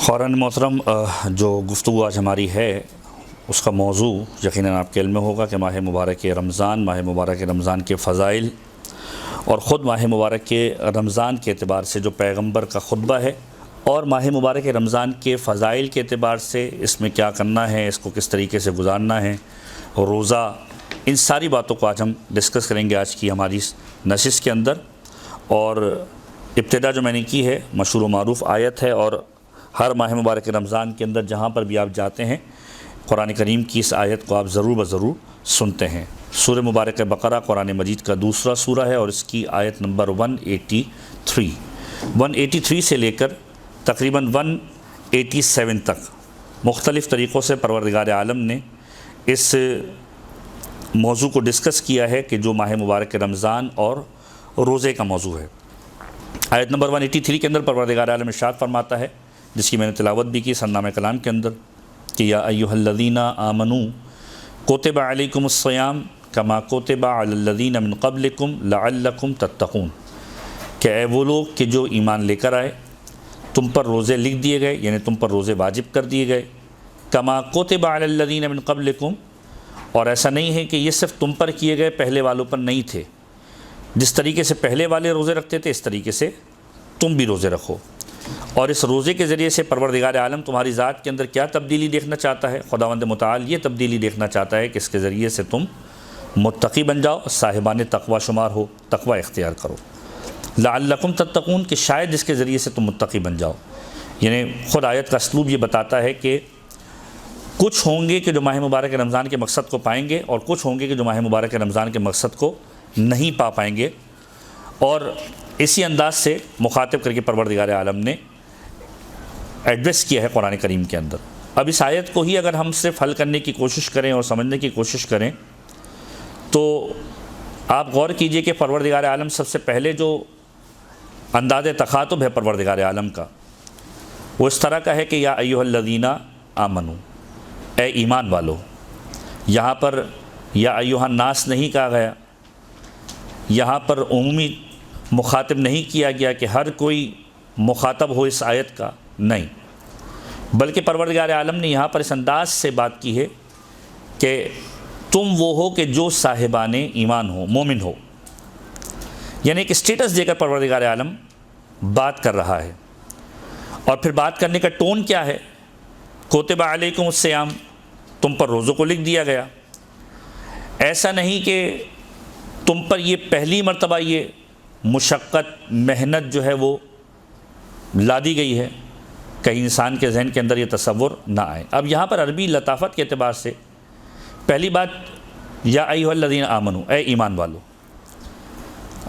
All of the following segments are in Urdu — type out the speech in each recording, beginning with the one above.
خواران محترم، جو گفتگو آج ہماری ہے اس کا موضوع یقیناً آپ کے علم میں ہوگا کہ ماہ مبارک رمضان کے فضائل اور خود ماہ مبارک رمضان کے اعتبار سے جو پیغمبر کا خطبہ ہے اور ماہ مبارک رمضان کے فضائل کے اعتبار سے اس میں کیا کرنا ہے، اس کو کس طریقے سے گزارنا ہے، روزہ، ان ساری باتوں کو آج ہم ڈسکس کریں گے آج کی ہماری نشست کے اندر۔ اور ابتدا جو میں نے کی ہے مشہور و معروف آیت ہے، اور ہر ماہ مبارک رمضان کے اندر جہاں پر بھی آپ جاتے ہیں قرآن کریم کی اس آیت کو آپ ضرور سنتے ہیں۔ سورہ مبارک بقرہ قرآن مجید کا دوسرا سورہ ہے اور اس کی آیت نمبر 183 سے لے کر تقریباً 187 تک مختلف طریقوں سے پروردگار عالم نے اس موضوع کو ڈسکس کیا ہے کہ جو ماہ مبارک رمضان اور روزے کا موضوع ہے۔ آیت نمبر 183 کے اندر پروردگار عالم ارشاد فرماتا ہے، جس کی میں نے تلاوت بھی کی سرنامہ کلام کے اندر، کہ یا ایھا الذین آمنوا کتب علیکم الصیام کما کتب علی الذین من قبلکم لعلکم تتقون، کہ اے وہ لوگ کہ جو ایمان لے کر آئے، تم پر روزے لکھ دیے گئے، یعنی تم پر روزے واجب کر دیے گئے، کما کتب علی الذین من قبلکم، اور ایسا نہیں ہے کہ یہ صرف تم پر کیے گئے، پہلے والوں پر نہیں تھے، جس طریقے سے پہلے والے روزے رکھتے تھے اس طریقے سے تم بھی روزے رکھو۔ اور اس روزے کے ذریعے سے پروردگار عالم تمہاری ذات کے اندر کیا تبدیلی دیکھنا چاہتا ہے؟ خداوند متعال یہ تبدیلی دیکھنا چاہتا ہے کہ اس کے ذریعے سے تم متقی بن جاؤ، صاحبان تقوی شمار ہو، تقوی اختیار کرو، لعلکم تتقون، کہ شاید اس کے ذریعے سے تم متقی بن جاؤ۔ یعنی خود آیت کا اسلوب یہ بتاتا ہے کہ کچھ ہوں گے کہ جو ماہ مبارک رمضان کے مقصد کو پائیں گے، اور کچھ ہوں گے کہ جو ماہ مبارک رمضان کے مقصد کو نہیں پا پائیں گے، اور اسی انداز سے مخاطب کر کے پروردگار عالم نے ایڈریس کیا ہے قرآن کریم کے اندر۔ اب اس آیت کو ہی اگر ہم صرف حل کرنے کی کوشش کریں اور سمجھنے کی کوشش کریں تو آپ غور کیجئے کہ پروردگار عالم سب سے پہلے جو انداز تخاطب ہے پروردگار عالم کا، وہ اس طرح کا ہے کہ یا ایھا الذین آمنوا، اے ایمان والو۔ یہاں پر یا ایھا الناس نہیں کہا گیا، یہاں پر عمومی مخاطب نہیں کیا گیا کہ ہر کوئی مخاطب ہو اس آیت کا، نہیں، بلکہ پروردگار عالم نے یہاں پر اس انداز سے بات کی ہے کہ تم وہ ہو کہ جو صاحبان ایمان ہو، مومن ہو، یعنی ایک اسٹیٹس دے کر پروردگار عالم بات کر رہا ہے۔ اور پھر بات کرنے کا ٹون کیا ہے؟ کتب علیکم الصیام، تم پر روزوں کو لکھ دیا گیا۔ ایسا نہیں کہ تم پر یہ پہلی مرتبہ یہ مشقت، محنت جو ہے وہ لا دی گئی ہے، کہیں انسان کے ذہن کے اندر یہ تصور نہ آئے۔ اب یہاں پر عربی لطافت کے اعتبار سے پہلی بات یا ایھا الذین آمنوا، اے ایمان والو۔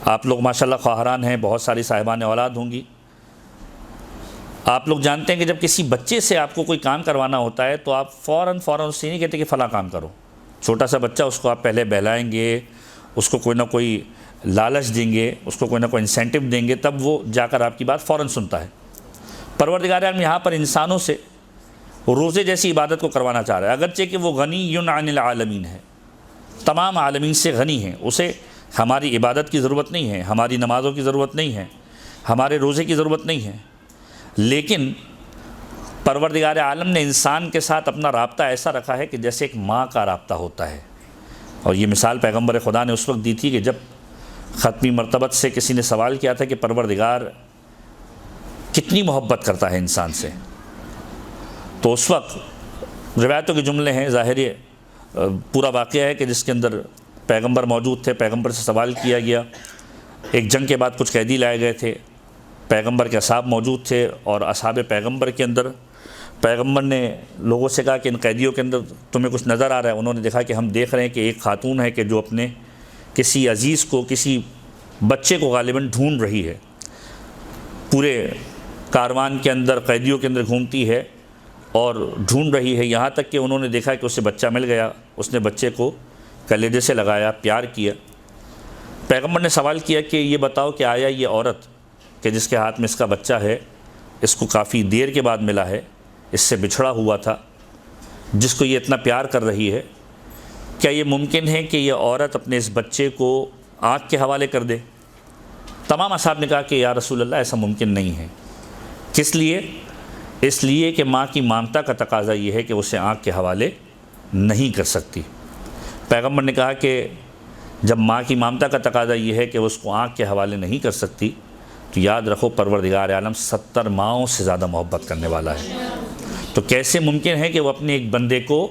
آپ لوگ ماشاءاللہ خواہران ہیں، بہت ساری صاحبان اولاد ہوں گی۔ آپ لوگ جانتے ہیں کہ جب کسی بچے سے آپ کو کوئی کام کروانا ہوتا ہے تو آپ فوراً اس سے نہیں کہتے کہ فلاں کام کرو۔ چھوٹا سا بچہ، اس کو آپ پہلے بہلائیں گے، اس کو کوئی نہ کوئی لالچ دیں گے، اس کو کوئی نہ کوئی انسینٹیو دیں گے، تب وہ جا کر آپ کی بات فوراً سنتا ہے۔ پروردگار عالم یہاں پر انسانوں سے روزے جیسی عبادت کو کروانا چاہ رہا ہے، اگرچہ کہ وہ غنی عن العالمین ہے، تمام عالمین سے غنی ہے، اسے ہماری عبادت کی ضرورت نہیں ہے، ہماری نمازوں کی ضرورت نہیں ہے، ہمارے روزے کی ضرورت نہیں ہے، لیکن پروردگار عالم نے انسان کے ساتھ اپنا رابطہ ایسا رکھا ہے کہ جیسے ایک ماں کا رابطہ ہوتا ہے۔ اور یہ مثال پیغمبر خدا نے اس وقت دی تھی کہ جب ختمی مرتبت سے کسی نے سوال کیا تھا کہ پروردگار کتنی محبت کرتا ہے انسان سے، تو اس وقت روایتوں کے جملے ہیں، ظاہر پورا واقعہ ہے کہ جس کے اندر پیغمبر موجود تھے، پیغمبر سے سوال کیا گیا، ایک جنگ کے بعد کچھ قیدی لائے گئے تھے، پیغمبر کے اصحاب موجود تھے، اور اصحاب پیغمبر کے اندر پیغمبر نے لوگوں سے کہا کہ ان قیدیوں کے اندر تمہیں کچھ نظر آ رہا ہے؟ انہوں نے دیکھا کہ ہم دیکھ رہے ہیں کہ ایک خاتون ہے کہ جو اپنے کسی عزیز کو، کسی بچے کو غالباً ڈھونڈ رہی ہے، پورے کاروان کے اندر قیدیوں کے اندر گھومتی ہے اور ڈھونڈ رہی ہے، یہاں تک کہ انہوں نے دیکھا کہ اسے بچہ مل گیا، اس نے بچے کو کلیجے سے لگایا، پیار کیا۔ پیغمبر نے سوال کیا کہ یہ بتاؤ کہ آیا یہ عورت کہ جس کے ہاتھ میں اس کا بچہ ہے، اس کو کافی دیر کے بعد ملا ہے، اس سے بچھڑا ہوا تھا، جس کو یہ اتنا پیار کر رہی ہے، کیا یہ ممکن ہے کہ یہ عورت اپنے اس بچے کو آگ کے حوالے کر دے؟ تمام اصحاب نے کہا کہ یا رسول اللہ ایسا ممکن نہیں ہے۔ کس لیے اس لیے کہ ماں کی ممتا کا تقاضا یہ ہے کہ اسے آنکھ کے حوالے نہیں کر سکتی۔ پیغمبر نے کہا کہ جب ماں کی ممتا کا تقاضا یہ ہے کہ وہ اس کو آنکھ کے حوالے نہیں کر سکتی تو یاد رکھو پروردگار عالم 70 ماؤں سے زیادہ محبت کرنے والا ہے۔ تو کیسے ممکن ہے کہ وہ اپنے ایک بندے کو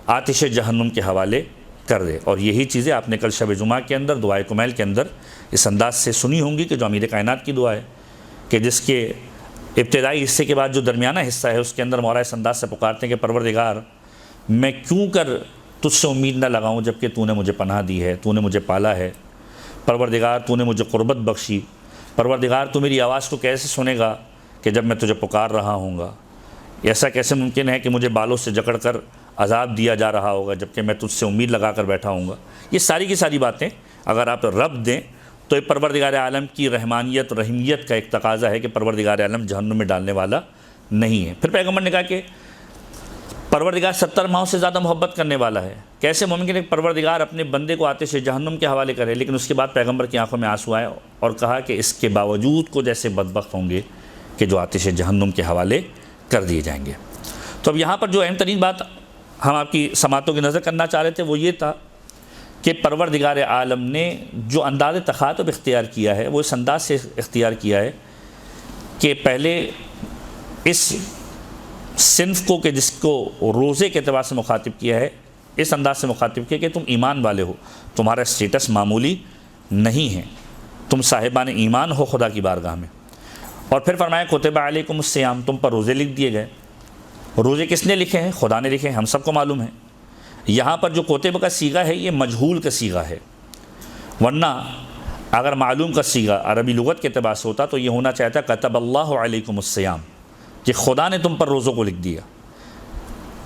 آتش جہنم کے حوالے کر دے؟ اور یہی چیزیں آپ نے کل شب جمعہ کے اندر دعائے کمیل کے اندر اس انداز سے سنی ہوں گی کہ جو امیر کائنات کی دعا ہے کہ جس کے ابتدائی حصے کے بعد جو درمیانہ حصہ ہے اس کے اندر مولا اس انداز سے پکارتے ہیں کہ پروردگار میں کیوں کر تجھ سے امید نہ لگاؤں جبکہ تو نے مجھے پناہ دی ہے، تو نے مجھے پالا ہے، پروردگار تو نے مجھے قربت بخشی، پروردگار تو میری آواز کو کیسے سنے گا کہ جب میں تجھے پکار رہا ہوں گا؟ ایسا کیسے ممکن ہے کہ مجھے بالوں سے جکڑ کر عذاب دیا جا رہا ہوگا جبکہ میں تجھ سے امید لگا کر بیٹھا ہوں گا؟ یہ ساری کی ساری باتیں اگر آپ رب دیں تو یہ پروردگار عالم کی رحمانیت اور رحیمیت کا ایک تقاضا ہے کہ پروردگار عالم جہنم میں ڈالنے والا نہیں ہے۔ پھر پیغمبر نے کہا کہ پروردگار 70 ماؤں سے زیادہ محبت کرنے والا ہے، کیسے ممکن ہے کہ پروردگار اپنے بندے کو آتش جہنم کے حوالے کرے؟ لیکن اس کے بعد پیغمبر کی آنکھوں میں آنسو آئے اور کہا کہ اس کے باوجود کو جیسے بدبخت ہوں گے کہ جو آتش جہنم کے حوالے کر دیے جائیں گے۔ تو اب یہاں پر جو اہم ترین بات ہم آپ کی سماعتوں کی نظر کرنا چاہ رہے تھے وہ یہ تھا کہ پروردگار عالم نے جو انداز تخاطب اختیار کیا ہے وہ اس انداز سے اختیار کیا ہے کہ پہلے اس صنف کو کہ جس کو روزے کے اعتبار سے مخاطب کیا ہے اس انداز سے مخاطب کیا کہ تم ایمان والے ہو، تمہارا اسٹیٹس معمولی نہیں ہے، تم صاحبان ایمان ہو خدا کی بارگاہ میں۔ اور پھر فرمایا کتب علیکم الصیام، تم پر روزے لکھ دیے گئے۔ روزے کس نے لکھے ہیں؟ خدا نے لکھے ہیں، ہم سب کو معلوم ہے۔ یہاں پر جو کوتب کا صیغہ ہے یہ مجہول کا صیغہ ہے، ورنہ اگر معلوم کا صیغہ عربی لغت کے اعتبار سے ہوتا تو یہ ہونا چاہتا کتب اللہ علیکم الصیام، کہ خدا نے تم پر روزوں کو لکھ دیا۔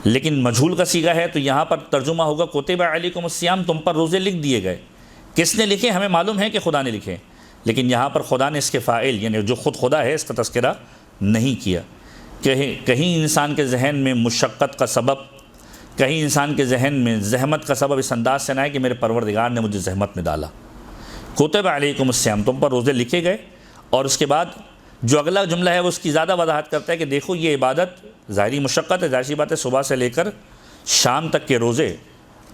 لیکن مجہول کا صیغہ ہے تو یہاں پر ترجمہ ہوگا کتب علیکم الصیام، تم پر روزے لکھ دیے گئے۔ کس نے لکھے؟ ہمیں معلوم ہے کہ خدا نے لکھے، لیکن یہاں پر خدا نے اس کے فاعل یعنی جو خود خدا ہے اس کا تذکرہ نہیں کیا۔ کہیں انسان کے ذہن میں مشقت کا سبب، کہیں انسان کے ذہن میں زحمت کا سبب اس انداز سے نہ ہے کہ میرے پروردگار نے مجھے زحمت میں ڈالا۔ کتب علیکم الصیام، تم پر روزے لکھے گئے۔ اور اس کے بعد جو اگلا جملہ ہے وہ اس کی زیادہ وضاحت کرتا ہے کہ دیکھو یہ عبادت ظاہری مشقت ہے، ظاہر سی بات ہے، صبح سے لے کر شام تک کے روزے،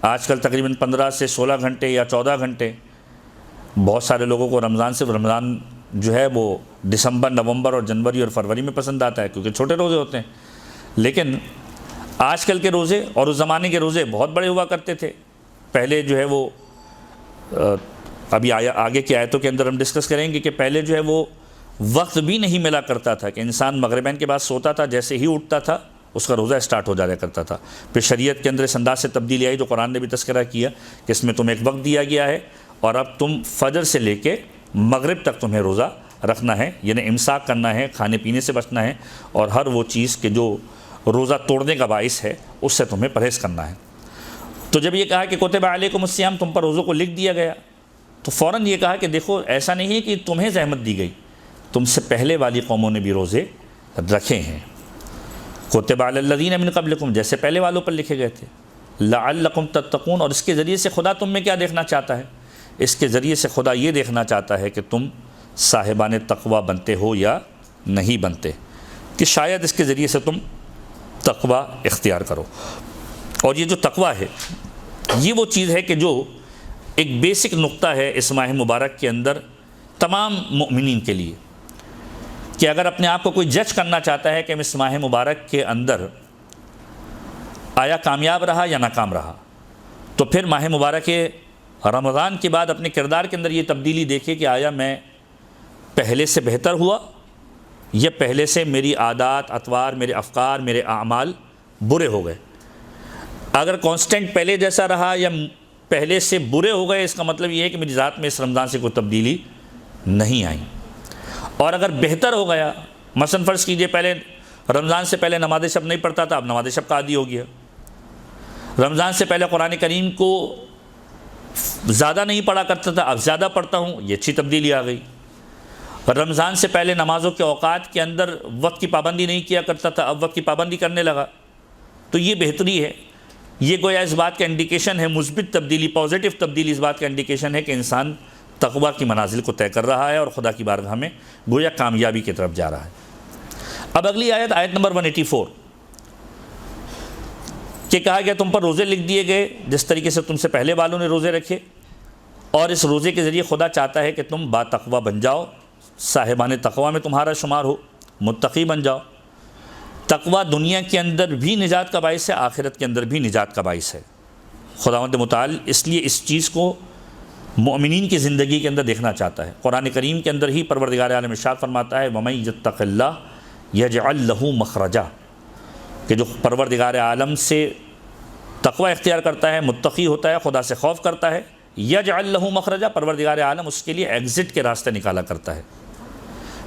آج کل تقریباً 15 سے 16 گھنٹے یا 14 گھنٹے، بہت سارے لوگوں کو رمضان جو ہے وہ دسمبر، نومبر اور جنوری اور فروری میں پسند آتا ہے کیونکہ چھوٹے روزے ہوتے ہیں۔ لیکن آج کل کے روزے اور اس زمانے کے روزے بہت بڑے ہوا کرتے تھے۔ پہلے جو ہے وہ ابھی آگے کی آیتوں کے اندر ہم ڈسکس کریں گے کہ پہلے جو ہے وہ وقت بھی نہیں ملا کرتا تھا کہ انسان مغربین کے بعد سوتا تھا، جیسے ہی اٹھتا تھا اس کا روزہ سٹارٹ ہو جایا کرتا تھا۔ پھر شریعت کے اندر اس انداز سے تبدیلی آئی جو قرآن نے بھی تذکرہ کیا کہ اس میں تمہیں ایک وقت دیا گیا ہے اور اب تم فجر سے لے کے مغرب تک تمہیں روزہ رکھنا ہے، یعنی امساک کرنا ہے، کھانے پینے سے بچنا ہے اور ہر وہ چیز کہ جو روزہ توڑنے کا باعث ہے اس سے تمہیں پرہیز کرنا ہے۔ تو جب یہ کہا کہ کتب علیکم الصیام، تم پر روزوں کو لکھ دیا گیا، تو فوراً یہ کہا کہ دیکھو ایسا نہیں ہے کہ تمہیں زحمت دی گئی، تم سے پہلے والی قوموں نے بھی روزے رکھے ہیں۔ کتب علی الذین من قبلکم، جیسے پہلے والوں پر لکھے گئے تھے، لعلکم تتقون، اور اس کے ذریعے سے خدا تم میں کیا دیکھنا چاہتا ہے؟ اس کے ذریعے سے خدا یہ دیکھنا چاہتا ہے کہ تم صاحبان تقوی بنتے ہو یا نہیں بنتے، کہ شاید اس کے ذریعے سے تم تقوی اختیار کرو۔ اور یہ جو تقوی ہے یہ وہ چیز ہے کہ جو ایک بیسک نقطہ ہے اس ماہ مبارک کے اندر تمام مؤمنین کے لیے، کہ اگر اپنے آپ کو کوئی جج کرنا چاہتا ہے کہ اس ماہ مبارک کے اندر آیا کامیاب رہا یا ناکام رہا، تو پھر ماہ مبارک رمضان کے بعد اپنے کردار کے اندر یہ تبدیلی دیکھے کہ آیا میں پہلے سے بہتر ہوا یا پہلے سے میری عادات، اطوار، میرے افکار، میرے اعمال برے ہو گئے۔ اگر کانسٹنٹ پہلے جیسا رہا یا پہلے سے برے ہو گئے، اس کا مطلب یہ ہے کہ میری ذات میں اس رمضان سے کوئی تبدیلی نہیں آئی۔ اور اگر بہتر ہو گیا، مثلا فرض کیجئے پہلے رمضان سے پہلے نماز شب نہیں پڑھتا تھا، اب نماز شب کا عادی ہو گیا۔ رمضان سے پہلے قرآن کریم کو زیادہ نہیں پڑھا کرتا تھا، اب زیادہ پڑھتا ہوں، یہ اچھی تبدیلی آ گئی۔ رمضان سے پہلے نمازوں کے اوقات کے اندر وقت کی پابندی نہیں کیا کرتا تھا، اب وقت کی پابندی کرنے لگا، تو یہ بہتری ہے۔ یہ گویا اس بات کا انڈیکیشن ہے، مثبت تبدیلی، پازیٹیو تبدیلی اس بات کا انڈیکیشن ہے کہ انسان تقویٰ کی منازل کو طے کر رہا ہے اور خدا کی بارگاہ میں گویا کامیابی کی طرف جا رہا ہے۔ اب اگلی آیت، آیت نمبر 184 کہ کہا گیا تم پر روزے لکھ دیے گئے جس طریقے سے تم سے پہلے والوں نے روزے رکھے، اور اس روزے کے ذریعے خدا چاہتا ہے کہ تم با تقوی بن جاؤ، صاحبان تقوی میں تمہارا شمار ہو، متقی بن جاؤ۔ تقوی دنیا کے اندر بھی نجات کا باعث ہے، آخرت کے اندر بھی نجات کا باعث ہے۔ خداوند متعال اس لیے اس چیز کو مومنین کی زندگی کے اندر دیکھنا چاہتا ہے۔ قرآن کریم کے اندر ہی پروردگار عالم ارشاد فرماتا ہے وَمَن یتق اللہ یجعل لہ مخرجا، کہ جو پروردگار عالم سے تقوی اختیار کرتا ہے، متقی ہوتا ہے، خدا سے خوف کرتا ہے، یجعل لہ مخرجا، پروردگار عالم اس کے لیے ایگزٹ کے راستے نکالا کرتا ہے۔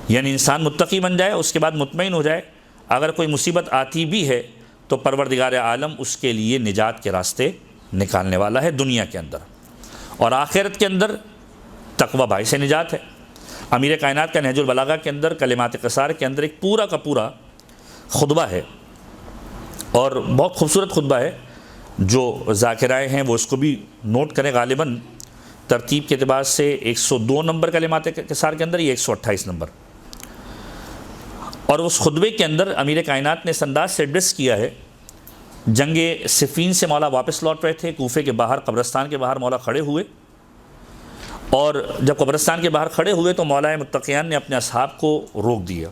یعنی انسان متقی بن جائے، اس کے بعد مطمئن ہو جائے، اگر کوئی مصیبت آتی بھی ہے تو پروردگار عالم اس کے لیے نجات کے راستے نکالنے والا ہے دنیا کے اندر، اور آخرت کے اندر تقوی باعث نجات ہے۔ امیر کائنات کا نہج البلاغہ کے اندر کلمات قصار کے اندر ایک پورا کا پورا خطبہ ہے، اور بہت خوبصورت خطبہ ہے۔ جو ذاکرائے ہیں وہ اس کو بھی نوٹ کریں، غالباً ترتیب کے اعتبار سے 102 نمبر کلمات قصار کے اندر، یہ 128 نمبر۔ اور اس خطبے کے اندر امیر کائنات نے اس انداز سے ایڈریس کیا ہے، جنگ صفین سے مولا واپس لوٹ رہے تھے، کوفے کے باہر قبرستان کے باہر مولا کھڑے ہوئے، اور جب قبرستان کے باہر کھڑے ہوئے تو مولا متقیان نے اپنے اصحاب کو روک دیا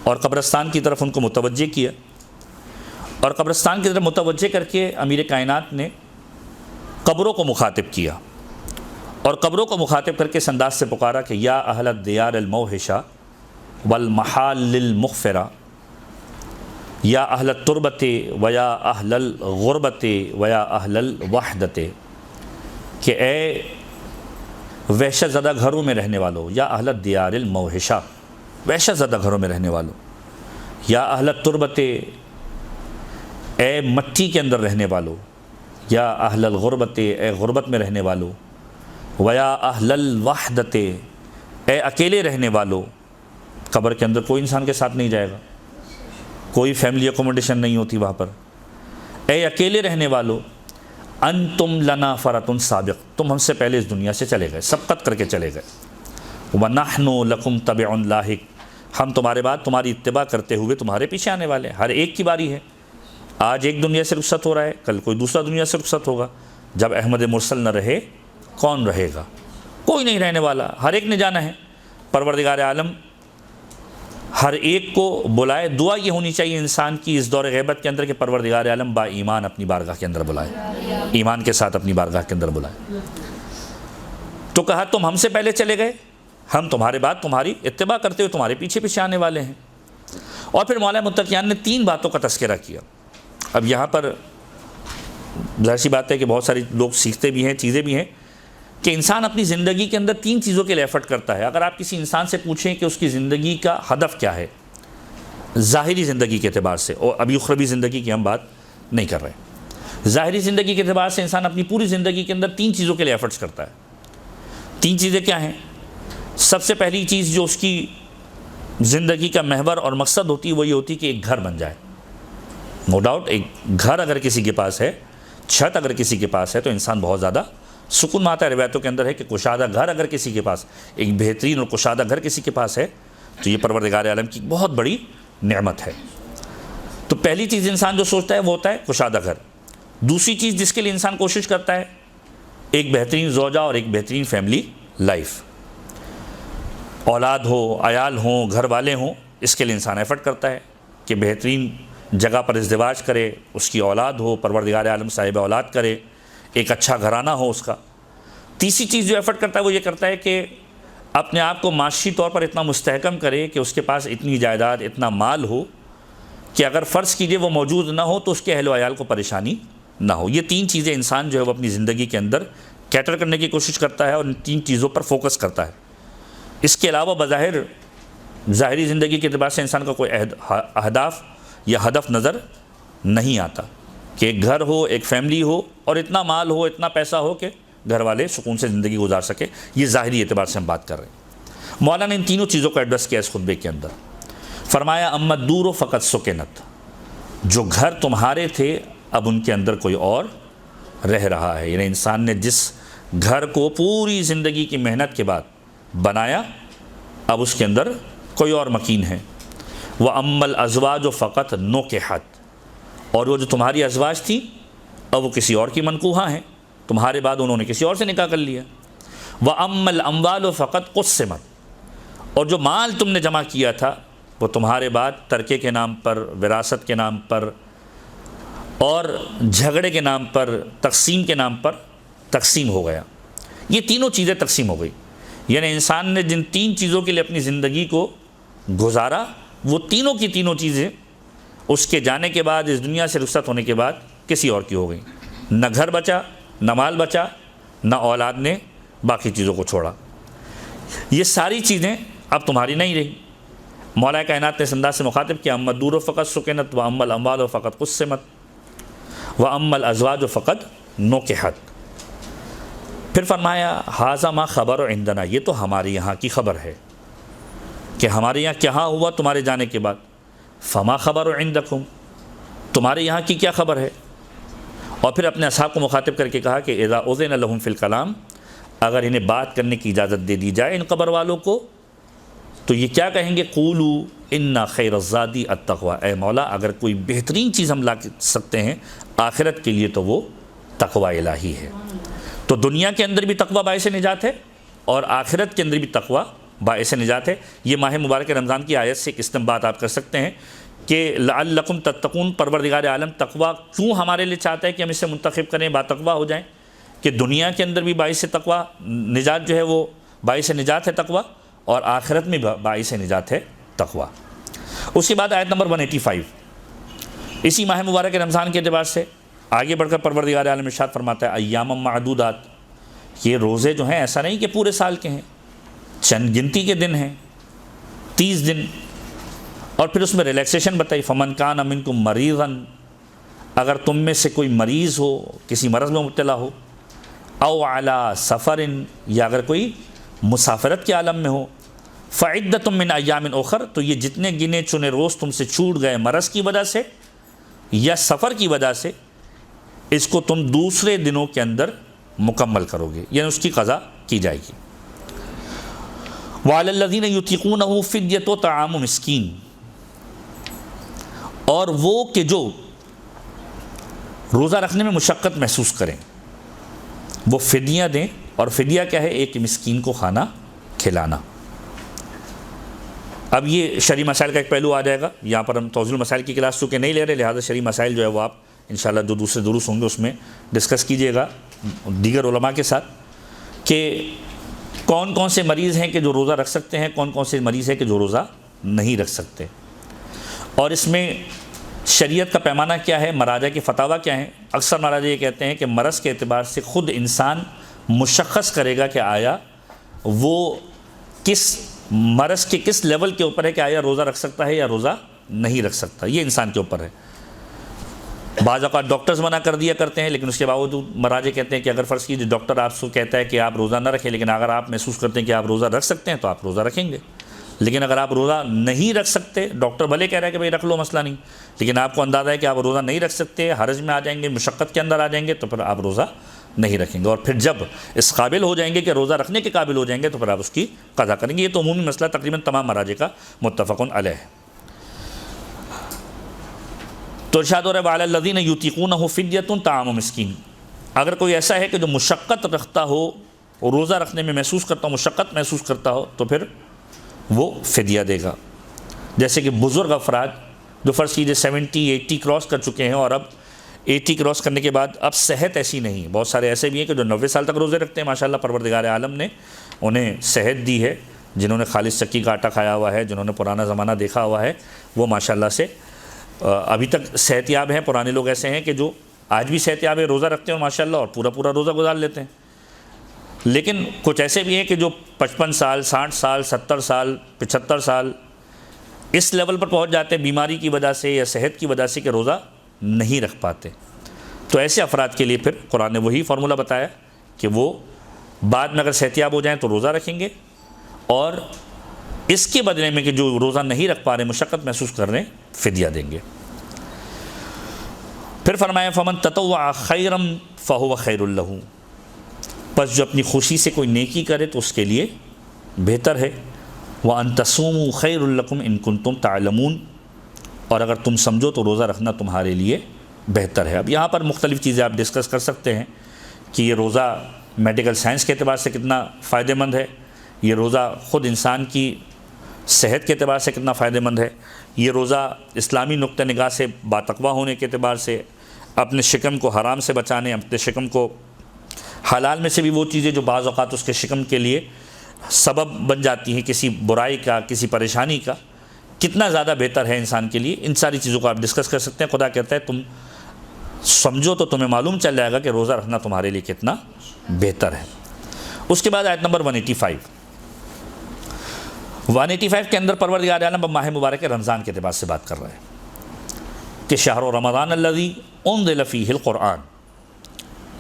اور قبرستان کی طرف ان کو متوجہ کیا، اور قبرستان کی طرف متوجہ کر کے امیر کائنات نے قبروں کو مخاطب کیا، اور قبروں کو مخاطب کر کے اس انداز سے پکارا کہ یا اہل الدیار الموحشہ والمحال المغفرہ، یا اہل التربت و یا اہل الغربت و یا اہل الوحدت، کہ اے وحشت زدہ گھروں میں رہنے والوں، یا اہل الدیار الموحشہ، وحشت زدہ گھروں میں رہنے والوں، یا اہل التربت، اے مٹی کے اندر رہنے والوں، یا اہل الغربت، اے غربت میں رہنے والوں، و یا اہل الوحدت، اے اکیلے رہنے والوں۔ قبر کے اندر کوئی انسان کے ساتھ نہیں جائے گا، کوئی فیملی اکوموڈیشن نہیں ہوتی وہاں پر۔ اے اکیلے رہنے والوں، انتم لنا فرۃ سابق، تم ہم سے پہلے اس دنیا سے چلے گئے، سبقت کر کے چلے گئے۔ ونحن لکم تبع لاحق، ہم تمہارے بعد تمہاری اتباع کرتے ہوئے تمہارے پیچھے آنے والے ہیں۔ ہر ایک کی باری ہے، آج ایک دنیا سے رخصت ہو رہا ہے، کل کوئی دوسرا دنیا سے رخصت ہوگا۔ جب احمد مرسل نہ رہے کون رہے گا؟ کوئی نہیں رہنے والا، ہر ایک نے جانا ہے۔ پروردگار عالم ہر ایک کو بلائے۔ دعا یہ ہونی چاہیے انسان کی اس دور غیبت کے اندر کہ پروردگار عالم با ایمان اپنی بارگاہ کے اندر بلائے، ایمان کے ساتھ اپنی بارگاہ کے اندر بلائے۔ تو کہا تم ہم سے پہلے چلے گئے، ہم تمہارے بعد تمہاری اتباع کرتے ہوئے تمہارے پیچھے پیچھے آنے والے ہیں۔ اور پھر مولا متقیان نے 3 باتوں کا تذکرہ کیا۔ اب یہاں پر ظاہر سی بات ہے کہ بہت ساری لوگ سیکھتے بھی ہیں، چیزیں بھی ہیں، کہ انسان اپنی زندگی کے اندر 3 چیزوں کے لیے ایفرٹ کرتا ہے۔ اگر آپ کسی انسان سے پوچھیں کہ اس کی زندگی کا ہدف کیا ہے، ظاہری زندگی کے اعتبار سے، اور ابھی اخروی زندگی کی ہم بات نہیں کر رہے، ظاہری زندگی کے اعتبار سے انسان اپنی پوری زندگی کے اندر 3 چیزوں کے لیے ایفرٹس کرتا ہے۔ 3 چیزیں کیا ہیں؟ سب سے پہلی چیز جو اس کی زندگی کا محور اور مقصد ہوتی ہے وہ یہ ہوتی ہے کہ ایک گھر بن جائے۔ نو ڈاؤٹ، ایک گھر اگر کسی کے پاس ہے، چھت اگر کسی کے پاس ہے تو انسان بہت زیادہ سکون میں آتا ہے۔ روایتوں کے اندر ہے کہ کشادہ گھر اگر کسی کے پاس، ایک بہترین اور کشادہ گھر کسی کے پاس ہے تو یہ پروردگار عالم کی بہت بڑی نعمت ہے۔ تو پہلی چیز انسان جو سوچتا ہے وہ ہوتا ہے کشادہ گھر۔ دوسری چیز جس کے لیے انسان کوشش کرتا ہے، ایک بہترین زوجہ اور ایک بہترین فیملی لائف، اولاد ہو، عیال ہوں، گھر والے ہوں، اس کے لیے انسان ایفرٹ کرتا ہے کہ بہترین جگہ پر ازدواج کرے، اس کی اولاد ہو، پروردگار عالم صاحب اولاد کرے، ایک اچھا گھرانہ ہو اس کا۔ تیسری چیز جو ایفرٹ کرتا ہے وہ یہ کرتا ہے کہ اپنے آپ کو معاشی طور پر اتنا مستحکم کرے کہ اس کے پاس اتنی جائیداد، اتنا مال ہو کہ اگر فرض کیجئے وہ موجود نہ ہو تو اس کے اہل و عیال کو پریشانی نہ ہو۔ یہ 3 چیزیں انسان جو ہے وہ اپنی زندگی کے اندر کیٹر کرنے کی کوشش کرتا ہے اور ان 3 چیزوں پر فوکس کرتا ہے۔ اس کے علاوہ بظاہر ظاہری زندگی کے اعتبار سے انسان کا کوئی اہداف یا ہدف نظر نہیں آتا کہ ایک گھر ہو، ایک فیملی ہو اور اتنا مال ہو، اتنا پیسہ ہو کہ گھر والے سکون سے زندگی گزار سکے۔ یہ ظاہری اعتبار سے ہم بات کر رہے ہیں۔ مولانا نے ان تینوں چیزوں کو ایڈریس کیا اس خطبے کے اندر۔ فرمایا اما الدور فقط سکنت، جو گھر تمہارے تھے اب ان کے اندر کوئی اور رہ رہا ہے۔ یعنی انسان نے جس گھر کو پوری زندگی کی محنت کے بعد بنایا اب اس کے اندر کوئی اور مکین ہے۔ وَأَمَّا الْأَزْوَاجُ فَقَطْ نُكِحَتْ، اور وہ جو تمہاری ازواج تھیں اب وہ کسی اور کی منکوحہ ہیں، تمہارے بعد انہوں نے کسی اور سے نکاح کر لیا۔ وَأَمَّا الْأَمْوَالُ فَقَطْ قُسِّمَتْ، اور جو مال تم نے جمع کیا تھا وہ تمہارے بعد ترکے کے نام پر، وراثت کے نام پر اور جھگڑے کے نام پر، تقسیم کے نام پر تقسیم ہو گیا۔ یہ تینوں چیزیں تقسیم ہو گئی، یعنی انسان نے جن تین چیزوں کے لیے اپنی زندگی کو گزارا وہ تینوں کی تینوں چیزیں اس کے جانے کے بعد، اس دنیا سے رخصت ہونے کے بعد کسی اور کی ہو گئی۔ نہ گھر بچا، نہ مال بچا، نہ اولاد نے باقی چیزوں کو چھوڑا۔ یہ ساری چیزیں اب تمہاری نہیں رہی۔ مولا کائنات نے اس انداز سے مخاطب کیا، اما الدور فقط سکنت واما الاموال فقط قسمت واما الازواج فقط نکحت۔ پھر فرمایا ھذا ما خبر عندنا، یہ تو ہمارے یہاں کی خبر ہے کہ ہمارے یہاں کیا ہوا تمہارے جانے کے بعد۔ فما خبر عندکم، تمہارے یہاں کی کیا خبر ہے؟ اور پھر اپنے اصحاب کو مخاطب کر کے کہا کہ اذا اذن لهم فی الکلام، اگر انہیں بات کرنے کی اجازت دے دی جائے ان قبر والوں کو تو یہ کیا کہیں گے؟ قولوا ان خیر الزاد التقوی، اے مولا اگر کوئی بہترین چیز ہم لا سکتے ہیں آخرت کے لیے تو وہ تقوی الہی ہے۔ تو دنیا کے اندر بھی تقوی باعث نجات ہے اور آخرت کے اندر بھی تقوی باعث نجات ہے۔ یہ ماہ مبارک رمضان کی آیت سے ایک استنباط آپ کر سکتے ہیں کہ لعلکم تتقون، پروردگار عالم تقوی کیوں ہمارے لیے چاہتا ہے کہ ہم اس سے منتخب کریں، با تقوی ہو جائیں، کہ دنیا کے اندر بھی باعث تقوی نجات جو ہے وہ باعث نجات ہے تقوی، اور آخرت میں باعث نجات ہے تقوی۔ اس کے بعد آیت نمبر 185 اسی ماہ مبارک رمضان کے اعتبار سے آگے بڑھ کر پروردگار عالم ارشاد فرماتا ہے ایام معدودات، یہ روزے جو ہیں ایسا نہیں کہ پورے سال کے ہیں، چند گنتی کے دن ہیں، 30 دن۔ اور پھر اس میں ریلیکسیشن بتائی، فمن کان منکم مریضا، اگر تم میں سے کوئی مریض ہو، کسی مرض میں مبتلا ہو، او علی سفر، یا اگر کوئی مسافرت کے عالم میں ہو، فعدۃ من ایام اخر، تو یہ جتنے گنے چنے روز تم سے چھوٹ گئے مرض کی وجہ سے یا سفر کی وجہ سے، اس کو تم دوسرے دنوں کے اندر مکمل کرو گے، یعنی اس کی قضا کی جائے گی۔ وعلی الذین یطیقونہ فدیۃ طعام مسکین، اور وہ کہ جو روزہ رکھنے میں مشقت محسوس کریں وہ فدیہ دیں، اور فدیہ کیا ہے؟ ایک مسکین کو کھانا کھلانا۔ اب یہ شرعی مسائل کا ایک پہلو آ جائے گا، یہاں پر ہم توضیح المسائل کی کلاس چونکہ نہیں لے رہے، لہٰذا شرعی مسائل جو ہے وہ آپ انشاءاللہ جو دوسرے دروس ہوں گے اس میں ڈسکس کیجئے گا دیگر علماء کے ساتھ، کہ کون کون سے مریض ہیں کہ جو روزہ رکھ سکتے ہیں، کون کون سے مریض ہیں کہ جو روزہ نہیں رکھ سکتے، اور اس میں شریعت کا پیمانہ کیا ہے، مراجع کے فتاویٰ کیا ہیں۔ اکثر مراجع یہ کہتے ہیں کہ مرض کے اعتبار سے خود انسان مشخص کرے گا کہ آیا وہ کس مرض کے کس لیول کے اوپر ہے کہ آیا روزہ رکھ سکتا ہے یا روزہ نہیں رکھ سکتا، یہ انسان کے اوپر ہے۔ بعض اوقات ڈاکٹرز منع کر دیا کرتے ہیں، لیکن اس کے باوجود مراجع کہتے ہیں کہ اگر فرض کیجیے ڈاکٹر آپ کو کہتا ہے کہ آپ روزہ نہ رکھیں، لیکن اگر آپ محسوس کرتے ہیں کہ آپ روزہ رکھ سکتے ہیں تو آپ روزہ رکھیں گے، لیکن اگر آپ روزہ نہیں رکھ سکتے، ڈاکٹر بھلے کہہ رہا ہے کہ بھائی رکھ لو مسئلہ نہیں، لیکن آپ کو اندازہ ہے کہ آپ روزہ نہیں رکھ سکتے، حرج میں آ جائیں گے، مشقت کے اندر آ جائیں گے، تو پھر آپ روزہ نہیں رکھیں گے، اور پھر جب اس قابل ہو جائیں گے کہ روزہ رکھنے کے قابل ہو جائیں گے تو پھر آپ اس کی قضا کریں گے۔ یہ تو عمومی مسئلہ تقریباً تمام مراجع کا متفق علیہ ہے۔ تو ارشاد ہو رہا ہے وعلی الذین یطیقونہ فدیۃ طعام مسکین، اگر کوئی ایسا ہے کہ جو مشقت رکھتا ہو، روزہ رکھنے میں محسوس کرتا ہو، مشقت محسوس کرتا ہو، تو پھر وہ فدیہ دے گا۔ جیسے کہ بزرگ افراد جو فرض کیجیے 70-80 کراس کر چکے ہیں، اور اب 80 کراس کرنے کے بعد اب صحت ایسی نہیں، بہت سارے ایسے بھی ہیں کہ جو 90 سال تک روزے رکھتے ہیں، ماشاءاللہ پروردگار عالم نے انہیں صحت دی ہے، جنہوں نے خالص چکی کا آٹا کھایا ہوا ہے، جنہوں نے پرانا زمانہ دیکھا ہوا ہے، وہ ماشاءاللہ سے ابھی تک صحت یاب ہیں۔ پرانے لوگ ایسے ہیں کہ جو آج بھی صحت یاب ہے، روزہ رکھتے ہیں ماشاءاللہ، اور پورا پورا روزہ گزار لیتے ہیں۔ لیکن کچھ ایسے بھی ہیں کہ جو 55 سال 60 سال 70 سال 75 سال اس لیول پر پہنچ جاتے ہیں بیماری کی وجہ سے یا صحت کی وجہ سے کہ روزہ نہیں رکھ پاتے۔ تو ایسے افراد کے لیے پھر قرآن نے وہی فارمولہ بتایا کہ وہ بعد میں اگر صحت یاب ہو جائیں تو روزہ رکھیں گے، اور اس کے بدلے میں کہ جو روزہ نہیں رکھ پا رہے، مشقت محسوس کر رہے ہیں، فدیہ دیں گے۔ پھر فرمایا فمن تطوع خیرا فہو خیر لہ، پس جو اپنی خوشی سے کوئی نیکی کرے تو اس کے لیے بہتر ہے۔ وَأَن تَصُومُوا خَيْرٌ لَكُمْ إِن كُنتُمْ تَعْلَمُونَ، اور اگر تم سمجھو تو روزہ رکھنا تمہارے لیے بہتر ہے۔ اب یہاں پر مختلف چیزیں آپ ڈسکس کر سکتے ہیں کہ یہ روزہ میڈیکل سائنس کے اعتبار سے کتنا فائدہ مند ہے، یہ روزہ خود انسان کی صحت کے اعتبار سے کتنا فائدہ مند ہے، یہ روزہ اسلامی نقطہ نگاہ سے باتقویٰ ہونے کے اعتبار سے، اپنے شکم کو حرام سے بچانے، اپنے شکم کو حلال میں سے بھی وہ چیزیں جو بعض اوقات اس کے شکم کے لیے سبب بن جاتی ہیں کسی برائی کا، کسی پریشانی کا، کتنا زیادہ بہتر ہے انسان کے لیے، ان ساری چیزوں کو آپ ڈسکس کر سکتے ہیں۔ خدا کہتا ہے تم سمجھو تو تمہیں معلوم چل جائے گا کہ روزہ رکھنا تمہارے لیے کتنا بہتر ہے۔ اس کے بعد آیت نمبر 185 کے اندر پروردگار عالم اب ماہ مبارک رمضان کے اعتبار سے بات کر رہا ہے کہ شہر رمضان الذی انزل فیہ القرآن،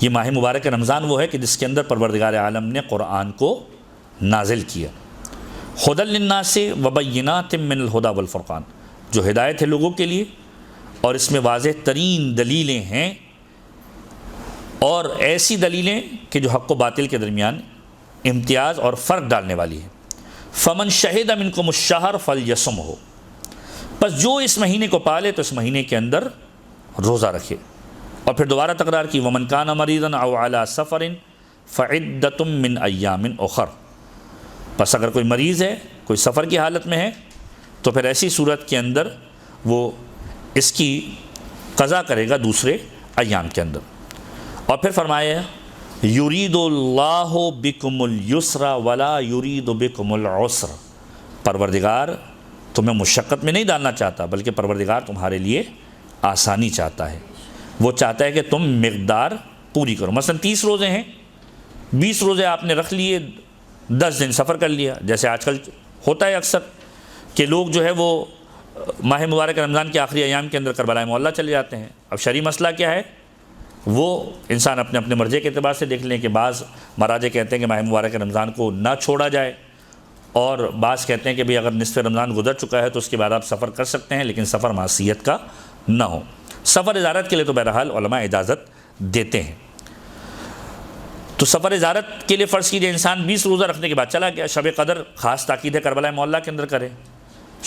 یہ ماہ مبارک رمضان وہ ہے کہ جس کے اندر پروردگار عالم نے قرآن کو نازل کیا، ھدی للناس وبینات من الھدی والفرقان، جو ہدایت ہے لوگوں کے لیے اور اس میں واضح ترین دلیلیں ہیں، اور ایسی دلیلیں کہ جو حق و باطل کے درمیان امتیاز اور فرق ڈالنے والی ہیں۔ فمن شہد منکم الشہر فلیصمہ، بس جو اس مہینے کو پالے تو اس مہینے کے اندر روزہ رکھے، اور پھر دوبارہ تکرار کی ومن کان مریضا او علی سفر فعدۃ من ایام اخر، بس اگر کوئی مریض ہے، کوئی سفر کی حالت میں ہے تو پھر ایسی صورت کے اندر وہ اس کی قضا کرے گا دوسرے ایام کے اندر۔ اور پھر فرمایا یرید اللہ بکم الیسر ولا یرید بکم العسر، پروردگار تمہیں مشقت میں نہیں ڈالنا چاہتا بلکہ پروردگار تمہارے لیے آسانی چاہتا ہے، وہ چاہتا ہے کہ تم مقدار پوری کرو۔ مثلا 30 روزے ہیں، 20 روزے آپ نے رکھ لیے، 10 دن سفر کر لیا، جیسے آج کل ہوتا ہے اکثر کہ لوگ جو ہے وہ ماہ مبارک رمضان کے آخری ایام کے اندر کربلا معلیٰ چلے جاتے ہیں۔ اب شرعی مسئلہ کیا ہے وہ انسان اپنے اپنے مرجع کے اعتبار سے دیکھ لیں کہ بعض مراجع کہتے ہیں کہ ماہ مبارک رمضان کو نہ چھوڑا جائے، اور بعض کہتے ہیں کہ بھی اگر نصف رمضان گزر چکا ہے تو اس کے بعد آپ سفر کر سکتے ہیں، لیکن سفر معصیت کا نہ ہو۔ سفر زیارت کے لیے تو بہرحال علماء اجازت دیتے ہیں۔ تو سفر زیارت کے لیے فرض کیجئے انسان 20 روزہ رکھنے کے بعد چلا گیا، شب قدر خاص تاکید ہے کربلا معلیٰ کے اندر کرے۔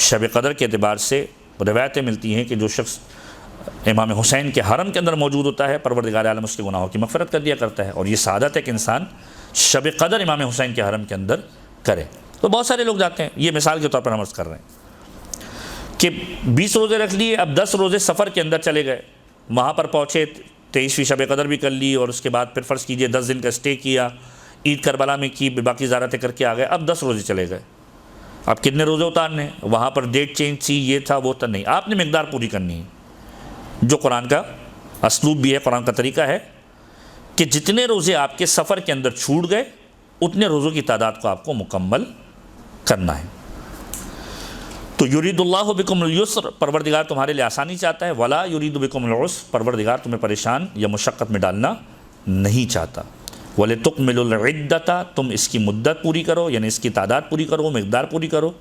شب قدر کے اعتبار سے روایتیں ملتی ہیں کہ جو شخص امام حسین کے حرم کے اندر موجود ہوتا ہے پروردگار عالم اس کے گناہوں کی مغفرت کر دیا کرتا ہے، اور یہ سعادت ہے کہ انسان شب قدر امام حسین کے حرم کے اندر کرے۔ تو بہت سارے لوگ جاتے ہیں، یہ مثال کے طور پر ہم عرض کر رہے ہیں کہ 20 روزے رکھ لیے، اب 10 روزے سفر کے اندر چلے گئے، وہاں پر پہنچے 23ویں شب قدر بھی کر لی، اور اس کے بعد پھر فرض کیجئے 10 دن کا اسٹے کیا، عید کربلا میں کی، باقی زیارتیں کر کے آ گئے، اب 10 روزے چلے گئے۔ اب کتنے روزے اتارنے؟ وہاں پر ڈیٹ چینج تھی، یہ تھا وہ تھا، نہیں، آپ نے مقدار پوری کرنی ہے، جو قرآن کا اسلوب بھی ہے، قرآن کا طریقہ ہے کہ جتنے روزے آپ کے سفر کے اندر چھوٹ گئے اتنے روزوں کی تعداد کو آپ کو مکمل کرنا ہے۔ تو یرید اللہ بکم الیسر، پروردگار تمہارے لیے آسانی چاہتا ہے، ولا یرید بکم العسر، پروردگار تمہیں پریشان یا مشقت میں ڈالنا نہیں چاہتا۔ وَلِتُكْمِلُوا الْعِدَّةَ، تم اس کی مدت پوری کرو، یعنی اس کی تعداد پوری کرو، مقدار پوری کرو۔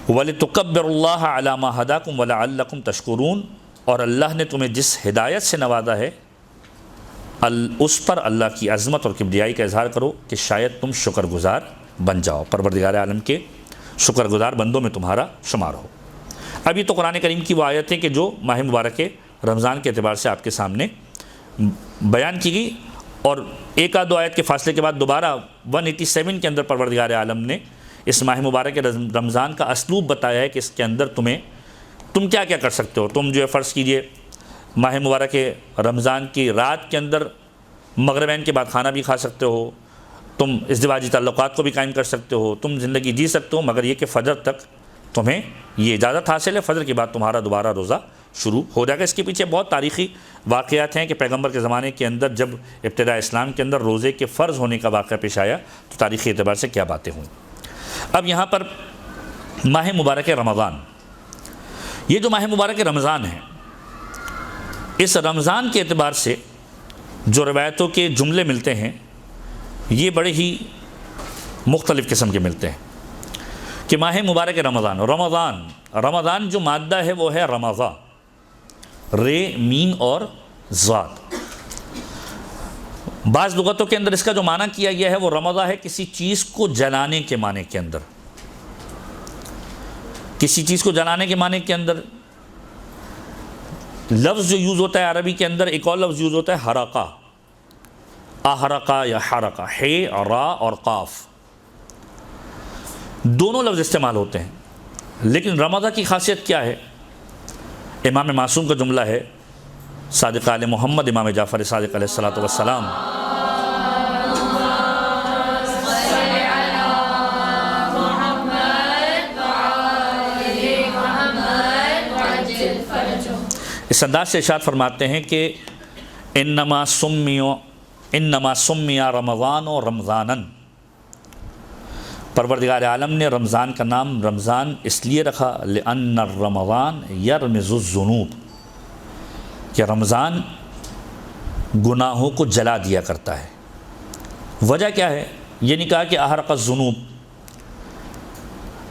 وَلِتُكَبِّرُوا اللَّهَ عَلَى مَا هَدَاكُمْ وَلَعَلَّكُمْ تَشْكُرُونَ، اور اللہ نے تمہیں جس ہدایت سے نوازا ہے اس پر اللہ کی عظمت اور کبریائی کا اظہار کرو کہ شاید تم شکر گزار بن جاؤ، پروردگار عالم کے شکر گزار بندوں میں تمہارا شمار ہو۔ اب یہ تو قرآن کریم کی وہ آیت ہے کہ جو ماہ مبارک رمضان کے اعتبار سے آپ کے سامنے بیان کی گئی، اور ایک آدھ دو آیت کے فاصلے کے بعد دوبارہ 187 کے اندر پروردگار عالم نے اس ماہ مبارک رمضان کا اسلوب بتایا ہے کہ اس کے اندر تم کیا کیا کر سکتے ہو۔ تم جو ہے فرض کیجئے ماہ مبارک رمضان کی رات کے اندر مغربین کے بعد کھانا بھی کھا سکتے ہو، تم ازدواجی تعلقات کو بھی قائم کر سکتے ہو، تم زندگی جی سکتے ہو، مگر یہ کہ فجر تک تمہیں یہ اجازت حاصل ہے، فجر کے بعد تمہارا دوبارہ روزہ شروع ہو جائے گا۔ اس کے پیچھے بہت تاریخی واقعات ہیں کہ پیغمبر کے زمانے کے اندر جب ابتداء اسلام کے اندر روزے کے فرض ہونے کا واقعہ پیش آیا تو تاریخی اعتبار سے کیا باتیں ہوئیں۔ اب یہاں پر ماہ مبارک رمضان، یہ جو ماہ مبارک رمضان ہے، اس رمضان کے اعتبار سے جو روایتوں کے جملے ملتے ہیں یہ بڑے ہی مختلف قسم کے ملتے ہیں کہ ماہ مبارک رمضان جو مادہ ہے وہ ہے رمضا، رے مین اور ضاد۔ بعض لغتوں کے اندر اس کا جو معنی کیا گیا ہے وہ رمضا ہے کسی چیز کو جلانے کے معنی کے اندر، کسی چیز کو جلانے کے معنی کے اندر لفظ جو یوز ہوتا ہے عربی کے اندر، ایک اور لفظ یوز ہوتا ہے حرقہ، احرقہ یا حرقہ، ہے را اور قاف دونوں لفظ استعمال ہوتے ہیں۔ لیکن رمضان کی خاصیت کیا ہے؟ امام معصوم کا جملہ ہے، صادق آل محمد امام جعفر صادق علیہ الصلوۃ والسلام، اس انداز سے ارشاد فرماتے ہیں کہ انما سمی رمضان و رمضانن، پروردگار عالم نے رمضان کا نام رمضان اس لیے رکھا لأن الرمضان یرمز الذنوب، کہ رمضان گناہوں کو جلا دیا کرتا ہے۔ وجہ کیا ہے؟ یہ نہیں کہا کہ احرق الذنوب،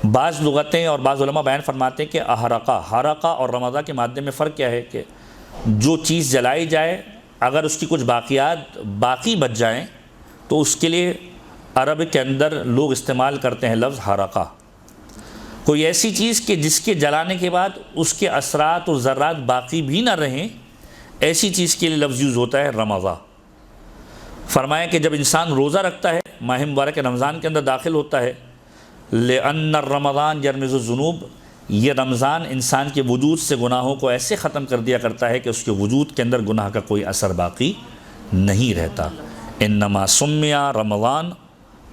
بعض لغتیں اور بعض علماء بیان فرماتے ہیں کہ حرقہ اور رمضان کے مادے میں فرق کیا ہے کہ جو چیز جلائی جائے اگر اس کی کچھ باقیات باقی بچ جائیں تو اس کے لیے عرب کے اندر لوگ استعمال کرتے ہیں لفظ حرقہ، کوئی ایسی چیز کہ جس کے جلانے کے بعد اس کے اثرات اور ذرات باقی بھی نہ رہیں، ایسی چیز کے لیے لفظ یوز ہوتا ہے رمضان۔ فرمایا کہ جب انسان روزہ رکھتا ہے، ماہ مبارک رمضان کے اندر داخل ہوتا ہے، لأن الرمضان یرمز الذنوب، یہ رمضان انسان کے وجود سے گناہوں کو ایسے ختم کر دیا کرتا ہے کہ اس کے وجود کے اندر گناہ کا کوئی اثر باقی نہیں رہتا۔ انما سمی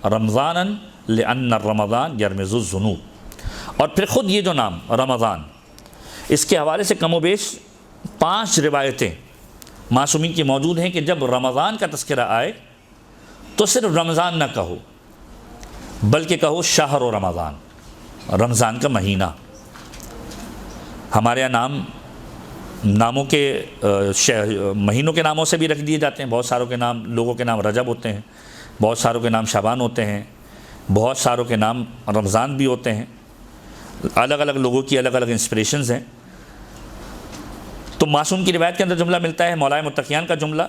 رمضانا لأن الرمضان یرمز الذنوب۔ اور پھر خود یہ جو نام رمضان، اس کے حوالے سے کم و بیش 5 روایتیں معصومین کی موجود ہیں کہ جب رمضان کا تذکرہ آئے تو صرف رمضان نہ کہو بلکہ کہو شہر و رمضان، رمضان کا مہینہ۔ ہمارے یہاں ناموں کے مہینوں کے ناموں سے بھی رکھ دیے جاتے ہیں، بہت ساروں کے نام، لوگوں کے نام رجب ہوتے ہیں، بہت ساروں کے نام شعبان ہوتے ہیں، بہت ساروں کے نام رمضان بھی ہوتے ہیں، الگ الگ لوگوں کی الگ الگ انسپریشنز ہیں۔ تو معصوم کی روایت کے اندر جملہ ملتا ہے، مولا متقیان کا جملہ،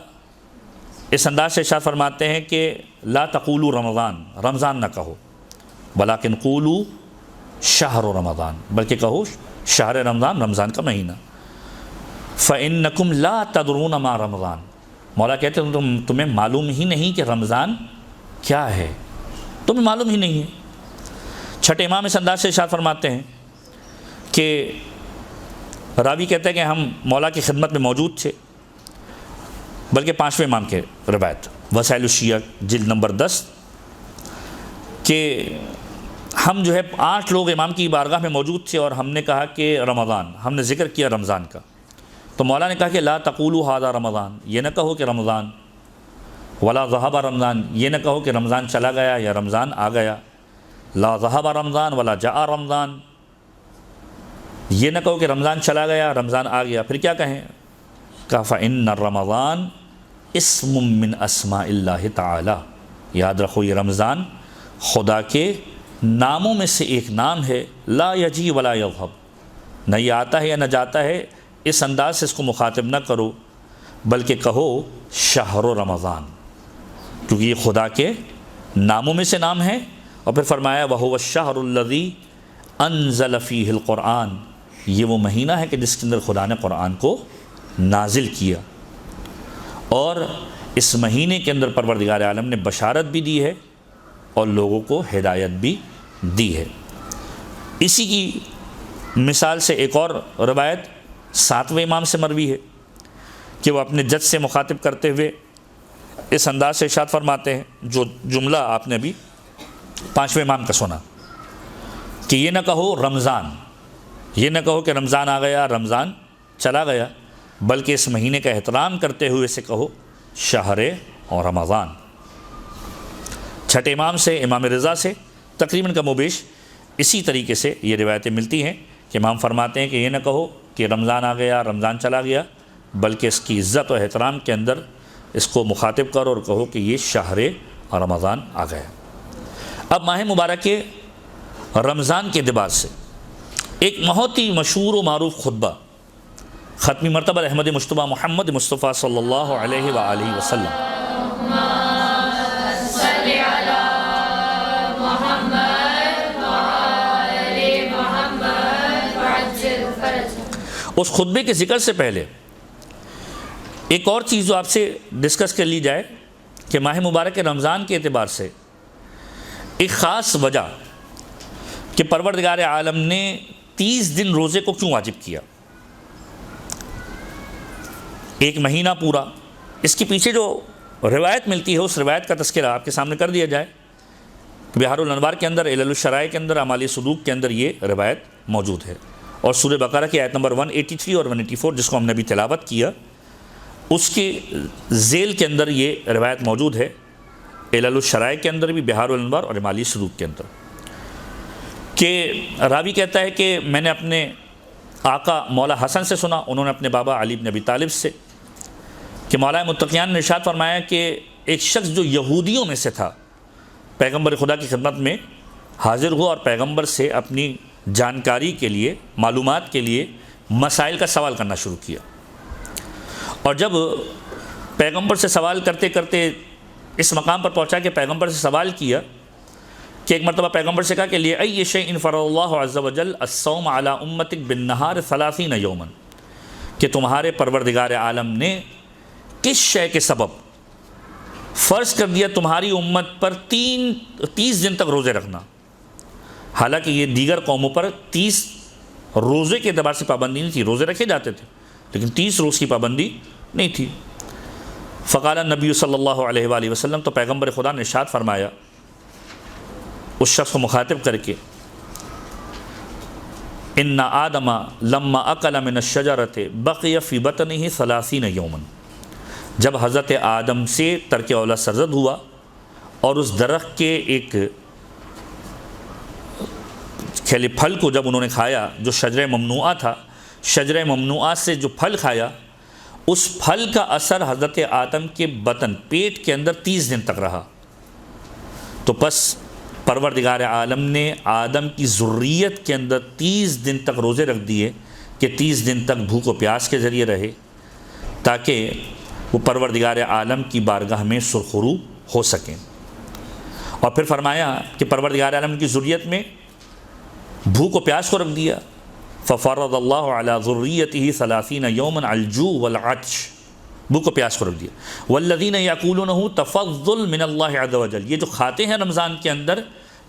اس انداز سے ارشاد فرماتے ہیں کہ لا تقولوا رمضان، رمضان نہ کہو، بلکن قولوا شہر رمضان، بلکہ کہو شہر رمضان، رمضان کا مہینہ۔ فإنکم لا تدرون ما رمضان، مولا کہتے ہیں تمہیں معلوم ہی نہیں کہ رمضان کیا ہے، تمہیں معلوم ہی نہیں ہے۔ چھٹے امام اس انداز سے ارشاد فرماتے ہیں کہ راوی کہتے ہیں کہ ہم مولا کی خدمت میں موجود تھے، بلکہ 5ویں امام کے روایت وسائل الشیعہ جلد نمبر 10، کہ ہم جو ہے 8 لوگ امام کی بارگاہ میں موجود تھے اور ہم نے کہا کہ رمضان، ہم نے ذکر کیا رمضان کا، تو مولا نے کہا کہ لا تقولوا ھذا رمضان، یہ نہ کہو کہ رمضان، ولا ذهب رمضان، یہ نہ کہو کہ رمضان چلا گیا یا رمضان آ گیا، لا ذهب رمضان ولا جاء رمضان، یہ نہ کہو کہ رمضان چلا گیا رمضان آ گیا، پھر کیا کہیں؟ کہا فإن الرمضان اسم من اسماء اللہ تعالی، یاد رکھو یہ رمضان خدا کے ناموں میں سے ایک نام ہے، لا یجی ولا یذهب، نہ یہ آتا ہے یا نہ جاتا ہے، اس انداز سے اس کو مخاطب نہ کرو بلکہ کہو شہر رمضان، کیونکہ یہ خدا کے ناموں میں سے نام ہے۔ اور پھر فرمایا وَهُوَ الشَّهْرُ الَّذِي أَنزَلَ فِيهِ الْقُرْآنَ، یہ وہ مہینہ ہے کہ جس کے اندر خدا نے قرآن کو نازل کیا، اور اس مہینے کے اندر پروردگار عالم نے بشارت بھی دی ہے اور لوگوں کو ہدایت بھی دی ہے۔ اسی کی مثال سے ایک اور روایت 7ویں امام سے مروی ہے کہ وہ اپنے جج سے مخاطب کرتے ہوئے اس انداز سے ارشاد فرماتے ہیں، جو جملہ آپ نے ابھی 5ویں امام کا سنا، کہ یہ نہ کہو رمضان، یہ نہ کہو کہ رمضان آ گیا رمضان چلا گیا، بلکہ اس مہینے کا احترام کرتے ہوئے سے کہو شہر اور رمضان۔ چھٹے امام سے، امام رضا سے تقریباً کم و بیش اسی طریقے سے یہ روایتیں ملتی ہیں کہ امام فرماتے ہیں کہ یہ نہ کہو کہ رمضان آ گیا رمضان چلا گیا، بلکہ اس کی عزت و احترام کے اندر اس کو مخاطب کرو اور کہو کہ یہ شہر اور رمضان آ گیا۔ اب ماہ مبارک کے رمضان کے اعتبار سے ایک بہت ہی مشہور و معروف خطبہ ختمی مرتبہ احمد مجتبیٰ محمد مصطفیٰ صلی اللہ علیہ وآلہ وسلم محمد وآل محمد اس خطبے کے ذکر سے پہلے ایک اور چیز جو آپ سے ڈسکس کر لی جائے کہ ماہ مبارک رمضان کے اعتبار سے ایک خاص وجہ کہ پروردگار عالم نے 30 دن روزے کو کیوں واجب کیا، ایک مہینہ پورا، اس کے پیچھے جو روایت ملتی ہے اس روایت کا تذکرہ آپ کے سامنے کر دیا جائے۔ بہار الانوار کے اندر، علل الشرائع کے اندر، اعمال صدوق کے اندر یہ روایت موجود ہے، اور سورہ بقرہ کی آیت نمبر 183 اور 184 جس کو ہم نے ابھی تلاوت کیا اس کے ذیل کے اندر یہ روایت موجود ہے، علل الشرائع کے اندر بھی، بہار الانوار اور اعمال صدوق کے اندر، کہ راوی کہتا ہے کہ میں نے اپنے آقا مولا حسن سے سنا، انہوں نے اپنے بابا علی بن ابی طالب سے، کہ مولا متقیان نے ارشاد فرمایا کہ ایک شخص جو یہودیوں میں سے تھا پیغمبر خدا کی خدمت میں حاضر ہوا اور پیغمبر سے اپنی جانکاری کے لیے، معلومات کے لیے مسائل کا سوال کرنا شروع کیا، اور جب پیغمبر سے سوال کرتے کرتے اس مقام پر پہنچا کہ پیغمبر سے سوال کیا کہ ایک مرتبہ پیغمبر سے کہا کہ لِأَيِّ شَيْءٍ فَرَضَ اللَّهُ عَزَّ وَجَلَّ الصَّوْمَ عَلَىٰ أُمَّتِكَ بِالنَّهَارِ 30 يَوْمًا، کہ تمہارے پروردگار عالم نے کس شے کے سبب فرض کر دیا تمہاری امت پر 30 دن تک روزے رکھنا، حالانکہ یہ دیگر قوموں پر 30 روزے کے اعتبار سے پابندی نہیں تھی، روزے رکھے جاتے تھے لیکن 30 روز کی پابندی نہیں تھی۔ فقال النبی صلی اللہ علیہ وآلہ وسلم، تو پیغمبر خدا نے ارشاد فرمایا اس شخص کو مخاطب کر کے، ان آدم لما اکل من الشجرۃ بقی فی بطنہ 30 یوما، جب حضرت آدم سے ترک اولا سرزد ہوا اور اس درخت کے ایک کھیلے پھل کو جب انہوں نے کھایا جو شجرہ ممنوعہ تھا، شجرہ ممنوعہ سے جو پھل کھایا اس پھل کا اثر حضرت آدم کے بطن پیٹ کے اندر 30 دن تک رہا، تو پس پروردگار عالم نے آدم کی ذریت کے اندر 30 دن تک روزے رکھ دیے کہ 30 دن تک بھوک و پیاس کے ذریعے رہے تاکہ وہ پروردگار عالم کی بارگاہ میں سرخرو ہو سکیں، اور پھر فرمایا کہ پروردگار عالم کی ذریت میں بھوک و پیاس کو رکھ دیا، ففرض اللہ علی ذریتہ 30 یوما الجوع والعطش، بھوک و پیاس کو رکھ دیا، والذین یاکلونہ تفضل من اللہ عز وجل، یہ جو کھاتے ہیں رمضان کے اندر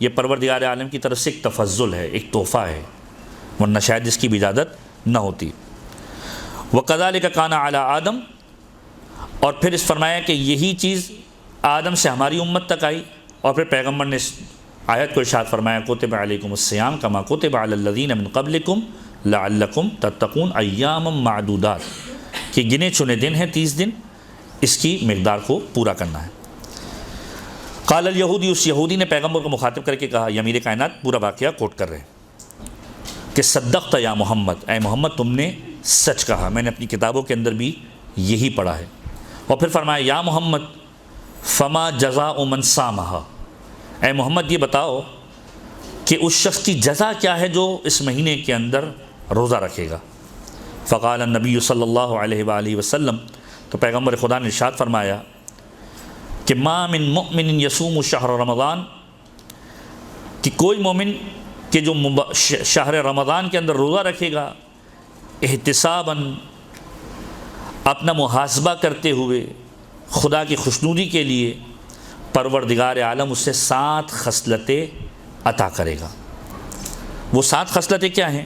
یہ پروردگار عالم کی طرف سے ایک تفضل ہے، ایک تحفہ ہے، ورنہ شاید اس کی بھی اجازت نہ ہوتی۔ وَكَذَلِكَ كَانَ عَلَىٰ آدم، اور پھر اس فرمایا کہ یہی چیز آدم سے ہماری امت تک آئی، اور پھر پیغمبر نے اس آیت کو ارشاد فرمایا کتب علیکم الصیام کما کتب علی الذین من قبلکم لعلکم تتقون ایاما معدودات، کہ گنے چنے دن ہیں 30 دن، اس کی مقدار کو پورا کرنا ہے۔ قال الیہودی، اس یہودی نے پیغمبر کو مخاطب کر کے کہا، یہ امیر کائنات پورا واقعہ کوٹ کر رہے ہیں کہ صدقت یا محمد، اے محمد تم نے سچ کہا، میں نے اپنی کتابوں کے اندر بھی یہی پڑھا ہے۔ اور پھر فرمایا یا محمد فما جزاء من صامہا، اے محمد یہ بتاؤ کہ اس شخص کی جزا کیا ہے جو اس مہینے کے اندر روزہ رکھے گا۔ فقال النبی صلی اللہ علیہ وآلہ وسلم، تو پیغمبر خدا نے ارشاد فرمایا کہ ما من مؤمن یصوم شہر رمضان، کہ کوئی مومن کہ جو شہر رمضان کے اندر روزہ رکھے گا احتساباً، اپنا محاسبہ کرتے ہوئے خدا کی خوشنودی کے لیے، پروردگار عالم اسے 7 خصلتیں عطا کرے گا۔ وہ 7 خصلتیں کیا ہیں؟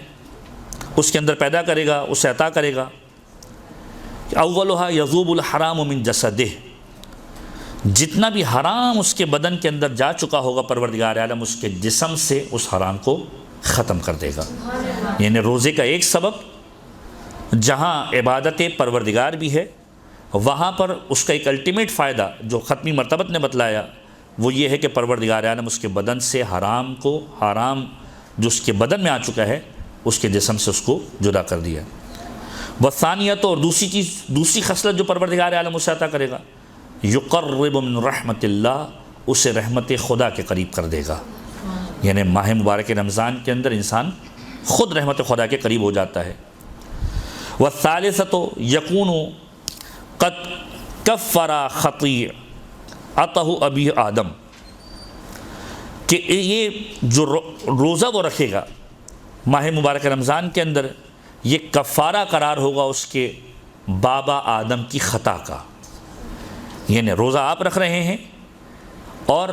اس کے اندر پیدا کرے گا، اسے عطا کرے گا۔ اولھا یذوب الحرام من جسدہ، جتنا بھی حرام اس کے بدن کے اندر جا چکا ہوگا پروردگار عالم اس کے جسم سے اس حرام کو ختم کر دے گا۔ یعنی روزے کا ایک سبب جہاں عبادت پروردگار بھی ہے، وہاں پر اس کا ایک الٹیمیٹ فائدہ جو ختمی مرتبت نے بتلایا وہ یہ ہے کہ پروردگار عالم اس کے بدن سے حرام جو اس کے بدن میں آ چکا ہے اس کے جسم سے اس کو جدا کر دیا۔ والثانیۃ، اور دوسری خصلت جو پروردگار عالم اسے عطا کرے گا، یقرب من رحمت اللہ، اسے رحمت خدا کے قریب کر دے گا۔ یعنی ماہ مبارک رمضان کے اندر انسان خود رحمت خدا کے قریب ہو جاتا ہے۔ والثالثۃ یکون قد کفر خطیئتہ ابی آدم، کہ یہ جو روزہ وہ رکھے گا ماہ مبارک رمضان کے اندر، یہ کفارہ قرار ہوگا اس کے بابا آدم کی خطا کا. یعنی روزہ آپ رکھ رہے ہیں اور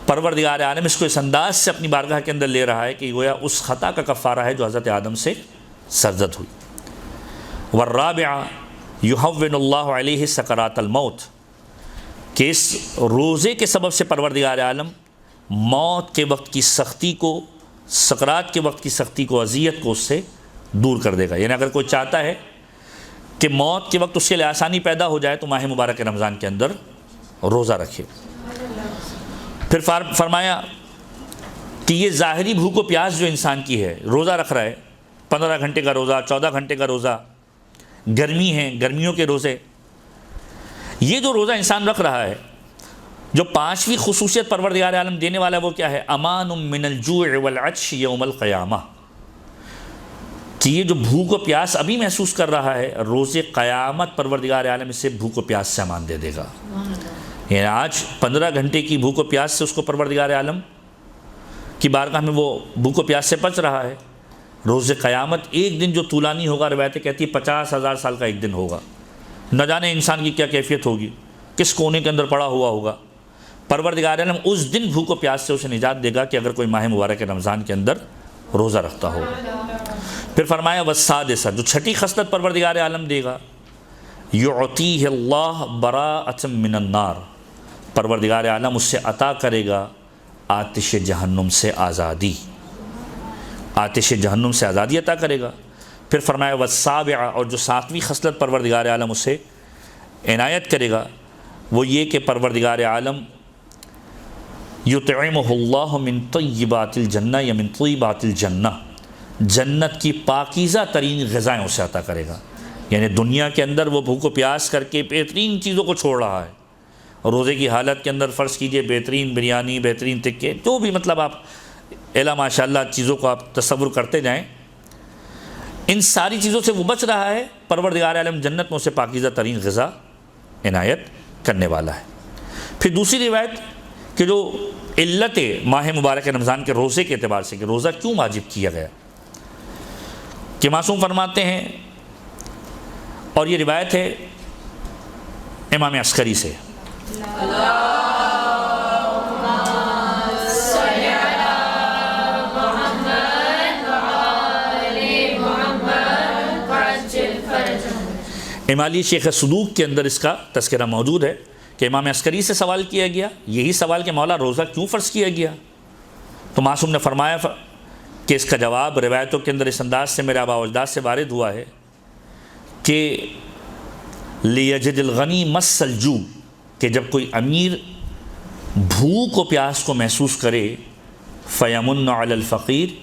پروردگار عالم اس کو اس انداز سے اپنی بارگاہ کے اندر لے رہا ہے کہ گویا اس خطا کا کفارہ ہے جو حضرت آدم سے سرزد ہوئی. والرابعہ یہون اللہ علیہ سکرات الموت، کہ اس روزے کے سبب سے پروردگار عالم موت کے وقت کی سختی کو، سکرات کے وقت کی سختی کو، اذیت کو اس سے دور کر دے گا. یعنی اگر کوئی چاہتا ہے کہ موت کے وقت اس کے لیے آسانی پیدا ہو جائے تو ماہ مبارک رمضان کے اندر روزہ رکھے. پھر فرمایا کہ یہ ظاہری بھوک و پیاس جو انسان کی ہے، روزہ رکھ رہا ہے 15 گھنٹے کا روزہ، 14 گھنٹے کا روزہ، گرمی ہے، گرمیوں کے روزے، یہ جو روزہ انسان رکھ رہا ہے، جو 5ویں خصوصیت پروردگار عالم دینے والا ہے وہ کیا ہے؟ امان من الجوع والعطش یوم القیامہ، کہ یہ جو بھوک و پیاس ابھی محسوس کر رہا ہے، روز قیامت پروردگار عالم اسے بھوک و پیاس سے امان دے دے گا. یعنی آج 15 گھنٹے کی بھوک و پیاس سے اس کو پروردگار عالم کی بارگاہ میں وہ بھوک و پیاس سے بچ رہا ہے. روز قیامت ایک دن جو طولانی ہوگا، روایتیں کہتی ہے 50,000 سال کا ایک دن ہوگا. نہ جانے انسان کی کیا کیفیت ہوگی، کس کونے کے اندر پڑا ہوا ہوگا. پروردگار عالم اس دن بھوک و پیاس سے اسے نجات دے گا کہ اگر کوئی ماہ مبارک رمضان کے اندر روزہ رکھتا ہو. پھر فرمایا والسادسہ، جو چھٹی خصلت پروردگار عالم دے گا، یعطیہ اللہ براءۃ من النار، پروردگار عالم اس سے عطا کرے گا آتش جہنم سے آزادی، آتش جہنم سے آزادی عطا کرے گا. پھر فرمایا والسابعہ، اور جو 7ویں خصلت پروردگار عالم اسے عنایت کرے گا وہ یہ کہ پروردگار عالم یطعمہ اللہ من طیبات الجنہ یا من طیبات الجنہ، جنت کی پاکیزہ ترین غذائیں اسے عطا کرے گا. یعنی دنیا کے اندر وہ بھوک و پیاس کر کے بہترین چیزوں کو چھوڑ رہا ہے، روزے کی حالت کے اندر فرض کیجئے بہترین بریانی، بہترین تکے، جو بھی مطلب آپ الا ماشاء اللہ چیزوں کو آپ تصور کرتے جائیں، ان ساری چیزوں سے وہ بچ رہا ہے. پروردگار عالم جنت میں اسے پاکیزہ ترین غذا عنایت کرنے والا ہے. پھر دوسری روایت کہ جو علت ماہ مبارک رمضان کے روزے کے اعتبار سے کہ روزہ کیوں واجب کیا گیا، کہ معصوم فرماتے ہیں، اور یہ روایت ہے امام عسکری سے، امالی شیخ صدوق کے اندر اس کا تذکرہ موجود ہے کہ امام عسکری سے سوال کیا گیا یہی سوال کہ مولا روزہ کیوں فرض کیا گیا، تو معصوم نے فرمایا کہ اس کا جواب روایتوں کے اندر اس انداز سے میرے آباء و اجداد سے وارد ہوا ہے کہ لیجد الغنی مس الجوع، کہ جب کوئی امیر بھوک و پیاس کو محسوس کرے، فیمن علی الفقیر،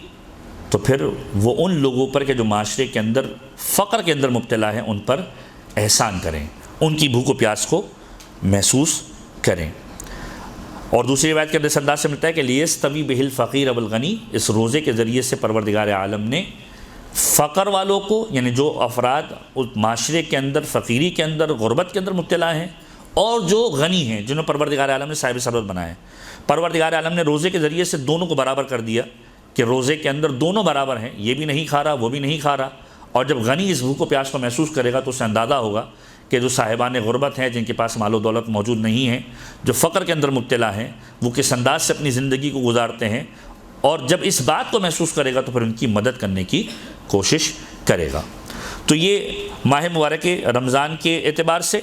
تو پھر وہ ان لوگوں پر کہ جو معاشرے کے اندر فقر کے اندر مبتلا ہیں ان پر احسان کریں، ان کی بھوک و پیاس کو محسوس کریں. اور دوسری روایت کے اندر اس انداز سے ملتا ہے کہ لیستوی بہ الفقیر والغنی، اس روزے کے ذریعے سے پروردگار عالم نے فقر والوں کو، یعنی جو افراد اس معاشرے کے اندر فقیری کے اندر غربت کے اندر مبتلا ہیں، اور جو غنی ہیں جنہوں پروردگار عالم نے صاحب ثروت بنایا ہے، پروردگار عالم نے روزے کے ذریعے سے دونوں کو برابر کر دیا کہ روزے کے اندر دونوں برابر ہیں، یہ بھی نہیں کھا رہا وہ بھی نہیں کھا رہا. اور جب غنی اس بھوک و پیاس کو محسوس کرے گا تو اسے اندازہ ہوگا کہ جو صاحبان غربت ہیں، جن کے پاس مال و دولت موجود نہیں ہیں، جو فقر کے اندر مبتلا ہیں، وہ کس انداز سے اپنی زندگی کو گزارتے ہیں، اور جب اس بات کو محسوس کرے گا تو پھر ان کی مدد کرنے کی کوشش کرے گا. تو یہ ماہ مبارک رمضان کے اعتبار سے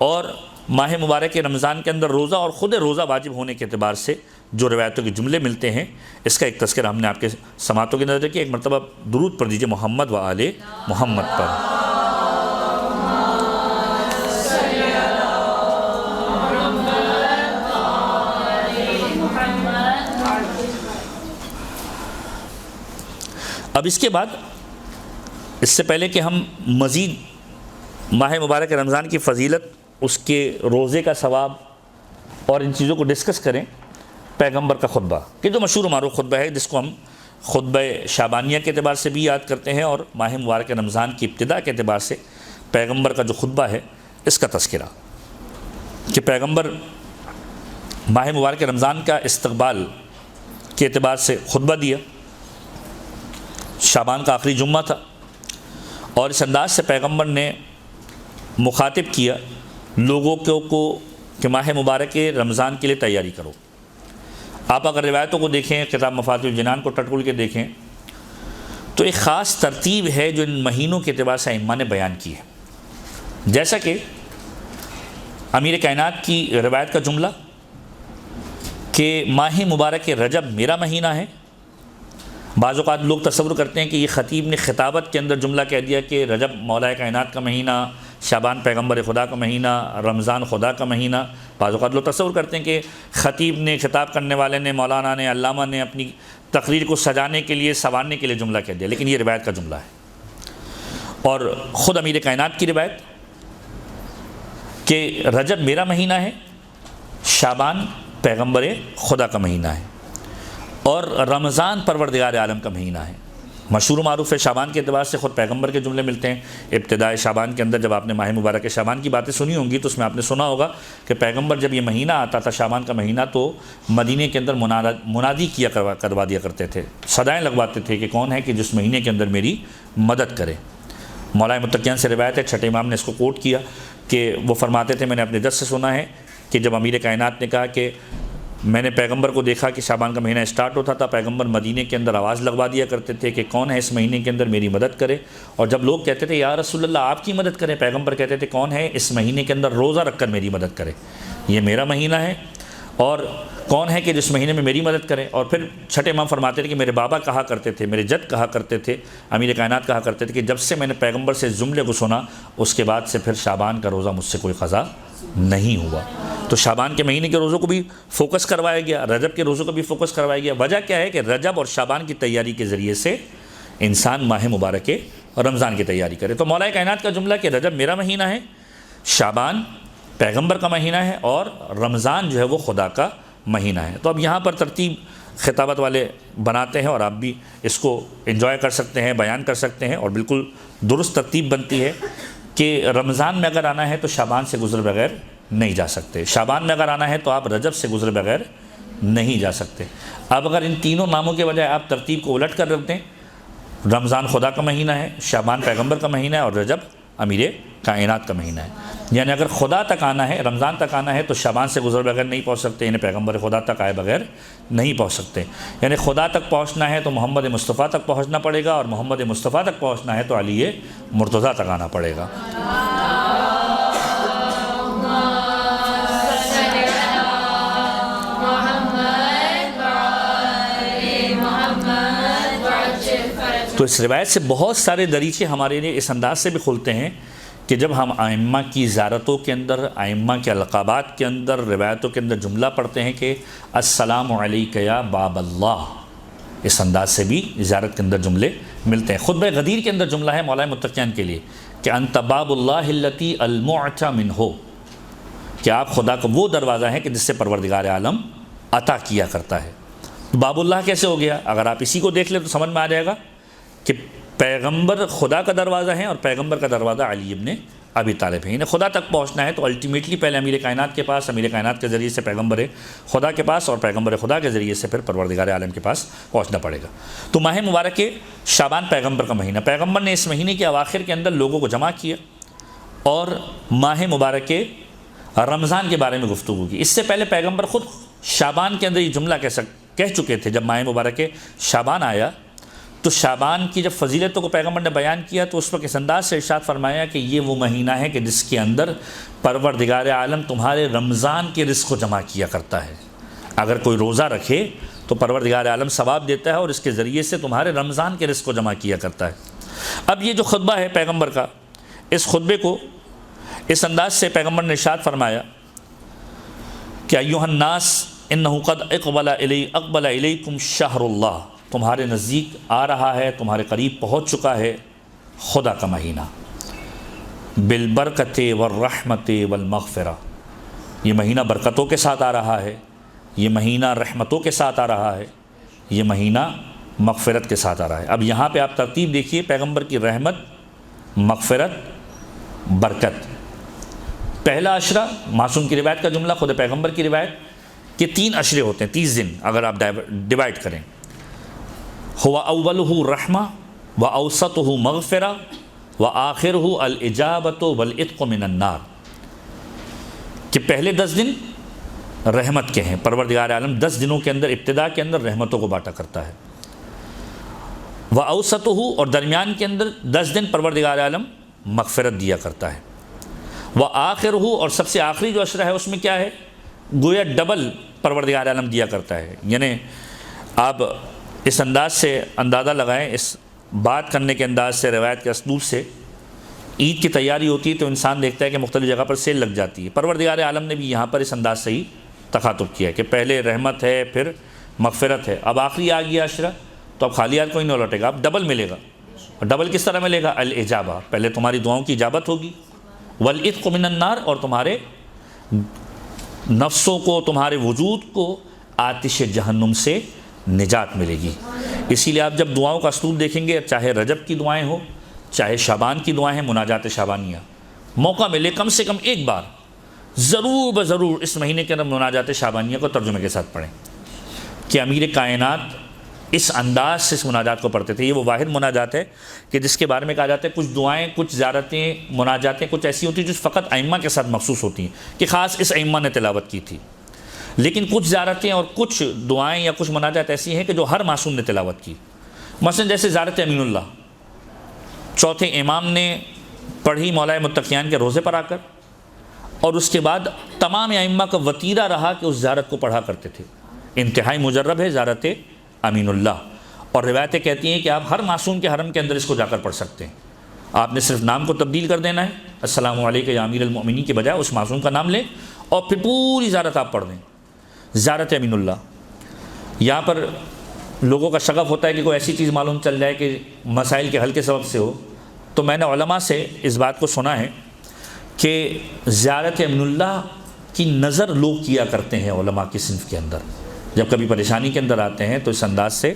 اور ماہ مبارک رمضان کے اندر روزہ اور خود روزہ واجب ہونے کے اعتبار سے جو روایتوں کے جملے ملتے ہیں، اس کا ایک تذکرہ ہم نے آپ کے سماعتوں کی نظر کیا. ایک مرتبہ درود پڑھ دیجئے محمد و آل محمد پر. اب اس کے بعد، اس سے پہلے کہ ہم مزید ماہ مبارک رمضان کی فضیلت، اس کے روزے کا ثواب اور ان چیزوں کو ڈسکس کریں، پیغمبر کا خطبہ، کہ جو مشہور و معروف خطبہ ہے جس کو ہم خطبہ شعبانیہ کے اعتبار سے بھی یاد کرتے ہیں، اور ماہ مبارک رمضان کی ابتدا کے اعتبار سے پیغمبر کا جو خطبہ ہے اس کا تذکرہ، کہ پیغمبر ماہ مبارک رمضان کا استقبال کے اعتبار سے خطبہ دیا. شعبان کا آخری جمعہ تھا اور اس انداز سے پیغمبر نے مخاطب کیا لوگوں کو کہ ماہ مبارک رمضان کے لیے تیاری کرو۔ آپ اگر روایتوں کو دیکھیں، کتاب مفاتیح الجنان کو ٹٹول کے دیکھیں تو ایک خاص ترتیب ہے جو ان مہینوں کے اعتبار سے ائمہ نے بیان کی ہے۔ جیسا کہ امیر کائنات کی روایت کا جملہ کہ ماہ مبارک رجب میرا مہینہ ہے۔ بعض اوقات لوگ تصور کرتے ہیں کہ یہ خطیب نے خطابت کے اندر جملہ کہہ دیا کہ رجب مولا کائنات کا مہینہ، شعبان پیغمبر خدا کا مہینہ، رمضان خدا کا مہینہ۔ بعض اوقات لوگ تصور کرتے ہیں کہ خطیب نے، خطاب کرنے والے نے، مولانا نے، علامہ نے اپنی تقریر کو سجانے کے لیے، سنوارنے کے لیے جملہ کہہ دیا، لیکن یہ روایت کا جملہ ہے۔ اور خود امیر کائنات کی روایت کہ رجب میرا مہینہ ہے، شعبان پیغمبر خدا کا مہینہ ہے، اور رمضان پروردگار عالم کا مہینہ ہے۔ مشہور و معروف ہے، شعبان کے اعتبار سے خود پیغمبر کے جملے ملتے ہیں۔ ابتدائے شعبان کے اندر جب آپ نے ماہ مبارک شعبان کی باتیں سنی ہوں گی تو اس میں آپ نے سنا ہوگا کہ پیغمبر جب یہ مہینہ آتا تھا، شعبان کا مہینہ، تو مدینے کے اندر منادی کروا دیا کرتے تھے، صدائیں لگواتے تھے کہ کون ہے کہ جس مہینے کے اندر میری مدد کرے۔ مولا متقیان سے روایت ہے، چھٹے امام نے اس کو کوٹ کیا کہ وہ فرماتے تھے، میں نے اپنے جد سے سنا ہے کہ جب امیر کائنات نے کہا کہ میں نے پیغمبر کو دیکھا کہ شعبان کا مہینہ اسٹارٹ ہوتا تھا، پیغمبر مدینے کے اندر آواز لگوا دیا کرتے تھے کہ کون ہے اس مہینے کے اندر میری مدد کرے، اور جب لوگ کہتے تھے یا رسول اللہ آپ کی مدد کریں، پیغمبر کہتے تھے کون ہے اس مہینے کے اندر روزہ رکھ کر میری مدد کرے، یہ میرا مہینہ ہے، اور کون ہے کہ جس مہینے میں میری مدد کرے۔ اور پھر چھٹے امام فرماتے تھے کہ میرے بابا کہا کرتے تھے، میرے جد کہا کرتے تھے، امیر کائنات کہا کرتے تھے کہ جب سے میں نے پیغمبر سے اس جملے کو سنا اس کے بعد سے پھر شعبان کا روزہ مجھ سے کوئی قضا نہیں ہوا۔ تو شعبان کے مہینے کے روزوں کو بھی فوکس کروایا گیا، رجب کے روزوں کو بھی فوکس کروایا گیا۔ وجہ کیا ہے کہ رجب اور شعبان کی تیاری کے ذریعے سے انسان ماہ مبارک اور رمضان کی تیاری کرے۔ تو مولا کائنات کا جملہ کہ رجب میرا مہینہ ہے، شعبان پیغمبر کا مہینہ ہے، اور رمضان جو ہے وہ خدا کا مہینہ ہے۔ تو اب یہاں پر ترتیب خطابت والے بناتے ہیں اور آپ بھی اس کو انجوائے کر سکتے ہیں، بیان کر سکتے ہیں، اور بالکل درست ترتیب بنتی ہے کہ رمضان میں اگر آنا ہے تو شعبان سے گزر بغیر نہیں جا سکتے، شعبان میں اگر آنا ہے تو آپ رجب سے گزر بغیر نہیں جا سکتے۔ اب اگر ان تینوں ناموں کے بجائے آپ ترتیب کو الٹ کر رکھ دیں، رمضان خدا کا مہینہ ہے، شعبان پیغمبر کا مہینہ ہے، اور رجب امیر کائنات کا مہینہ ہے، یعنی اگر خدا تک آنا ہے، رمضان تک آنا ہے تو شعبان سے گزر بغیر نہیں پہنچ سکتے، یعنی پیغمبر خدا تک آئے بغیر نہیں پہنچ سکتے۔ یعنی خدا تک پہنچنا ہے تو محمد مصطفیٰ تک پہنچنا پڑے گا، اور محمد مصطفیٰ تک پہنچنا ہے تو علی مرتضیٰ تک آنا پڑے گا۔ تو اس روایت سے بہت سارے دریچے ہمارے لیے اس انداز سے بھی کھلتے ہیں کہ جب ہم ائمہ کی زیارتوں کے اندر، ائمہ کے القابات کے اندر، روایتوں کے اندر جملہ پڑھتے ہیں کہ السلام علیک یا باب اللہ، اس انداز سے بھی زیارت کے اندر جملے ملتے ہیں۔ خطبہ غدیر کے اندر جملہ ہے مولا متقیان کے لیے کہ انت باب اللہ التی المعطى منہ، کہ آپ خدا کا وہ دروازہ ہیں کہ جس سے پروردگار عالم عطا کیا کرتا ہے۔ باب اللہ کیسے ہو گیا؟ اگر آپ اسی کو دیکھ لیں تو سمجھ میں آ جائے گا کہ پیغمبر خدا کا دروازہ ہے اور پیغمبر کا دروازہ علی ابن ابی طالب ہے۔ انہیں خدا تک پہنچنا ہے تو الٹیمیٹلی پہلے امیر کائنات کے پاس، امیر کائنات کے ذریعے سے پیغمبر خدا کے پاس، اور پیغمبر خدا کے ذریعے سے پھر پروردگار عالم کے پاس پہنچنا پڑے گا۔ تو ماہ مبارک شعبان پیغمبر کا مہینہ، پیغمبر نے اس مہینے کے اواخر کے اندر لوگوں کو جمع کیا اور ماہ مبارک رمضان کے بارے میں گفتگو کی۔ اس سے پہلے پیغمبر خود شعبان کے اندر یہ جملہ کہہ چکے تھے۔ جب ماہ مبارک شعبان آیا تو شعبان کی جب فضیلتوں کو پیغمبر نے بیان کیا تو اس وقت اس انداز سے ارشاد فرمایا کہ یہ وہ مہینہ ہے کہ جس کے اندر پروردگار عالم تمہارے رمضان کے رزق کو جمع کیا کرتا ہے۔ اگر کوئی روزہ رکھے تو پروردگار عالم ثواب دیتا ہے اور اس کے ذریعے سے تمہارے رمضان کے رزق کو جمع کیا کرتا ہے۔ اب یہ جو خطبہ ہے پیغمبر کا، اس خطبے کو اس انداز سے پیغمبر نے ارشاد فرمایا کہ ایھا الناس انہ قد اقبل الیکم شہر اللہ، تمہارے نزدیک آ رہا ہے، تمہارے قریب پہنچ چکا ہے خدا کا مہینہ، بالبرکت والرحمت والمغفرہ، یہ مہینہ برکتوں کے ساتھ آ رہا ہے، یہ مہینہ رحمتوں کے ساتھ آ رہا ہے، یہ مہینہ مغفرت کے ساتھ آ رہا ہے۔ اب یہاں پہ آپ ترتیب دیکھیے، پیغمبر کی رحمت، مغفرت، برکت۔ پہلا عشرہ معصوم کی روایت کا جملہ، خود پیغمبر کی روایت کہ 3 عشرے ہوتے ہیں، 30 دن اگر آپ ڈیوائڈ کریں، ہوا اولہ رحمہ و اوسطہ مغفرہ وآخرہ الاجابۃ والعتق من النار، کہ پہلے 10 دن رحمت کے ہیں، پروردگار عالم 10 دنوں کے اندر ابتدا کے اندر رحمتوں کو بانٹا کرتا ہے، وأوسطہ، اور درمیان کے اندر 10 دن پروردگار عالم مغفرت دیا کرتا ہے، وآخرہ، اور سب سے آخری جو عشرہ ہے اس میں کیا ہے، گویا ڈبل پروردگار عالم دیا کرتا ہے۔ یعنی آپ اس انداز سے اندازہ لگائیں، اس بات کرنے کے انداز سے، روایت کے اسلوب سے، عید کی تیاری ہوتی ہے تو انسان دیکھتا ہے کہ مختلف جگہ پر سیل لگ جاتی ہے، پروردگار عالم نے بھی یہاں پر اس انداز سے ہی تخاطب کیا ہے کہ پہلے رحمت ہے، پھر مغفرت ہے، اب آخری آ گیا عشرہ تو اب خالی ہاتھ کوئی نہیں لوٹے گا، اب ڈبل ملے گا۔ اور ڈبل کس طرح ملے گا؟ الاجابہ، پہلے تمہاری دعاؤں کی اجابت ہوگی، والعتق من النار، اور تمہارے نفسوں کو، تمہارے وجود کو آتش جہنم سے نجات ملے گی۔ اسی لیے آپ جب دعاؤں کا اسلوب دیکھیں گے، چاہے رجب کی دعائیں ہوں، چاہے شعبان کی دعائیں ہیں، مناجات شعبانیہ، موقع ملے کم سے کم ایک بار ضرور بضرور اس مہینے کے اندر مناجات شعبانیہ کو ترجمے کے ساتھ پڑھیں، کہ امیر کائنات اس انداز سے اس مناجات کو پڑھتے تھے۔ یہ وہ واحد مناجات ہے کہ جس کے بارے میں کہا جاتا ہے کچھ دعائیں، کچھ زیارتیں، مناجاتیں کچھ ایسی ہوتی ہیں جو فقط ائمہ کے ساتھ مخصوص ہوتی ہیں کہ خاص اس ائمہ نے تلاوت کی تھی، لیکن کچھ زیارتیں اور کچھ دعائیں یا کچھ مناجات ایسی ہیں کہ جو ہر معصوم نے تلاوت کی۔ مثلا جیسے زیارت امین اللہ، چوتھے امام نے پڑھی مولا متقیان کے روزے پر آ کر، اور اس کے بعد تمام ائمہ کا وتیرہ رہا کہ اس زیارت کو پڑھا کرتے تھے۔ انتہائی مجرب ہے زیارت امین اللہ، اور روایتیں کہتی ہیں کہ آپ ہر معصوم کے حرم کے اندر اس کو جا کر پڑھ سکتے ہیں، آپ نے صرف نام کو تبدیل کر دینا ہے، السلام علیکم یا امیر المؤمنین کے بجائے اس معصوم کا نام لیں، اور پھر پوری زیارت آپ پڑھ دیں، زیارت امین اللہ۔ یہاں پر لوگوں کا شغف ہوتا ہے کہ کوئی ایسی چیز معلوم چل جائے کہ مسائل کے حل کے سبب سے ہو، تو میں نے علماء سے اس بات کو سنا ہے کہ زیارت امین اللہ کی نظر لوگ کیا کرتے ہیں علماء کی صنف کے اندر، جب کبھی پریشانی کے اندر آتے ہیں تو اس انداز سے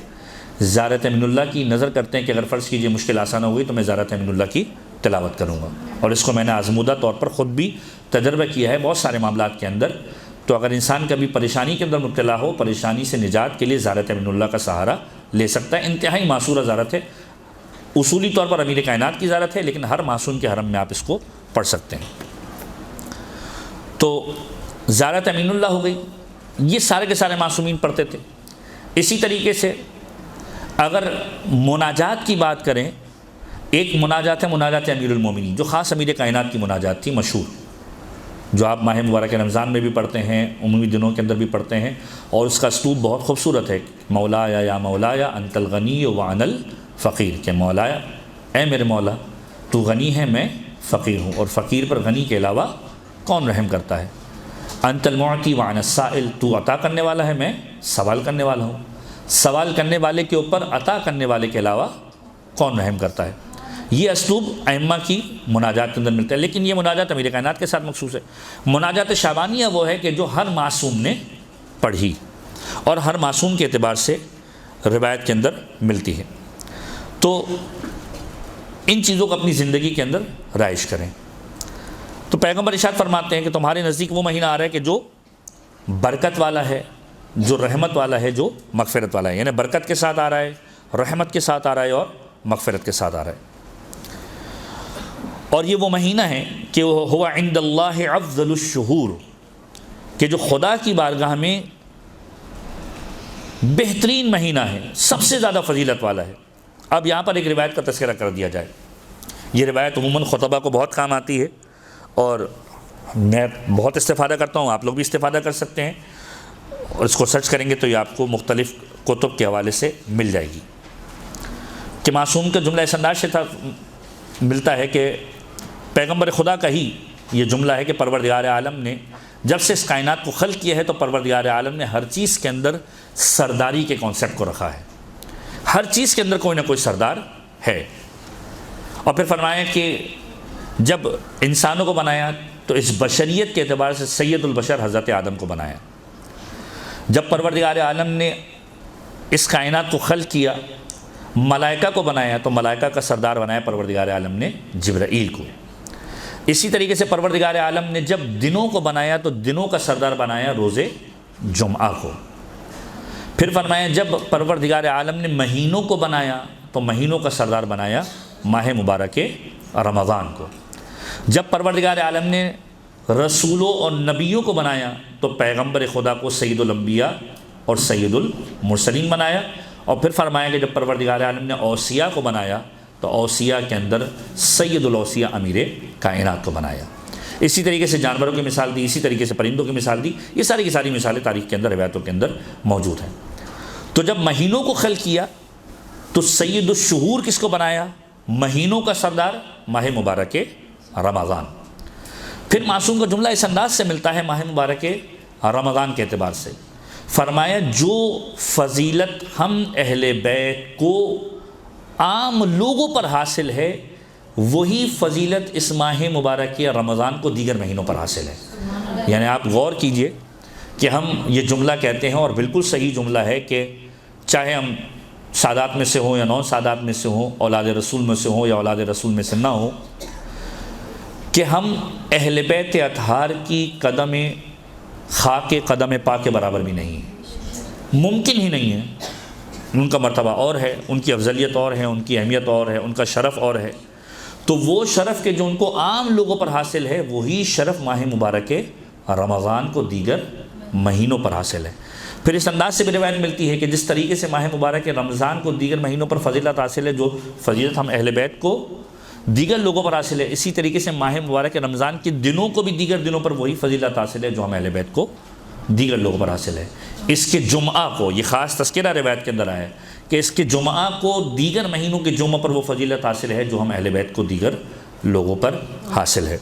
زیارت امین اللہ کی نظر کرتے ہیں کہ اگر فرض کیجئے مشکل آسان ہوئی تو میں زیارت امین اللہ کی تلاوت کروں گا، اور اس کو میں نے آزمودہ طور پر خود بھی تجربہ کیا ہے بہت سارے معاملات کے اندر۔ تو اگر انسان کبھی پریشانی کے اندر مبتلا ہو، پریشانی سے نجات کے لیے زیارت امین اللہ کا سہارا لے سکتا ہے۔ انتہائی معصورہ زیارت ہے، اصولی طور پر امیر کائنات کی زیارت ہے، لیکن ہر معصوم کے حرم میں آپ اس کو پڑھ سکتے ہیں۔ تو زیارت امین اللہ ہو گئی، یہ سارے کے سارے معصومین پڑھتے تھے۔ اسی طریقے سے اگر مناجات کی بات کریں، ایک مناجات ہے مناجات امیر المومنین، جو خاص امیر کائنات کی مناجات تھی، مشہور، جو آپ ماہ مبارک رمضان میں بھی پڑھتے ہیں، عمومی دنوں کے اندر بھی پڑھتے ہیں، اور اس کا اسلوب بہت خوبصورت ہے، مولایا یا مولایا انت الغنی وانا الفقیر، کہ مولایا اے میرے مولا تو غنی ہے میں فقیر ہوں، اور فقیر پر غنی کے علاوہ کون رحم کرتا ہے، انت المعطی وانا السائل، تو عطا کرنے والا ہے میں سوال کرنے والا ہوں، سوال کرنے والے کے اوپر عطا کرنے والے کے علاوہ کون رحم کرتا ہے۔ یہ اسلوب ائمہ کی مناجات کے اندر ملتا ہے، لیکن یہ مناجات امیر کائنات کے ساتھ مخصوص ہے۔ مناجات شعبانیہ وہ ہے کہ جو ہر معصوم نے پڑھی اور ہر معصوم کے اعتبار سے روایت کے اندر ملتی ہے، تو ان چیزوں کو اپنی زندگی کے اندر رائج کریں۔ تو پیغمبر ارشاد فرماتے ہیں کہ تمہارے نزدیک وہ مہینہ آ رہا ہے کہ جو برکت والا ہے، جو رحمت والا ہے، جو مغفرت والا ہے، یعنی برکت کے ساتھ آ رہا ہے، رحمت کے ساتھ آ رہا ہے، اور مغفرت کے ساتھ آ رہا ہے۔ اور یہ وہ مہینہ ہے کہ وہ ہوا عند اللہ افضل الشہور، کہ جو خدا کی بارگاہ میں بہترین مہینہ ہے، سب سے زیادہ فضیلت والا ہے۔ اب یہاں پر ایک روایت کا تذکرہ کر دیا جائے، یہ روایت عموماً خطبہ کو بہت کام آتی ہے، اور میں بہت استفادہ کرتا ہوں، آپ لوگ بھی استفادہ کر سکتے ہیں، اور اس کو سرچ کریں گے تو یہ آپ کو مختلف کتب کے حوالے سے مل جائے گی، کہ معصوم کا جملہ اس انداز سے ملتا ہے کہ پیغمبر خدا کا ہی یہ جملہ ہے کہ پروردگار عالم نے جب سے اس کائنات کو خلق کیا ہے تو پروردگار عالم نے ہر چیز کے اندر سرداری کے کانسیپٹ کو رکھا ہے، ہر چیز کے اندر کوئی نہ کوئی سردار ہے۔ اور پھر فرمایا کہ جب انسانوں کو بنایا تو اس بشریت کے اعتبار سے سید البشر حضرت آدم کو بنایا، جب پروردگار عالم نے اس کائنات کو خلق کیا، ملائکہ کو بنایا تو ملائکہ کا سردار بنایا پروردگار عالم نے جبرائیل کو۔ اسی طریقے سے پروردگار عالم نے جب دنوں کو بنایا تو دنوں کا سردار بنایا روز جمعہ کو۔ پھر فرمایا جب پروردگار عالم نے مہینوں کو بنایا تو مہینوں کا سردار بنایا ماہ مبارک رمضان کو۔ جب پروردگار عالم نے رسولوں اور نبیوں کو بنایا تو پیغمبر خدا کو سید الانبیاء اور سید المرسلین بنایا، اور پھر فرمایا کہ جب پروردگار عالم نے اوصیاء کو بنایا تو اوصیاء کے اندر سید الاوصیاء امیر کائنات کو بنایا۔ اسی طریقے سے جانوروں کی مثال دی، اسی طریقے سے پرندوں کی مثال دی، یہ ساری کی ساری مثالیں تاریخ کے اندر، روایتوں کے اندر موجود ہیں۔ تو جب مہینوں کو خلق کیا تو سید الشہور کس کو بنایا؟ مہینوں کا سردار ماہ مبارک رمضان۔ پھر معصوم کا جملہ اس انداز سے ملتا ہے ماہ مبارک رمضان کے اعتبار سے، فرمایا جو فضیلت ہم اہل بیت کو عام لوگوں پر حاصل ہے وہی فضیلت اس ماہ مبارک رمضان کو دیگر مہینوں پر حاصل ہے۔ یعنی آپ غور کیجئے کہ ہم یہ جملہ کہتے ہیں، اور بالکل صحیح جملہ ہے، کہ چاہے ہم سادات میں سے ہوں یا نون سادات میں سے ہوں، اولاد رسول میں سے ہوں یا اولاد رسول میں سے نہ ہوں، کہ ہم اہل بیت اطہار کی قدم خاک قدم پاک کے برابر بھی نہیں ہیں، ممکن ہی نہیں ہے۔ ان کا مرتبہ اور ہے، ان کی افضلیت اور ہے، ان کی اہمیت اور ہے، ان کا شرف اور ہے۔ تو وہ شرف کے جو ان کو عام لوگوں پر حاصل ہے وہی شرف ماہ مبارک رمضان کو دیگر مہینوں پر حاصل ہے۔ پھر اس انداز سے بھی روایت ملتی ہے کہ جس طریقے سے ماہ مبارک رمضان کو دیگر مہینوں پر فضیلت حاصل ہے، جو فضیلت ہم اہل بیت کو دیگر لوگوں پر حاصل ہے، اسی طریقے سے ماہ مبارک رمضان کے دنوں کو بھی دیگر دنوں پر وہی فضیلت حاصل ہے جو ہم اہل بیت کو دیگر لوگوں پر حاصل ہے۔ اس کے جمعہ کو، یہ خاص تذکرہ روایت کے اندر آیا ہے کہ اس کے جمعہ کو دیگر مہینوں کے جمعہ پر وہ فضیلت حاصل ہے جو ہم اہل بیت کو دیگر لوگوں پر حاصل ہے۔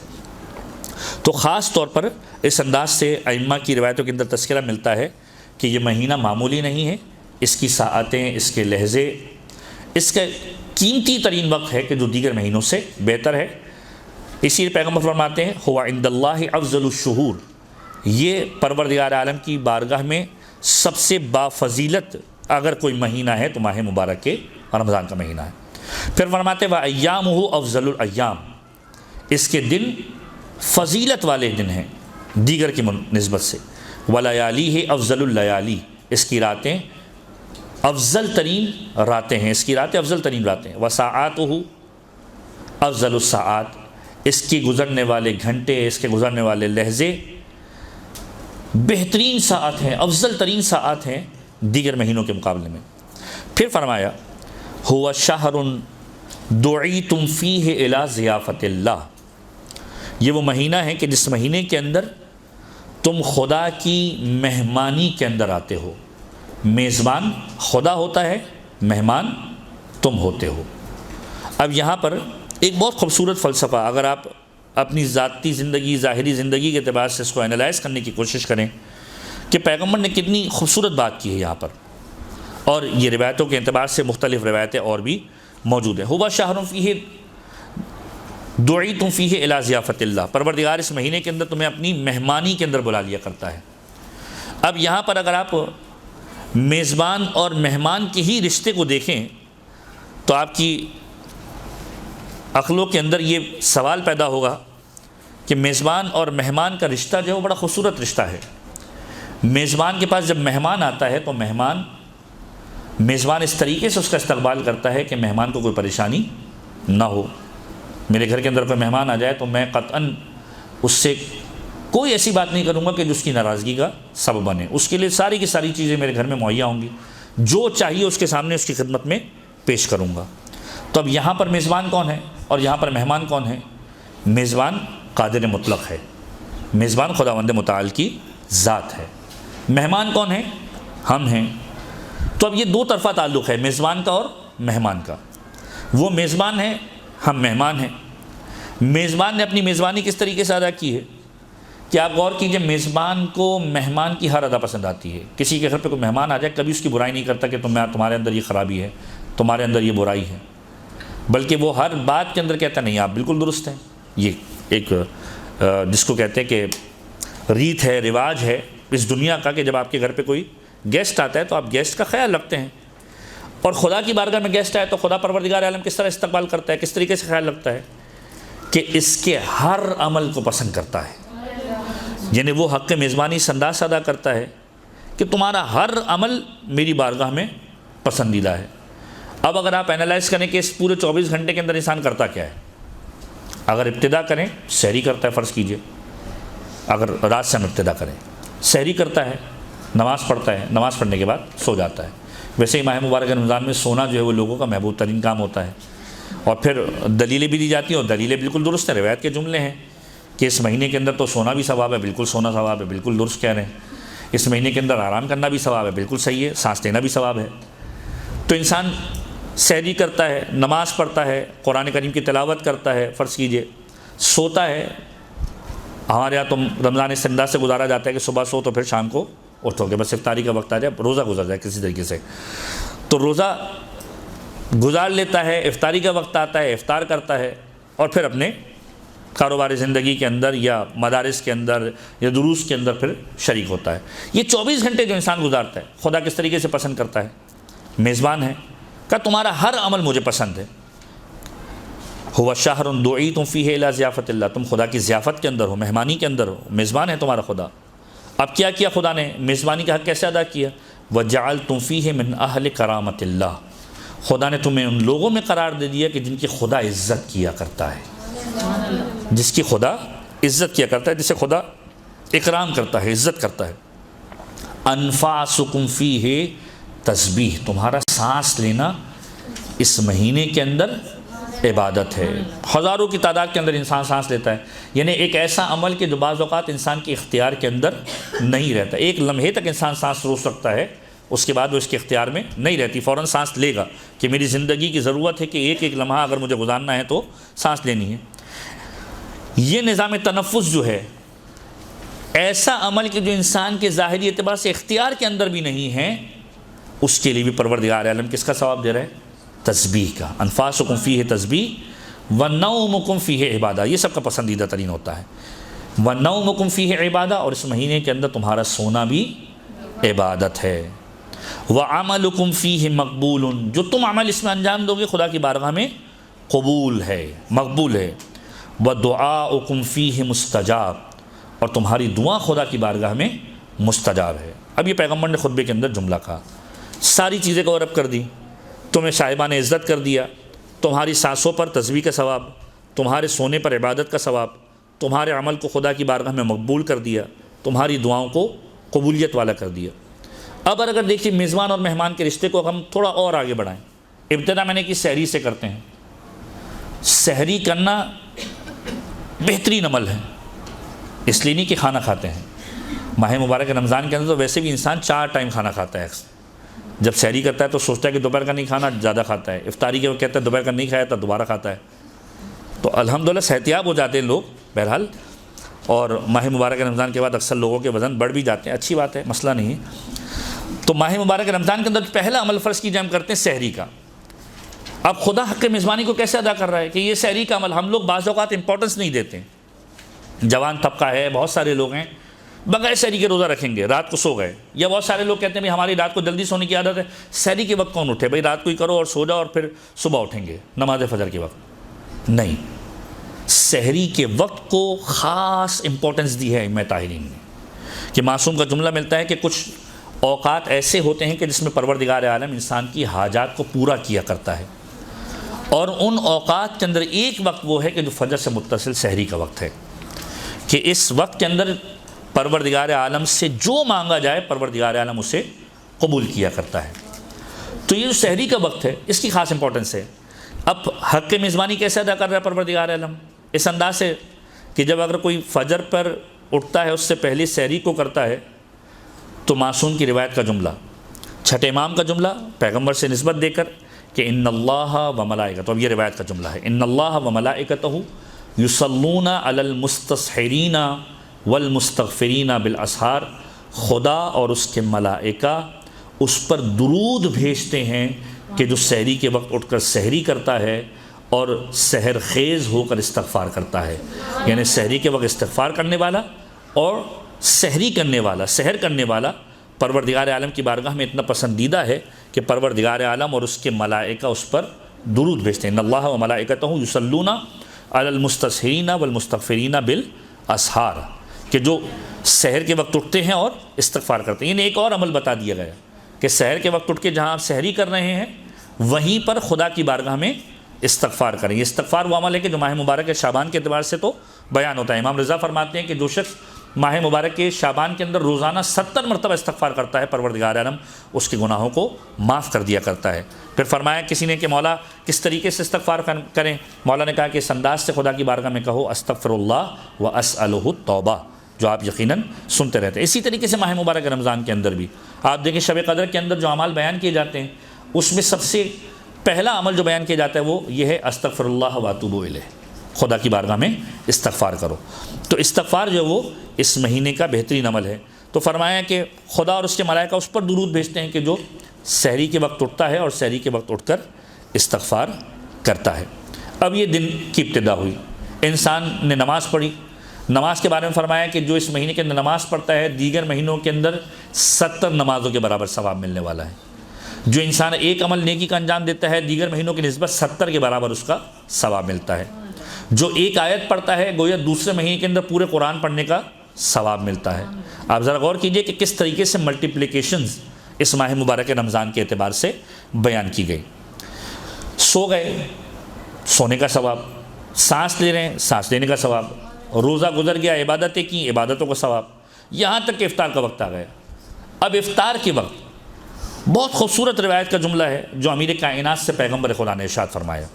تو خاص طور پر اس انداز سے ائمہ کی روایتوں کے اندر تذکرہ ملتا ہے کہ یہ مہینہ معمولی نہیں ہے، اس کی ساعتیں، اس کے لہجے، اس کا قیمتی ترین وقت ہے کہ جو دیگر مہینوں سے بہتر ہے۔ اسی لیے پیغمبر فرماتے ہیں ہوا عند اللہ افضل الشہور، یہ پروردگار عالم کی بارگاہ میں سب سے بافضیلت اگر کوئی مہینہ ہے تو ماہ مبارک کے رمضان کا مہینہ ہے۔ پھر فرماتے و ایامہ افضل الایام، اس کے دن فضیلت والے دن ہیں دیگر کی نسبت سے۔ ولیالیہ افضل اللیالی، اس کی راتیں افضل ترین راتیں ہیں، اس کی راتیں افضل ترین راتیں ہیں۔ وساعاتہ افضل الساعات، اس کی گزرنے والے گھنٹے، اس کے گزرنے والے لحظے بہترین ساعت ہیں، افضل ترین ساعت ہیں دیگر مہینوں کے مقابلے میں۔ پھر فرمایا ہوا شہر دعیتم فیہ الی ضیافت اللہ، یہ وہ مہینہ ہے کہ جس مہینے کے اندر تم خدا کی مہمانی کے اندر آتے ہو۔ میزبان خدا ہوتا ہے، مہمان تم ہوتے ہو۔ اب یہاں پر ایک بہت خوبصورت فلسفہ، اگر آپ اپنی ذاتی زندگی، ظاہری زندگی کے اعتبار سے اس کو انالائز کرنے کی کوشش کریں کہ پیغمبر نے کتنی خوبصورت بات کی ہے یہاں پر، اور یہ روایتوں کے اعتبار سے مختلف روایتیں اور بھی موجود ہیں۔ ہوا شہر فیہ دعیتم فیہ الی ضیافت اللہ، پروردگار اس مہینے کے اندر تمہیں اپنی مہمانی کے اندر بلا لیا کرتا ہے۔ اب یہاں پر اگر آپ میزبان اور مہمان کے ہی رشتے کو دیکھیں تو آپ کی عقلوں کے اندر یہ سوال پیدا ہوگا کہ میزبان اور مہمان کا رشتہ جو ہے وہ بڑا خوبصورت رشتہ ہے۔ میزبان کے پاس جب مہمان آتا ہے تو میزبان اس طریقے سے اس کا استقبال کرتا ہے کہ مہمان کو کوئی پریشانی نہ ہو۔ میرے گھر کے اندر کوئی مہمان آ جائے تو میں قطعاً اس سے کوئی ایسی بات نہیں کروں گا کہ جو اس کی ناراضگی کا سبب بنے، اس کے لیے ساری کی ساری چیزیں میرے گھر میں مہیا ہوں گی، جو چاہیے اس کے سامنے اس کی خدمت میں پیش کروں گا۔ تو اب یہاں پر میزبان کون ہے اور یہاں پر مہمان کون ہے؟ میزبان قادر مطلق ہے، میزبان خداوند متعال کی ذات ہے۔ مہمان کون ہے؟ ہم ہیں۔ تو اب یہ دو طرفہ تعلق ہے میزبان کا اور مہمان کا۔ وہ میزبان ہے، ہم مہمان ہیں۔ میزبان نے اپنی میزبانی کس طریقے سے ادا کی ہے کہ آپ غور کیجئے، میزبان کو مہمان کی ہر ادا پسند آتی ہے۔ کسی کے گھر پہ کوئی مہمان آ جائے کبھی اس کی برائی نہیں کرتا کہ تمہارے اندر یہ خرابی ہے، تمہارے اندر یہ برائی ہے، بلکہ وہ ہر بات کے اندر کہتا نہیں آپ بالکل درست ہیں۔ یہ ایک جس کو کہتے ہیں کہ ریت ہے، رواج ہے اس دنیا کا کہ جب آپ کے گھر پہ کوئی گیسٹ آتا ہے تو آپ گیسٹ کا خیال رکھتے ہیں، اور خدا کی بارگاہ میں گیسٹ آئے تو خدا پروردگار عالم کس طرح استقبال کرتا ہے، کس طریقے سے خیال رکھتا ہے کہ اس کے ہر عمل کو پسند کرتا ہے۔ یعنی وہ حق میزبانی اس انداز سے ادا کرتا ہے کہ تمہارا ہر عمل میری بارگاہ میں پسندیدہ ہے۔ اب اگر آپ انالائز کریں کہ اس پورے 24 گھنٹے کے اندر انسان کرتا کیا ہے، اگر ابتدا کریں سحری کرتا ہے، فرض کیجئے اگر رات سے ہم ابتدا کریں، سحری کرتا ہے، نماز پڑھتا ہے، نماز پڑھنے کے بعد سو جاتا ہے۔ ویسے ہی ماہ مبارک رمضان میں سونا جو ہے وہ لوگوں کا محبوب ترین کام ہوتا ہے، اور پھر دلیلیں بھی دی جاتی ہیں، اور دلیلیں بالکل درست ہیں، روایت کے جملے ہیں کہ اس مہینے کے اندر تو سونا بھی ثواب ہے، بالکل سونا ثواب ہے، بالکل درست کہہ رہے ہیں۔ اس مہینے کے اندر آرام کرنا بھی ثواب ہے، بالکل صحیح ہے، سانس لینا بھی ثواب ہے۔ تو انسان سحری کرتا ہے، نماز پڑھتا ہے، قرآن کریم کی تلاوت کرتا ہے، فرض کیجئے سوتا ہے۔ ہمارے یہاں تو رمضان اس انداز سے گزارا جاتا ہے کہ صبح سو تو پھر شام کو اٹھو گے، بس افطاری کا وقت آ جائے، روزہ گزر جائے کسی طریقے سے، تو روزہ گزار لیتا ہے، افطاری کا وقت آتا ہے، افطار کرتا ہے، اور پھر اپنے کاروباری زندگی کے اندر یا مدارس کے اندر یا دروس کے اندر پھر شریک ہوتا ہے۔ یہ 24 گھنٹے جو انسان گزارتا ہے، خدا کس طریقے سے پسند کرتا ہے؟ میزبان ہے، کہ تمہارا ہر عمل مجھے پسند ہے۔ ہوا شہر دعیتم فیہ الی ضیافت اللہ، تم خدا کی ضیافت کے اندر ہو، مہمانی کے اندر ہو، میزبان ہے تمہارا خدا۔ اب کیا کیا خدا نے؟ میزبانی کا حق کیسے ادا کیا؟ وجعلتم فیہ من اہل کرامت اللہ، خدا نے تمہیں ان لوگوں میں قرار دے دیا کہ جن کی خدا عزت کیا کرتا ہے، جس کی خدا عزت کیا کرتا ہے، جسے خدا اکرام کرتا ہے، عزت کرتا ہے۔ انفاسکم فیہ تسبیح، تمہارا سانس لینا اس مہینے کے اندر عبادت ہے۔ ہزاروں کی تعداد کے اندر انسان سانس لیتا ہے، یعنی ایک ایسا عمل کہ جو بعض اوقات انسان کے اختیار کے اندر نہیں رہتا، ایک لمحے تک انسان سانس روک سکتا ہے، اس کے بعد وہ اس کے اختیار میں نہیں رہتی، فوراً سانس لے گا کہ میری زندگی کی ضرورت ہے کہ ایک ایک لمحہ اگر مجھے گزارنا ہے تو سانس لینی ہے۔ یہ نظام تنفس جو ہے ایسا عمل کہ جو انسان کے ظاہری اعتبار سے اختیار کے اندر بھی نہیں ہے، اس کے لیے بھی پروردگار عالم کس کا ثواب دے رہا ہے؟ تسبیح کا۔ انفاسکم فیہ تسبیح ونومکم فیہ عبادہ، یہ سب کا پسندیدہ ترین ہوتا ہے۔ ونومکم فیہ عبادہ، اور اس مہینے کے اندر تمہارا سونا بھی عبادت ہے۔ وعملکم فیہ مقبول، جو تم عمل اس میں انجام دو گے خدا کی بارگاہ میں قبول ہے، مقبول ہے۔ ودعاؤکم فیہ مستجاب، اور تمہاری دعا خدا کی بارگاہ میں مستجاب ہے۔ اب یہ پیغمبر نے خطبے کے اندر جملہ کہا، ساری چیزیں کو عرب کر دی، تمہیں صاحبان عزت کر دیا، تمہاری سانسوں پر تسبیح کا ثواب، تمہارے سونے پر عبادت کا ثواب، تمہارے عمل کو خدا کی بارگاہ میں مقبول کر دیا، تمہاری دعاؤں کو قبولیت والا کر دیا۔ اب اگر دیکھیے میزبان اور مہمان کے رشتے کو ہم تھوڑا اور آگے بڑھائیں، ابتدا میں نے کی سحری سے کرتے ہیں۔ سحری کرنا بہترین عمل ہے، اس لیے نہیں کہ کھانا کھاتے ہیں، ماہ مبارک رمضان کے اندر تو ویسے بھی انسان 4 ٹائم کھانا کھاتا ہے۔ جب سحری کرتا ہے تو سوچتا ہے کہ دوپہر کا نہیں کھانا، زیادہ کھاتا ہے۔ افطاری کے وہ کہتا ہے دوپہر کا نہیں کھایا تو دوبارہ کھاتا ہے۔ تو الحمدللہ صحتیاب ہو جاتے ہیں لوگ بہرحال، اور ماہ مبارک رمضان کے بعد اکثر لوگوں کے وزن بڑھ بھی جاتے ہیں، اچھی بات ہے، مسئلہ نہیں ہے۔ تو ماہ مبارک رمضان کے اندر پہلا عمل فرض کیجیے ہم کرتے ہیں سحری کا۔ اب خدا حق میزبانی کو کیسے ادا کر رہا ہے کہ یہ سحری کا عمل ہم لوگ بعض اوقات امپورٹنس نہیں دیتے ہیں۔ جوان طبقہ ہے، بہت سارے لوگ ہیں بغیر سحری کے روزہ رکھیں گے، رات کو سو گئے، یا بہت سارے لوگ کہتے ہیں بھائی ہماری رات کو جلدی سونے کی عادت ہے، سحری کے وقت کون اٹھے بھائی، رات کو ہی کرو اور سو جاؤ اور پھر صبح اٹھیں گے نماز فجر کے وقت۔ نہیں، سحری کے وقت کو خاص امپورٹنس دی ہے ائمہ طاہرین نے، کہ معصوم کا جملہ ملتا ہے کہ کچھ اوقات ایسے ہوتے ہیں کہ جس میں پروردگار عالم انسان کی حاجات کو پورا کیا کرتا ہے، اور ان اوقات کے اندر ایک وقت وہ ہے کہ جو فجر سے متصل سحری کا وقت ہے، کہ اس وقت کے اندر پروردگار عالم سے جو مانگا جائے پروردگار عالم اسے قبول کیا کرتا ہے۔ تو یہ جو سحری کا وقت ہے اس کی خاص امپورٹنس ہے۔ اب حق میزبانی کیسے ادا کر رہا ہے پروردگار عالم؟ اس انداز سے کہ جب اگر کوئی فجر پر اٹھتا ہے اس سے پہلے سحری کو کرتا ہے تو معصوم کی روایت کا جملہ، چھٹے امام کا جملہ پیغمبر سے نسبت دے کر کہ ان اللہ و ملائکتہ، اب یہ روایت کا جملہ ہے، ان اللہ و ملائکتہ یصلون علی المستسحرین والمستغفرین بالاسحار، خدا اور اس کے ملائکہ اس پر درود بھیجتے ہیں کہ جو سحری کے وقت اٹھ کر سحری کرتا ہے اور سحر خیز ہو کر استغفار کرتا ہے، یعنی سحری کے وقت استغفار کرنے والا اور سحری کرنے والا، سحر کرنے والا پروردگار عالم کی بارگاہ میں اتنا پسندیدہ ہے کہ پروردگار عالم اور اس کے ملائکہ اس پر درود بھیجتے ہیں۔ ان اللہ و ملائکتہ یصلون علی المستسحرین والمستغفرین بالاسحار، کہ جو سحر کے وقت اٹھتے ہیں اور استغفار کرتے ہیں۔ انہیں ایک اور عمل بتا دیا گیا کہ سحر کے وقت اٹھ کے جہاں آپ سحری کر رہے ہیں وہیں پر خدا کی بارگاہ میں استغفار کریں۔ یہ استغفار وہ عمل ہے کہ جو ماہ مبارک کے شعبان کے اعتبار سے تو بیان ہوتا ہے۔ امام رضا فرماتے ہیں کہ جو شخص ماہ مبارک کے شعبان کے اندر روزانہ 70 مرتبہ استغفار کرتا ہے، پروردگار عالم اس کے گناہوں کو معاف کر دیا کرتا ہے۔ پھر فرمایا کسی نے کہ مولا کس طریقے سے استغفار کریں؟ مولا نے کہا کہ اس انداز سے خدا کی بارگاہ میں کہو استغفر اللہ و اسألہ التوبہ، جو آپ یقیناً سنتے رہتے ہیں۔ اسی طریقے سے ماہ مبارک رمضان کے اندر بھی آپ دیکھیں شب قدر کے اندر جو اعمال بیان کیے جاتے ہیں اس میں سب سے پہلا عمل جو بیان کیا جاتا ہے وہ یہ ہے استغفر اللہ و اتوب الیہ، خدا کی بارگاہ میں استغفار کرو۔ تو استغفار جو وہ اس مہینے کا بہترین عمل ہے۔ تو فرمایا کہ خدا اور اس کے ملائکہ اس پر درود بھیجتے ہیں کہ جو سحری کے وقت اٹھتا ہے اور سحری کے وقت اٹھ کر استغفار کرتا ہے۔ اب یہ دن کی ابتدا ہوئی، انسان نے نماز پڑھی۔ نماز کے بارے میں فرمایا کہ جو اس مہینے کے اندر نماز پڑھتا ہے دیگر مہینوں کے اندر 70 نمازوں کے برابر ثواب ملنے والا ہے۔ جو انسان ایک عمل نیکی کا انجام دیتا ہے دیگر مہینوں کی نسبت 70 کے برابر اس کا ثواب ملتا ہے۔ جو ایک آیت پڑھتا ہے گویا دوسرے مہینے کے اندر پورے قرآن پڑھنے کا ثواب ملتا ہے۔ آپ ذرا غور کیجئے کہ کس طریقے سے ملٹیپلیکیشنز اس ماہ مبارک رمضان کے اعتبار سے بیان کی گئی۔ سو گئے، سونے کا ثواب، سانس لے رہے ہیں، سانس لینے کا ثواب، روزہ گزر گیا، عبادتیں کی، عبادتوں کا ثواب، یہاں تک کہ افطار کا وقت آ گیا۔ اب افطار کے وقت بہت خوبصورت روایت کا جملہ ہے جو امیر کائنات سے پیغمبر خدا نے ارشاد فرمایا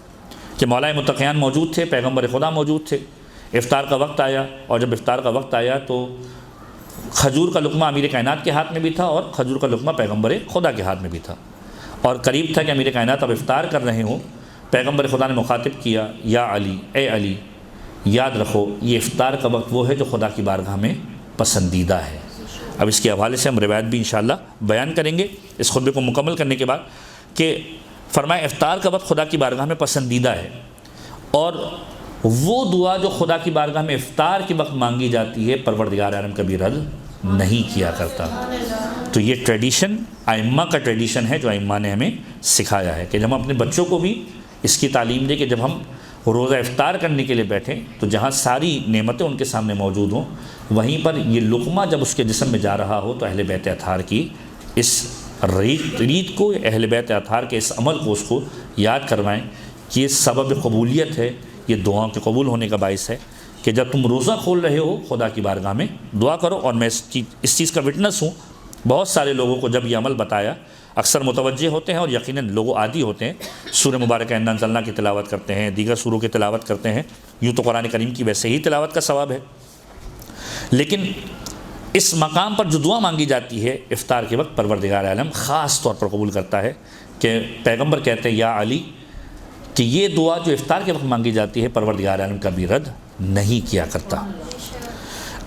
کہ مولا متقیان موجود تھے، پیغمبر خدا موجود تھے، افطار کا وقت آیا، اور جب افطار کا وقت آیا تو کھجور کا لقمہ امیر کائنات کے ہاتھ میں بھی تھا اور کھجور کا لقمہ پیغمبر خدا کے ہاتھ میں بھی تھا، اور قریب تھا کہ امیر کائنات اب افطار کر رہے ہوں۔ پیغمبر خدا نے مخاطب کیا، یا علی، اے علی، یاد رکھو یہ افطار کا وقت وہ ہے جو خدا کی بارگاہ میں پسندیدہ ہے۔ اب اس کے حوالے سے ہم روایت بھی انشاءاللہ بیان کریں گے اس خطبے کو مکمل کرنے کے بعد، کہ فرمایا افطار کا وقت خدا کی بارگاہ میں پسندیدہ ہے، اور وہ دعا جو خدا کی بارگاہ میں افطار کے وقت مانگی جاتی ہے پروردگار عالم کبھی رد نہیں کیا کرتا۔ تو یہ ٹریڈیشن ائمہ کا ٹریڈیشن ہے جو ائمہ نے ہمیں سکھایا ہے کہ جب ہم اپنے بچوں کو بھی اس کی تعلیم دیں کہ جب ہم روزہ افطار کرنے کے لیے بیٹھیں تو جہاں ساری نعمتیں ان کے سامنے موجود ہوں وہیں پر یہ لقمہ جب اس کے جسم میں جا رہا ہو تو اہل بیت اطہار کی اس ریت کو، اہل بیت اطہار کے اس عمل کو اس کو یاد کروائیں کہ یہ سبب قبولیت ہے، یہ دعاؤں کے قبول ہونے کا باعث ہے کہ جب تم روزہ کھول رہے ہو خدا کی بارگاہ میں دعا کرو۔ اور میں اس چیز کا وٹنس ہوں، بہت سارے لوگوں کو جب یہ عمل بتایا اکثر متوجہ ہوتے ہیں اور یقیناً لوگ عادی ہوتے ہیں، سورہ مبارکہ انا انزلنا کی تلاوت کرتے ہیں، دیگر سوروں کی تلاوت کرتے ہیں، یوں تو قرآن کریم کی ویسے ہی تلاوت کا ثواب ہے، لیکن اس مقام پر جو دعا مانگی جاتی ہے افطار کے وقت پروردگار عالم خاص طور پر قبول کرتا ہے کہ پیغمبر کہتے ہیں یا علی کہ یہ دعا جو افطار کے وقت مانگی جاتی ہے پروردگار عالم کبھی رد نہیں کیا کرتا۔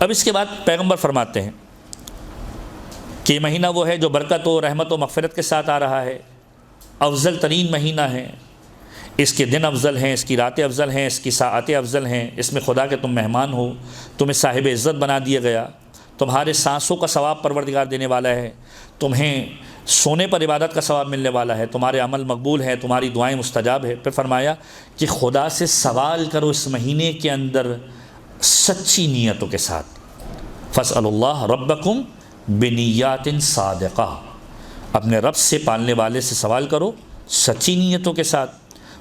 اب اس کے بعد پیغمبر فرماتے ہیں کہ یہ مہینہ وہ ہے جو برکت و رحمت و مغفرت کے ساتھ آ رہا ہے، افضل ترین مہینہ ہے، اس کے دن افضل ہیں، اس کی راتیں افضل ہیں، اس کی ساعتیں افضل ہیں، اس میں خدا کے تم مہمان ہو، تمہیں صاحب عزت بنا دیا گیا، تمہارے سانسوں کا ثواب پروردگار دینے والا ہے، تمہیں سونے پر عبادت کا ثواب ملنے والا ہے، تمہارے عمل مقبول ہیں، تمہاری دعائیں مستجاب ہے۔ پھر فرمایا کہ خدا سے سوال کرو اس مہینے کے اندر سچی نیتوں کے ساتھ، فاسألوا اللہ ربکم بنیات صادقہ، اپنے رب سے پالنے والے سے سوال کرو سچی نیتوں کے ساتھ،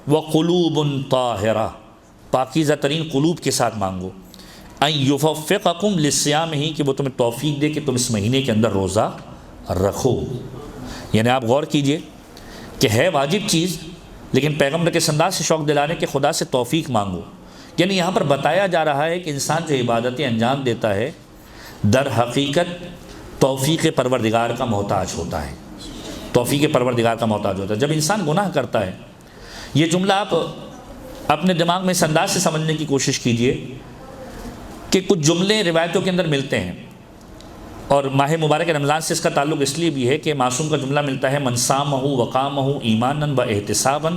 وقلوب طاہرہ، پاکیزہ ترین قلوب کے ساتھ مانگو، ان یوفقکم للصیام، ہی کہ وہ تمہیں توفیق دے کہ تم اس مہینے کے اندر روزہ رکھو۔ یعنی آپ غور کیجئے کہ ہے واجب چیز لیکن پیغمبر کے انداز سے شوق دلانے کہ خدا سے توفیق مانگو، یعنی یہاں پر بتایا جا رہا ہے کہ انسان جو عبادتیں انجام دیتا ہے در حقیقت توفیق پروردگار کا محتاج ہوتا ہے، توفیق پروردگار کا محتاج ہوتا ہے۔ جب انسان گناہ کرتا ہے، یہ جملہ آپ اپنے دماغ میں اس انداز سے سمجھنے کی کوشش کیجئے کہ کچھ جملے روایتوں کے اندر ملتے ہیں، اور ماہ مبارک رمضان سے اس کا تعلق اس لیے بھی ہے کہ معصوم کا جملہ ملتا ہے من صامہ وقامہ ایمانا و احتسابا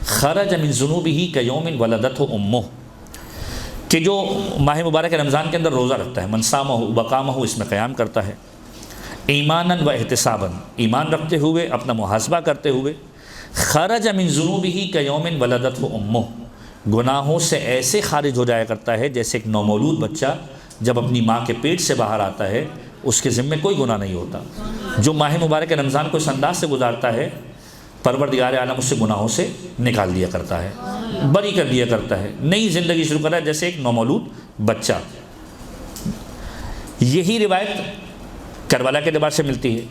خرج من ذنوبہ کیوم ولدتہ امہ، کہ جو ماہ مبارک رمضان کے اندر روزہ رکھتا ہے، من صامہ وقامہ اس میں قیام کرتا ہے، ایمانا و احتسابا ایمان رکھتے ہوئے اپنا محاسبہ کرتے ہوئے، خرج من ذنوبہ کیوم ولدتہ امہ گناہوں سے ایسے خارج ہو جایا کرتا ہے جیسے ایک نومولود بچہ جب اپنی ماں کے پیٹ سے باہر آتا ہے اس کے ذمے کوئی گناہ نہیں ہوتا۔ جو ماہ مبارک رمضان کو اس انداز سے گزارتا ہے پروردگار عالم اس سے گناہوں سے نکال دیا کرتا ہے، بری کر دیا کرتا ہے، نئی زندگی شروع کرتا ہے جیسے ایک نومولود بچہ۔ یہی روایت کربلا کے اعتبار سے ملتی ہے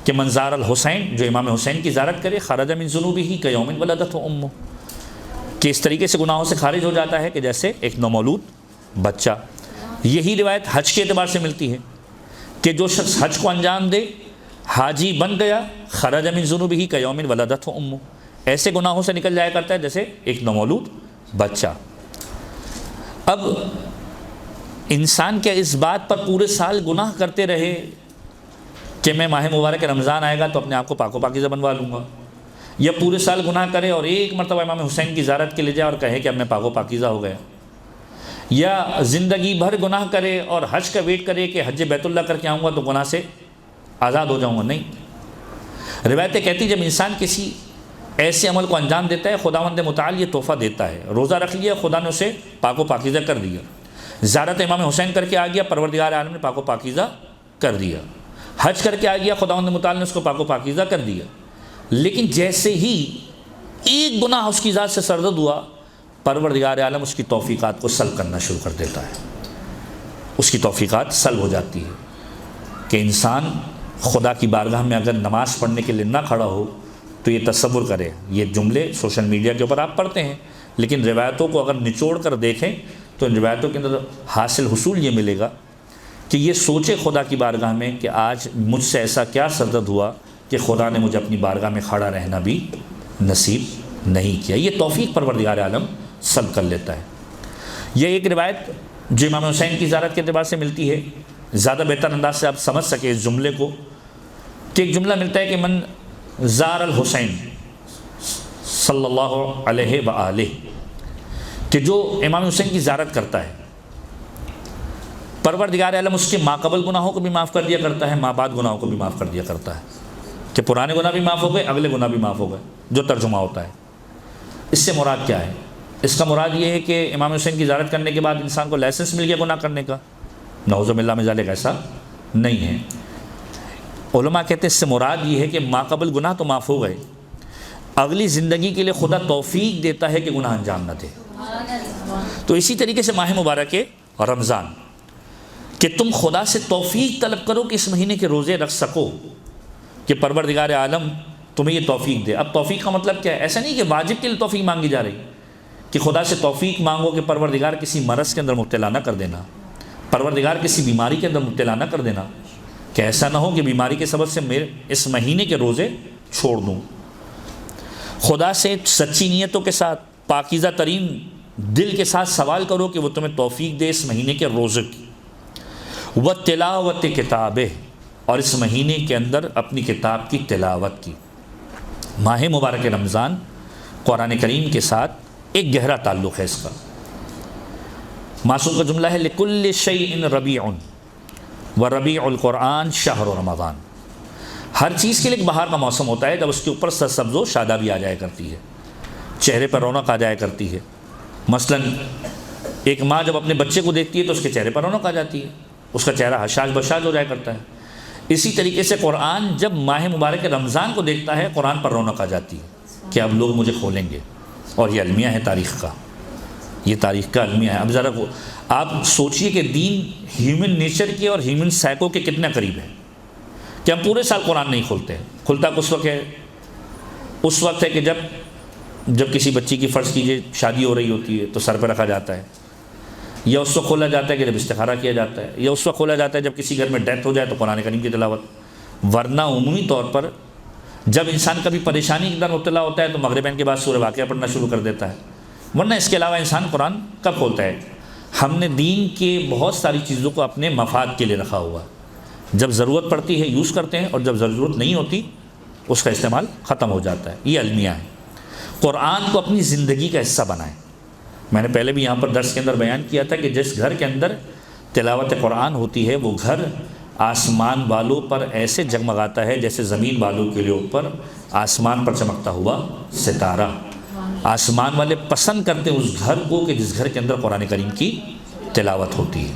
کہ منظار الحسین، جو امام حسین کی زیارت کرے خرج من ذنوبہ کیوم ولدتہ امہ، کہ اس طریقے سے گناہوں سے خارج ہو جاتا ہے کہ جیسے ایک نومولود بچہ۔ یہی روایت حج کے اعتبار سے ملتی ہے کہ جو شخص حج کو انجام دے، حاجی بن گیا، خرج من ذنوبہ کیوم ولدتہ امہ، ایسے گناہوں سے نکل جایا کرتا ہے جیسے ایک نومولود بچہ۔ اب انسان کیا اس بات پر پورے سال گناہ کرتے رہے کہ میں ماہ مبارک رمضان آئے گا تو اپنے آپ کو پاک و پاکیزہ بنوا لوں گا، یا پورے سال گناہ کرے اور ایک مرتبہ امام حسین کی زیارت کے لے جائے اور کہے کہ اب میں پاک و پاکیزہ ہو گیا، یا زندگی بھر گناہ کرے اور حج کا ویٹ کرے کہ حج بیت اللہ کر کے آؤں گا تو گناہ سے آزاد ہو جاؤں گا؟ نہیں، روایتیں کہتی جب انسان کسی ایسے عمل کو انجام دیتا ہے خداوند متعال یہ تحفہ دیتا ہے، روزہ رکھ لیا خدا نے اسے پاک و پاکیزہ کر دیا، زیارت امام حسین کر کے آ گیا پروردگار عالم نے پاک و پاکیزہ کر دیا، حج کر کے آ گیا خداوند متعال نے اس کو پاک و پاکیزہ کر دیا۔ لیکن جیسے ہی ایک گناہ اس کی ذات سے سرزد ہوا، پروردگار عالم اس کی توفیقات کو سلب کرنا شروع کر دیتا ہے، اس کی توفیقات سلب ہو جاتی ہے کہ انسان خدا کی بارگاہ میں اگر نماز پڑھنے کے لیے نہ کھڑا ہو تو یہ تصور کرے، یہ جملے سوشل میڈیا کے اوپر آپ پڑھتے ہیں لیکن روایتوں کو اگر نچوڑ کر دیکھیں تو ان روایتوں کے اندر حاصل حصول یہ ملے گا کہ یہ سوچے خدا کی بارگاہ میں کہ آج مجھ سے ایسا کیا سرزد ہوا کہ خدا نے مجھے اپنی بارگاہ میں کھڑا رہنا بھی نصیب نہیں کیا۔ یہ توفیق پروردگار عالم سلب کر لیتا ہے۔ یہ ایک روایت جو امام حسین کی زیارت کے اعتبار سے ملتی ہے، زیادہ بہتر انداز سے آپ سمجھ سکیں اس جملے کو، کہ ایک جملہ ملتا ہے کہ من زار الحسین صلی اللہ علیہ وآلہ، کہ جو امام حسین کی زیارت کرتا ہے پروردگار عالم اس کے ماقبل گناہوں کو بھی معاف کر دیا کرتا ہے، ماں بعد گناہوں کو بھی معاف کر دیا کرتا ہے، کہ پرانے گناہ بھی معاف ہو گئے، اگلے گناہ بھی معاف ہو گئے، جو ترجمہ ہوتا ہے۔ اس سے مراد کیا ہے؟ اس کا مراد یہ ہے کہ امام حسین کی زیارت کرنے کے بعد انسان کو لائسنس مل گیا گناہ کرنے کا؟ نعوذ باللہ من ذالک، ایسا نہیں ہے۔ علماء کہتے ہیں اس سے مراد یہ ہے کہ ماقبل گناہ تو معاف ہو گئے، اگلی زندگی کے لیے خدا توفیق دیتا ہے کہ گناہ انجام نہ دے۔ تو اسی طریقے سے ماہ مبارک رمضان کہ تم خدا سے توفیق طلب کرو کہ اس مہینے کے روزے رکھ سکو، کہ پروردگار عالم تمہیں یہ توفیق دے۔ اب توفیق کا مطلب کیا ہے؟ ایسا نہیں کہ واجب کے لیے توفیق مانگی جا رہی، کہ خدا سے توفیق مانگو کہ پروردگار کسی مرض کے اندر مبتلا نہ کر دینا، پروردگار کسی بیماری کے اندر مبتلا نہ کر دینا، کہ ایسا نہ ہو کہ بیماری کے سبب سے میں اس مہینے کے روزے چھوڑ دوں۔ خدا سے سچی نیتوں کے ساتھ پاکیزہ ترین دل کے ساتھ سوال کرو کہ وہ تمہیں توفیق دے اس مہینے کے روزے کی، وَتِلَاوَتِ کتابہ، اور اس مہینے کے اندر اپنی کتاب کی تلاوت کی۔ ماہ مبارک رمضان قرآن کریم کے ساتھ ایک گہرا تعلق ہے اس کا۔ معصوم کا جملہ ہے لِكُلِّ شَيْءٍ رَبِيعٌ وَرَبِيعُ الْقُرْآنِ شَهْرُ رَمَضَان، ہر چیز کے لیے ایک بہار کا موسم ہوتا ہے جب اس کے اوپر سرسبز و شادابی آ جایا کرتی ہے، چہرے پر رونق آ جایا کرتی ہے۔ مثلا ایک ماں جب اپنے بچے کو دیکھتی ہے تو اس کے چہرے پر رونق آ جاتی ہے، اس کا چہرہ حشاش بشاش ہو جایا کرتا ہے۔ اسی طریقے سے قرآن جب ماہ مبارک رمضان کو دیکھتا ہے قرآن پر رونق آ جاتی ہے کہ اب لوگ مجھے کھولیں گے، اور یہ المیہ ہے تاریخ کا، یہ تاریخ کا المیہ ہے۔ اب ذرا آپ سوچئے کہ دین ہیومن نیچر کے اور ہیومن سائیکو کے کتنے قریب ہے کہ ہم پورے سال قرآن نہیں کھولتے۔ کھلتا کس وقت ہے؟ اس وقت ہے کہ جب کسی بچی کی فرض کیجئے شادی ہو رہی ہوتی ہے تو سر پہ رکھا جاتا ہے، یا اس وقت کھولا جاتا ہے کہ جب استخارہ کیا جاتا ہے، یا اس وقت کھولا جاتا ہے جب کسی گھر میں ڈیتھ ہو جائے تو قرآن کریم کی تلاوت۔ ورنہ عمومی طور پر جب انسان کبھی پریشانی کے اندر مبتلا ہوتا ہے تو مغربین کے بعد سورہ واقعہ پڑھنا شروع کر دیتا ہے، ورنہ اس کے علاوہ انسان قرآن کب کھولتا ہے؟ ہم نے دین کے بہت ساری چیزوں کو اپنے مفاد کے لیے رکھا ہوا، جب ضرورت پڑتی ہے یوز کرتے ہیں، اور جب ضرورت نہیں ہوتی اس کا استعمال ختم ہو جاتا ہے۔ یہ المیہ ہے۔ قرآن کو اپنی زندگی کا حصہ بنائیں۔ میں نے پہلے بھی یہاں پر درس کے اندر بیان کیا تھا کہ جس گھر کے اندر تلاوت قرآن ہوتی ہے وہ گھر آسمان والوں پر ایسے جگمگاتا ہے جیسے زمین والوں کے لیے اوپر آسمان پر چمکتا ہوا ستارہ۔ آسمان والے پسند کرتے ہیں اس گھر کو کہ جس گھر کے اندر قرآن کریم کی تلاوت ہوتی ہے۔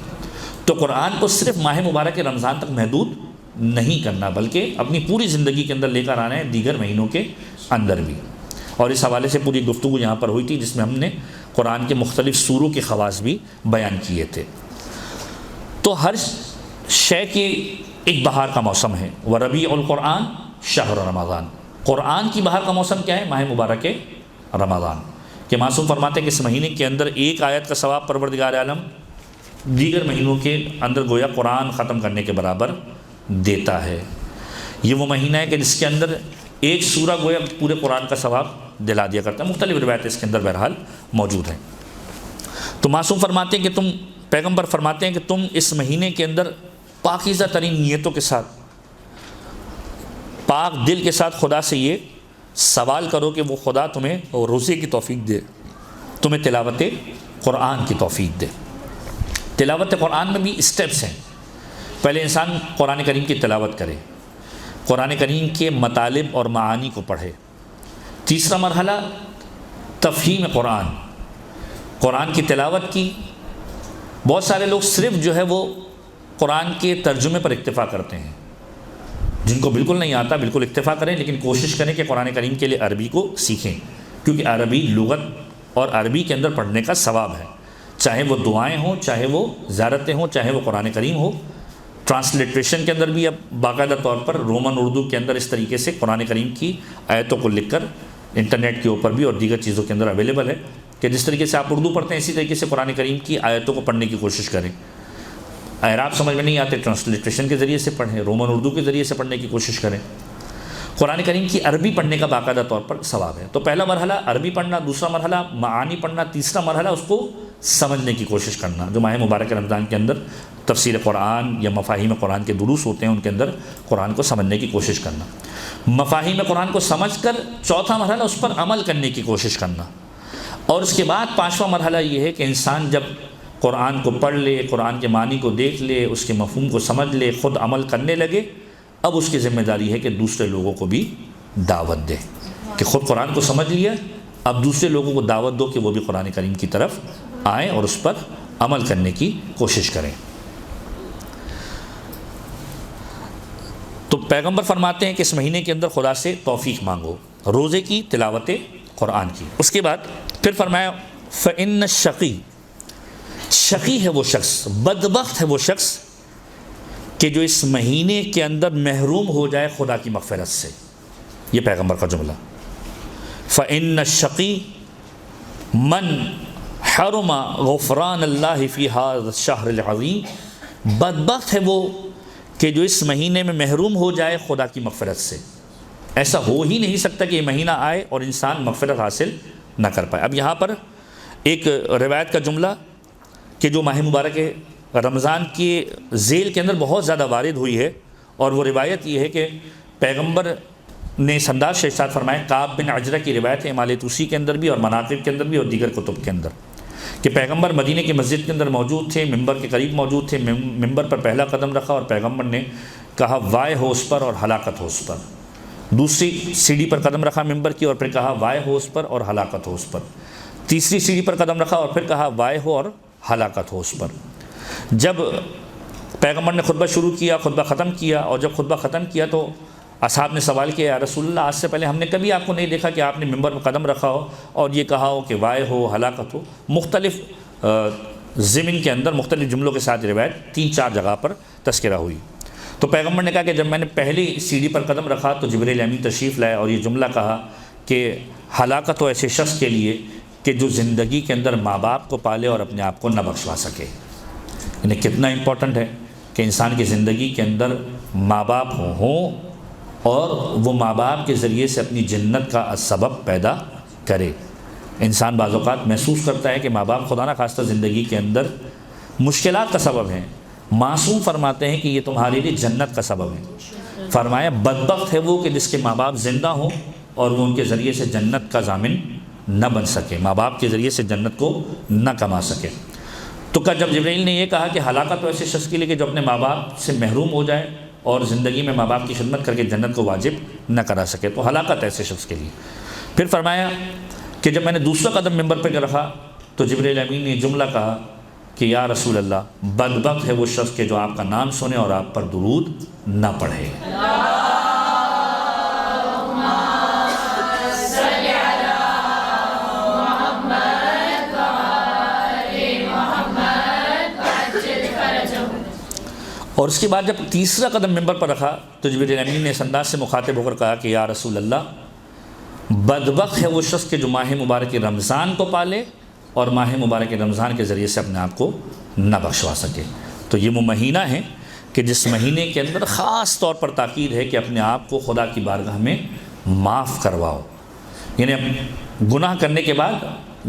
تو قرآن کو صرف ماہ مبارک رمضان تک محدود نہیں کرنا، بلکہ اپنی پوری زندگی کے اندر لے کر آنا ہے دیگر مہینوں کے اندر بھی۔ اور اس حوالے سے پوری گفتگو یہاں پر ہوئی تھی، جس میں ہم نے قرآن کے مختلف سوروں کے خواص بھی بیان کیے تھے۔ تو ہر شے کے ایک بہار کا موسم ہے، وَرَبِيعُ القرآن شہر رمضان۔ قرآن کی بہار کا موسم کیا ہے؟ ماہ مبارک رمضان، کہ معصوم فرماتے ہیں کہ اس مہینے کے اندر ایک آیت کا ثواب پروردگار عالم دیگر مہینوں کے اندر گویا قرآن ختم کرنے کے برابر دیتا ہے۔ یہ وہ مہینہ ہے کہ جس کے اندر ایک سورہ گویا پورے قرآن کا ثواب دلا دیا کرتا ہے۔ مختلف روایتیں اس کے اندر بہرحال موجود ہیں۔ تو معصوم فرماتے ہیں کہ پیغمبر فرماتے ہیں کہ تم اس مہینے کے اندر پاکیزہ ترین نیتوں کے ساتھ، پاک دل کے ساتھ خدا سے یہ سوال کرو کہ وہ خدا تمہیں روزے کی توفیق دے، تمہیں تلاوت قرآن کی توفیق دے۔ تلاوت قرآن میں بھی اسٹیپس ہیں۔ پہلے انسان قرآن کریم کی تلاوت کرے، قرآن کریم کے مطالب اور معانی کو پڑھے۔ تیسرا مرحلہ تفہیم قرآن، قرآن کی تلاوت کی۔ بہت سارے لوگ صرف جو ہے وہ قرآن کے ترجمے پر اکتفا کرتے ہیں، جن کو بالکل نہیں آتا بالکل اکتفا کریں، لیکن کوشش کریں کہ قرآن کریم کے لیے عربی کو سیکھیں، کیونکہ عربی لغت اور عربی کے اندر پڑھنے کا ثواب ہے، چاہے وہ دعائیں ہوں، چاہے وہ زیارتیں ہوں، چاہے وہ قرآن کریم ہو۔ ٹرانسلیٹریشن کے اندر بھی اب باقاعدہ طور پر رومن اردو کے اندر اس طریقے سے قرآن کریم کی آیتوں کو لکھ کر انٹرنیٹ کے اوپر بھی اور دیگر چیزوں کے اندر اویلیبل ہے، کہ جس طریقے سے آپ اردو پڑھتے ہیں اسی طریقے سے قرآن کریم کی آیتوں کو پڑھنے کی کوشش کریں۔ اعراب سمجھ میں نہیں آتے، ٹرانسلیٹریشن کے ذریعے سے پڑھیں، رومن اردو کے ذریعے سے پڑھنے کی کوشش کریں۔ قرآن کریم کی عربی پڑھنے کا باقاعدہ طور پر ثواب ہے۔ تو پہلا مرحلہ عربی پڑھنا، دوسرا مرحلہ معانی پڑھنا، تیسرا مرحلہ اس کو سمجھنے کی کوشش کرنا۔ جو ماہ مبارک رمضان کے اندر تفسیر قرآن یا مفاہیم قرآن کے دروس ہوتے ہیں، ان کے اندر قرآن کو سمجھنے کی کوشش کرنا۔ مفاہیم قرآن کو سمجھ کر چوتھا مرحلہ اس پر عمل کرنے کی کوشش کرنا۔ اور اس کے بعد پانچواں مرحلہ یہ ہے کہ انسان جب قرآن کو پڑھ لے، قرآن کے معنی کو دیکھ لے، اس کے مفہوم کو سمجھ لے، خود عمل کرنے لگے، اب اس کی ذمہ داری ہے کہ دوسرے لوگوں کو بھی دعوت دے، کہ خود قرآن کو سمجھ لیا، اب دوسرے لوگوں کو دعوت دو کہ وہ بھی قرآن کریم کی طرف آئیں اور اس پر عمل کرنے کی کوشش کریں۔ تو پیغمبر فرماتے ہیں کہ اس مہینے کے اندر خدا سے توفیق مانگو، روزے کی، تلاوت قرآن کی۔ اس کے بعد پھر فرمایا فَإِنَّ الشَّقِيَّ، شقی ہے وہ شخص، بدبخت ہے وہ شخص کہ جو اس مہینے کے اندر محروم ہو جائے خدا کی مغفرت سے۔ یہ پیغمبر کا جملہ، فَإِنَّ الشَّقِيَّ مَنْ حَرُمَ غُفْرَانَ اللَّهِ فِي هَذَا الشَّهْرِ الْعَظِيمِ، بدبخت ہے وہ کہ جو اس مہینے میں محروم ہو جائے خدا کی مغفرت سے۔ ایسا ہو ہی نہیں سکتا کہ یہ مہینہ آئے اور انسان مغفرت حاصل نہ کر پائے۔ اب یہاں پر ایک روایت کا جملہ کہ جو ماہ مبارک رمضان کے ذیل کے اندر بہت زیادہ وارد ہوئی ہے، اور وہ روایت یہ ہے کہ پیغمبر نے اس انداز سے ارشاد فرمایا، کعب بن عجرہ کی روایت ہے امال طوسی کے اندر بھی اور مناقب کے اندر بھی اور دیگر کتب کے اندر، کہ پیغمبر مدینہ کی مسجد کے اندر موجود تھے، ممبر کے قریب موجود تھے، ممبر پر پہلا قدم رکھا اور پیغمبر نے کہا وائے ہو اس پر اور ہلاکت ہو اس پر۔ دوسری سیڑھی پر قدم رکھا ممبر کی اور پھر کہا وائے ہو اس پر اور ہلاکت ہو اس پر۔ تیسری سیڑھی پر قدم رکھا اور پھر کہا وائے ہو اور ہلاکت ہو اس پر۔ جب پیغمبر نے خطبہ شروع کیا، خطبہ ختم کیا، اور جب خطبہ ختم کیا تو اصحاب نے سوال کیا، یا رسول اللہ آج سے پہلے ہم نے کبھی آپ کو نہیں دیکھا کہ آپ نے ممبر پر قدم رکھا ہو اور یہ کہا ہو کہ وائے ہو ہلاکت ہو۔ مختلف ضمن کے اندر مختلف جملوں کے ساتھ روایت 3-4 جگہ پر تذکرہ ہوئی۔ تو پیغمبر نے کہا کہ جب میں نے پہلی سیڑھی پر قدم رکھا تو جبریل امین تشریف لائے اور یہ جملہ کہا کہ ہلاکت ہو ایسے شخص کے لیے کہ جو زندگی کے اندر ماں باپ کو پالے اور اپنے آپ کو نہ بخشوا سکے۔ یعنی کتنا امپورٹنٹ ہے کہ انسان کی زندگی کے اندر ماں باپ ہوں اور وہ ماں باپ کے ذریعے سے اپنی جنت کا سبب پیدا کرے۔ انسان بعض اوقات محسوس کرتا ہے کہ ماں باپ خدا نہ خواستہ زندگی کے اندر مشکلات کا سبب ہیں، معصوم فرماتے ہیں کہ یہ تمہارے لیے جنت کا سبب ہے۔ فرمایا بدبخت ہے وہ کہ جس کے ماں باپ زندہ ہوں اور وہ ان کے ذریعے سے جنت کا ضامن نہ بن سکے، ماں باپ کے ذریعے سے جنت کو نہ کما سکے۔ تو جب جبرائیل نے یہ کہا کہ ہلاکت تو ایسے شخص کے لیے کہ جو اپنے ماں باپ سے محروم ہو جائے اور زندگی میں ماں باپ کی خدمت کر کے جنت کو واجب نہ کرا سکے، تو ہلاکت ایسے شخص کے لیے۔ پھر فرمایا کہ جب میں نے دوسرا قدم ممبر پہ رکھا تو جبرائیل امین نے جملہ کہا کہ یا رسول اللہ بدبخت ہے وہ شخص کہ جو آپ کا نام سنے اور آپ پر درود نہ پڑھے۔ اور اس کے بعد جب تیسرا قدم منبر پر رکھا تو جبریل امین نے اس انداز سے مخاطب ہو کر کہا کہ یا رسول اللہ بدبخت ہے وہ شخص کہ جو ماہ مبارک رمضان کو پالے اور ماہ مبارک رمضان کے ذریعے سے اپنے آپ کو نہ بخشوا سکے۔ تو یہ وہ مہینہ ہے کہ جس مہینے کے اندر خاص طور پر تاکید ہے کہ اپنے آپ کو خدا کی بارگاہ میں معاف کرواؤ، یعنی گناہ کرنے کے بعد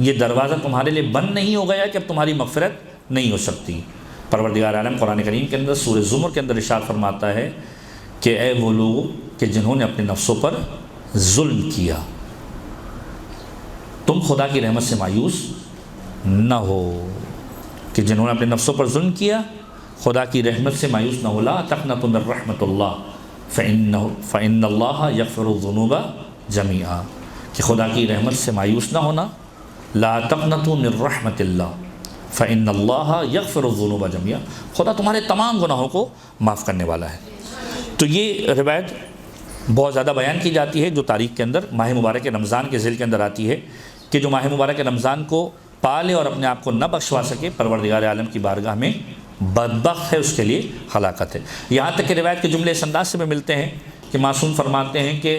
یہ دروازہ تمہارے لیے بند نہیں ہو گیا کہ اب تمہاری مغفرت نہیں ہو سکتی۔ پروردگار عالم قرآن کریم کے اندر سورہ زمر کے اندر ارشاد فرماتا ہے کہ اے وہ لوگ کہ جنہوں نے اپنے نفسوں پر ظلم کیا، تم خدا کی رحمت سے مایوس نہ ہو، کہ جنہوں نے اپنے نفسوں پر ظلم کیا خدا کی رحمت سے مایوس نہ ہو۔ لا تقنطوا من رحمت اللہ فإن اللہ یغفر الذنوب جميعا، کہ خدا کی رحمت سے مایوس نہ ہونا۔ لا تقنطوا من رحمت اللہ فإن اللہ یغفر الذنوب جميعا، خدا تمہارے تمام گناہوں کو معاف کرنے والا ہے۔ تو یہ روایت بہت زیادہ بیان کی جاتی ہے جو تاریخ کے اندر ماہ مبارک رمضان کے ذیل کے اندر آتی ہے کہ جو ماہ مبارک رمضان کو پالے اور اپنے آپ کو نہ بخشوا سکے پروردگار عالم کی بارگاہ میں بدبخت ہے، اس کے لیے ہلاکت ہے۔ یہاں تک کہ روایت کے جملے اس انداز سے میں ملتے ہیں کہ معصوم فرماتے ہیں کہ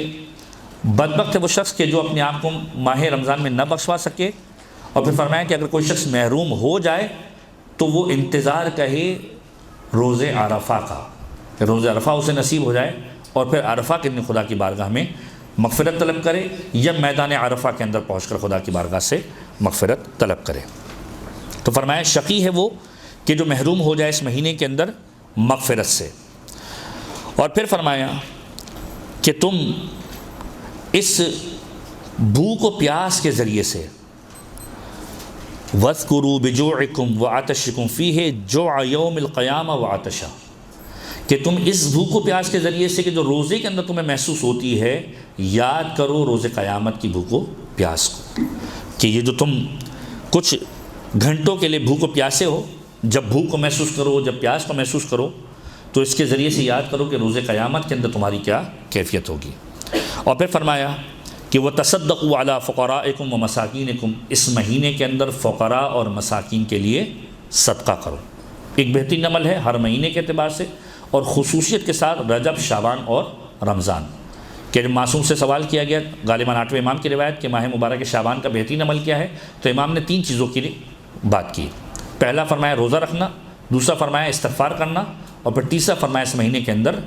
بدبخت ہے وہ شخص کہ جو اپنے آپ کو ماہ رمضان میں نہ بخشوا سکے، اور پھر فرمایا کہ اگر کوئی شخص محروم ہو جائے تو وہ انتظار کہے روز عرفہ کا، کہ روز عرفہ اسے نصیب ہو جائے اور پھر عرفہ کے دن خدا کی بارگاہ میں مغفرت طلب کرے یا میدان عرفہ کے اندر پہنچ کر خدا کی بارگاہ سے مغفرت طلب کرے۔ تو فرمایا شقی ہے وہ کہ جو محروم ہو جائے اس مہینے کے اندر مغفرت سے۔ اور پھر فرمایا کہ تم اس بھوک و پیاس کے ذریعے سے وَاذْكُرُوا بِجُوعِكُمْ وَعَطَشِكُمْ فِيهِ جُوعَ يَوْمِ الْقِيَامَةِ وَعَطَشًا، کہ تم اس بھوک و پیاس کے ذریعے سے کہ جو روزے کے اندر تمہیں محسوس ہوتی ہے یاد کرو روز قیامت کی بھوک و پیاس کو، کہ یہ جو تم کچھ گھنٹوں کے لیے بھوک و پیاسے ہو، جب بھوک کو محسوس کرو، جب پیاس کو محسوس کرو، تو اس کے ذریعے سے یاد کرو کہ روز قیامت کے اندر تمہاری کیا کیفیت ہوگی۔ اور پھر فرمایا کہ وَتَصَدَّقُوا عَلَىٰ فُقَرَائِكُمْ وَمَسَاكِينِكُمْ، اس مہینے کے اندر فقراء اور مساکین کے لیے صدقہ کرو۔ ایک بہترین عمل ہے ہر مہینے کے اعتبار سے، اور خصوصیت کے ساتھ رجب، شعبان اور رمضان۔ کہ جب معصوم سے سوال کیا گیا غالباً 8ویں امام کی روایت کہ ماہ مبارک شعبان کا بہترین عمل کیا ہے، تو امام نے 3 چیزوں کی بات کی۔ پہلا فرمایا روزہ رکھنا، دوسرا فرمایا استغفار کرنا، اور پھر تیسرا فرمایا اس مہینے کے اندر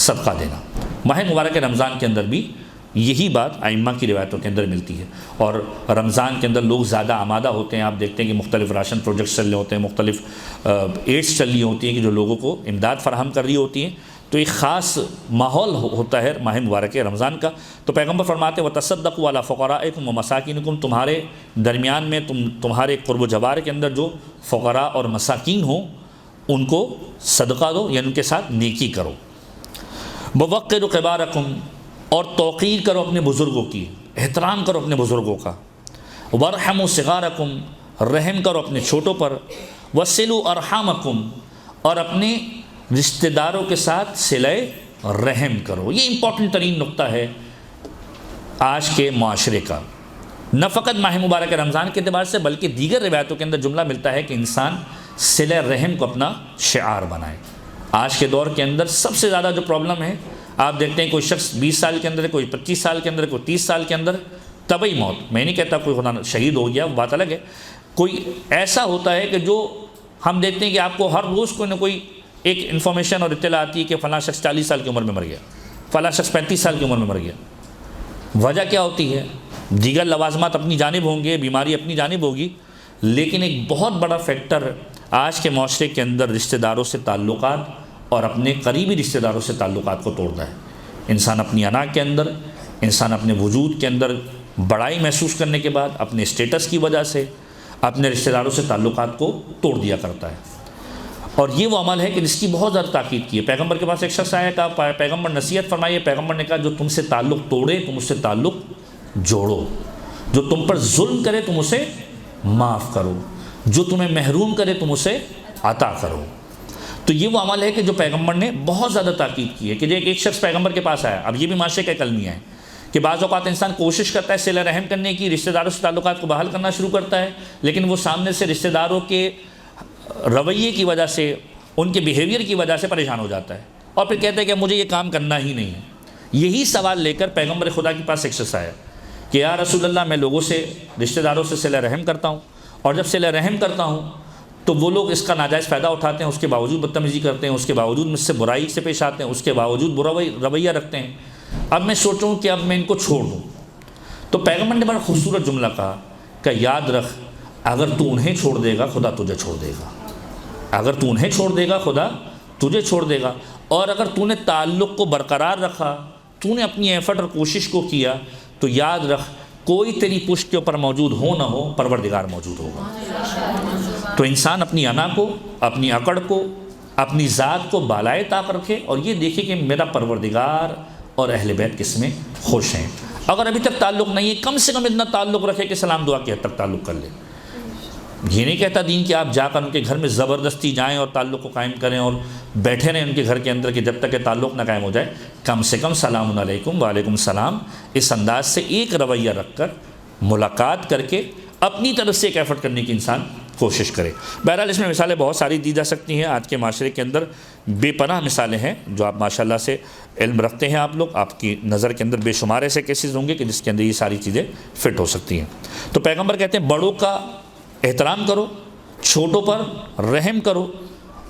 صدقہ دینا۔ ماہ مبارک رمضان کے اندر بھی یہی بات ائمہ کی روایتوں کے اندر ملتی ہے، اور رمضان کے اندر لوگ زیادہ آمادہ ہوتے ہیں۔ آپ دیکھتے ہیں کہ مختلف راشن پروجیکٹس چل رہے ہوتے ہیں، مختلف ایڈس چل رہی ہوتی ہیں کہ جو لوگوں کو امداد فراہم کر رہی ہوتی ہیں، تو ایک خاص ماحول ہوتا ہے ماہ مبارک رمضان کا۔ تو پیغمبر فرماتے ہیں وَتَصَدَّقُوا عَلَىٰ فُقَرَائِكُمْ وَمَسَاكِينِكُمْ، تمہارے درمیان میں تمہارے قرب و جوار کے اندر جو فقراء اور مساکین ہوں ان کو صدقہ دو، یعنی ان کے ساتھ نیکی کرو۔ وَوَقِّرُوا كِبَارَكُمْ، اور توقیر کرو اپنے بزرگوں کی، احترام کرو اپنے بزرگوں کا۔ وَارْحَمُوا صِغَارَكُمْ، رحم کرو اپنے چھوٹوں پر۔ وَصِلُوا أَرْحَامَكُمْ، اور اپنے رشتہ داروں کے ساتھ صلہ رحم کرو۔ یہ امپورٹنٹ ترین نقطہ ہے آج کے معاشرے کا، نہ فقط ماہ مبارک رمضان کے اعتبار سے بلکہ دیگر روایتوں کے اندر جملہ ملتا ہے کہ انسان صلہ رحم کو اپنا شعار بنائے۔ آج کے دور کے اندر سب سے زیادہ جو پرابلم ہے، آپ دیکھتے ہیں کوئی شخص 20 سال کے اندر ہے، کوئی 25 سال کے اندر ہے، کوئی 30 سال کے اندر، طبعی موت، میں نہیں کہتا کوئی خدا شہید ہو گیا، وہ بات الگ ہے، کوئی ایسا ہوتا ہے کہ جو ہم دیکھتے ہیں کہ آپ کو ہر روز کوئی نہ کوئی ایک انفارمیشن اور اطلاع آتی ہے کہ فلاں شخص 40 سال کی عمر میں مر گیا، فلاں شخص 35 سال کی عمر میں مر گیا۔ وجہ کیا ہوتی ہے؟ دیگر لوازمات اپنی جانب ہوں گے، بیماری اپنی جانب ہوگی، لیکن ایک بہت بڑا فیکٹر آج کے معاشرے کے اندر رشتہ داروں سے تعلقات اور اپنے قریبی رشتہ داروں سے تعلقات کو توڑنا ہے۔ انسان اپنی انا کے اندر، انسان اپنے وجود کے اندر بڑائی محسوس کرنے کے بعد اپنے اسٹیٹس کی وجہ سے اپنے رشتہ داروں سے تعلقات کو توڑ دیا کرتا ہے، اور یہ وہ عمل ہے کہ جس کی بہت زیادہ تاکید کی ہے۔ پیغمبر کے پاس ایک شخص آیا، کہا پیغمبر نصیحت فرمائیے۔ پیغمبر نے کہا جو تم سے تعلق توڑے تم اس سے تعلق جوڑو، جو تم پر ظلم کرے تم اسے معاف کرو۔ جو تمہیں محروم کرے تم اسے عطا کرو۔ تو یہ وہ عمل ہے کہ جو پیغمبر نے بہت زیادہ تاکید کی ہے کہ ایک شخص پیغمبر کے پاس آیا۔ اب یہ بھی معاشرے کا ایک المیہ ہے کہ بعض اوقات انسان کوشش کرتا ہے صلہ رحم کرنے کی، رشتہ داروں سے تعلقات کو بحال کرنا شروع کرتا ہے، لیکن وہ سامنے سے رشتہ داروں کے رویے کی وجہ سے، ان کے بیہیویئر کی وجہ سے پریشان ہو جاتا ہے، اور پھر کہتا ہے کہ مجھے یہ کام کرنا ہی نہیں ہے۔ یہی سوال لے کر پیغمبر خدا کے پاس ایک شخص آیا کہ یا رسول اللہ، میں لوگوں سے، رشتہ داروں سے صلہ رحم کرتا ہوں، اور جب صلہ رحم کرتا ہوں تو وہ لوگ اس کا ناجائز فائدہ اٹھاتے ہیں، اس کے باوجود بدتمیزی کرتے ہیں، اس کے باوجود مجھ سے برائی سے پیش آتے ہیں، اس کے باوجود برا رویہ رکھتے ہیں۔ اب میں سوچوں کہ اب میں ان کو چھوڑ دوں۔ تو پیغمبر نے بڑا خوبصورت جملہ کہا کہ یاد رکھ، اگر تو انہیں چھوڑ دے گا خدا تجھے چھوڑ دے گا، اگر تو انہیں چھوڑ دے گا خدا تجھے چھوڑ دے گا، اور اگر تو نے تعلق کو برقرار رکھا، تو نے اپنی ایفرٹ اور کوشش کو کیا، تو یاد رکھ کوئی تیری پشت کے اوپر موجود ہو نہ ہو، پروردگار موجود ہوگا۔ تو انسان اپنی انا کو، اپنی اکڑ کو، اپنی ذات کو بالائے طاق رکھے، اور یہ دیکھے کہ میرا پروردگار اور اہل بیت کس میں خوش ہیں۔ اگر ابھی تک تعلق نہیں ہے، کم سے کم اتنا تعلق رکھے کہ سلام دعا کی حد تک تعلق کر لے۔ یہ نہیں کہتا دین کہ آپ جا کر ان کے گھر میں زبردستی جائیں اور تعلق کو قائم کریں اور بیٹھے رہیں ان کے گھر کے اندر کہ جب تک کہ تعلق نہ قائم ہو جائے۔ کم سے کم سلام علیکم، وعلیکم السلام، اس انداز سے ایک رویہ رکھ کر ملاقات کر کے اپنی طرف سے ایک ایفرٹ کرنے کی انسان کوشش کرے۔ بہرحال اس میں مثالیں بہت ساری دی جا سکتی ہیں۔ آج کے معاشرے کے اندر بے پناہ مثالیں ہیں جو آپ ماشاءاللہ سے علم رکھتے ہیں، آپ لوگ، آپ کی نظر کے اندر بے شمار ایسے کیسز ہوں گے کہ جس کے اندر یہ ساری چیزیں فٹ ہو سکتی ہیں۔ تو پیغمبر کہتے ہیں بڑوں کا احترام کرو، چھوٹوں پر رحم کرو،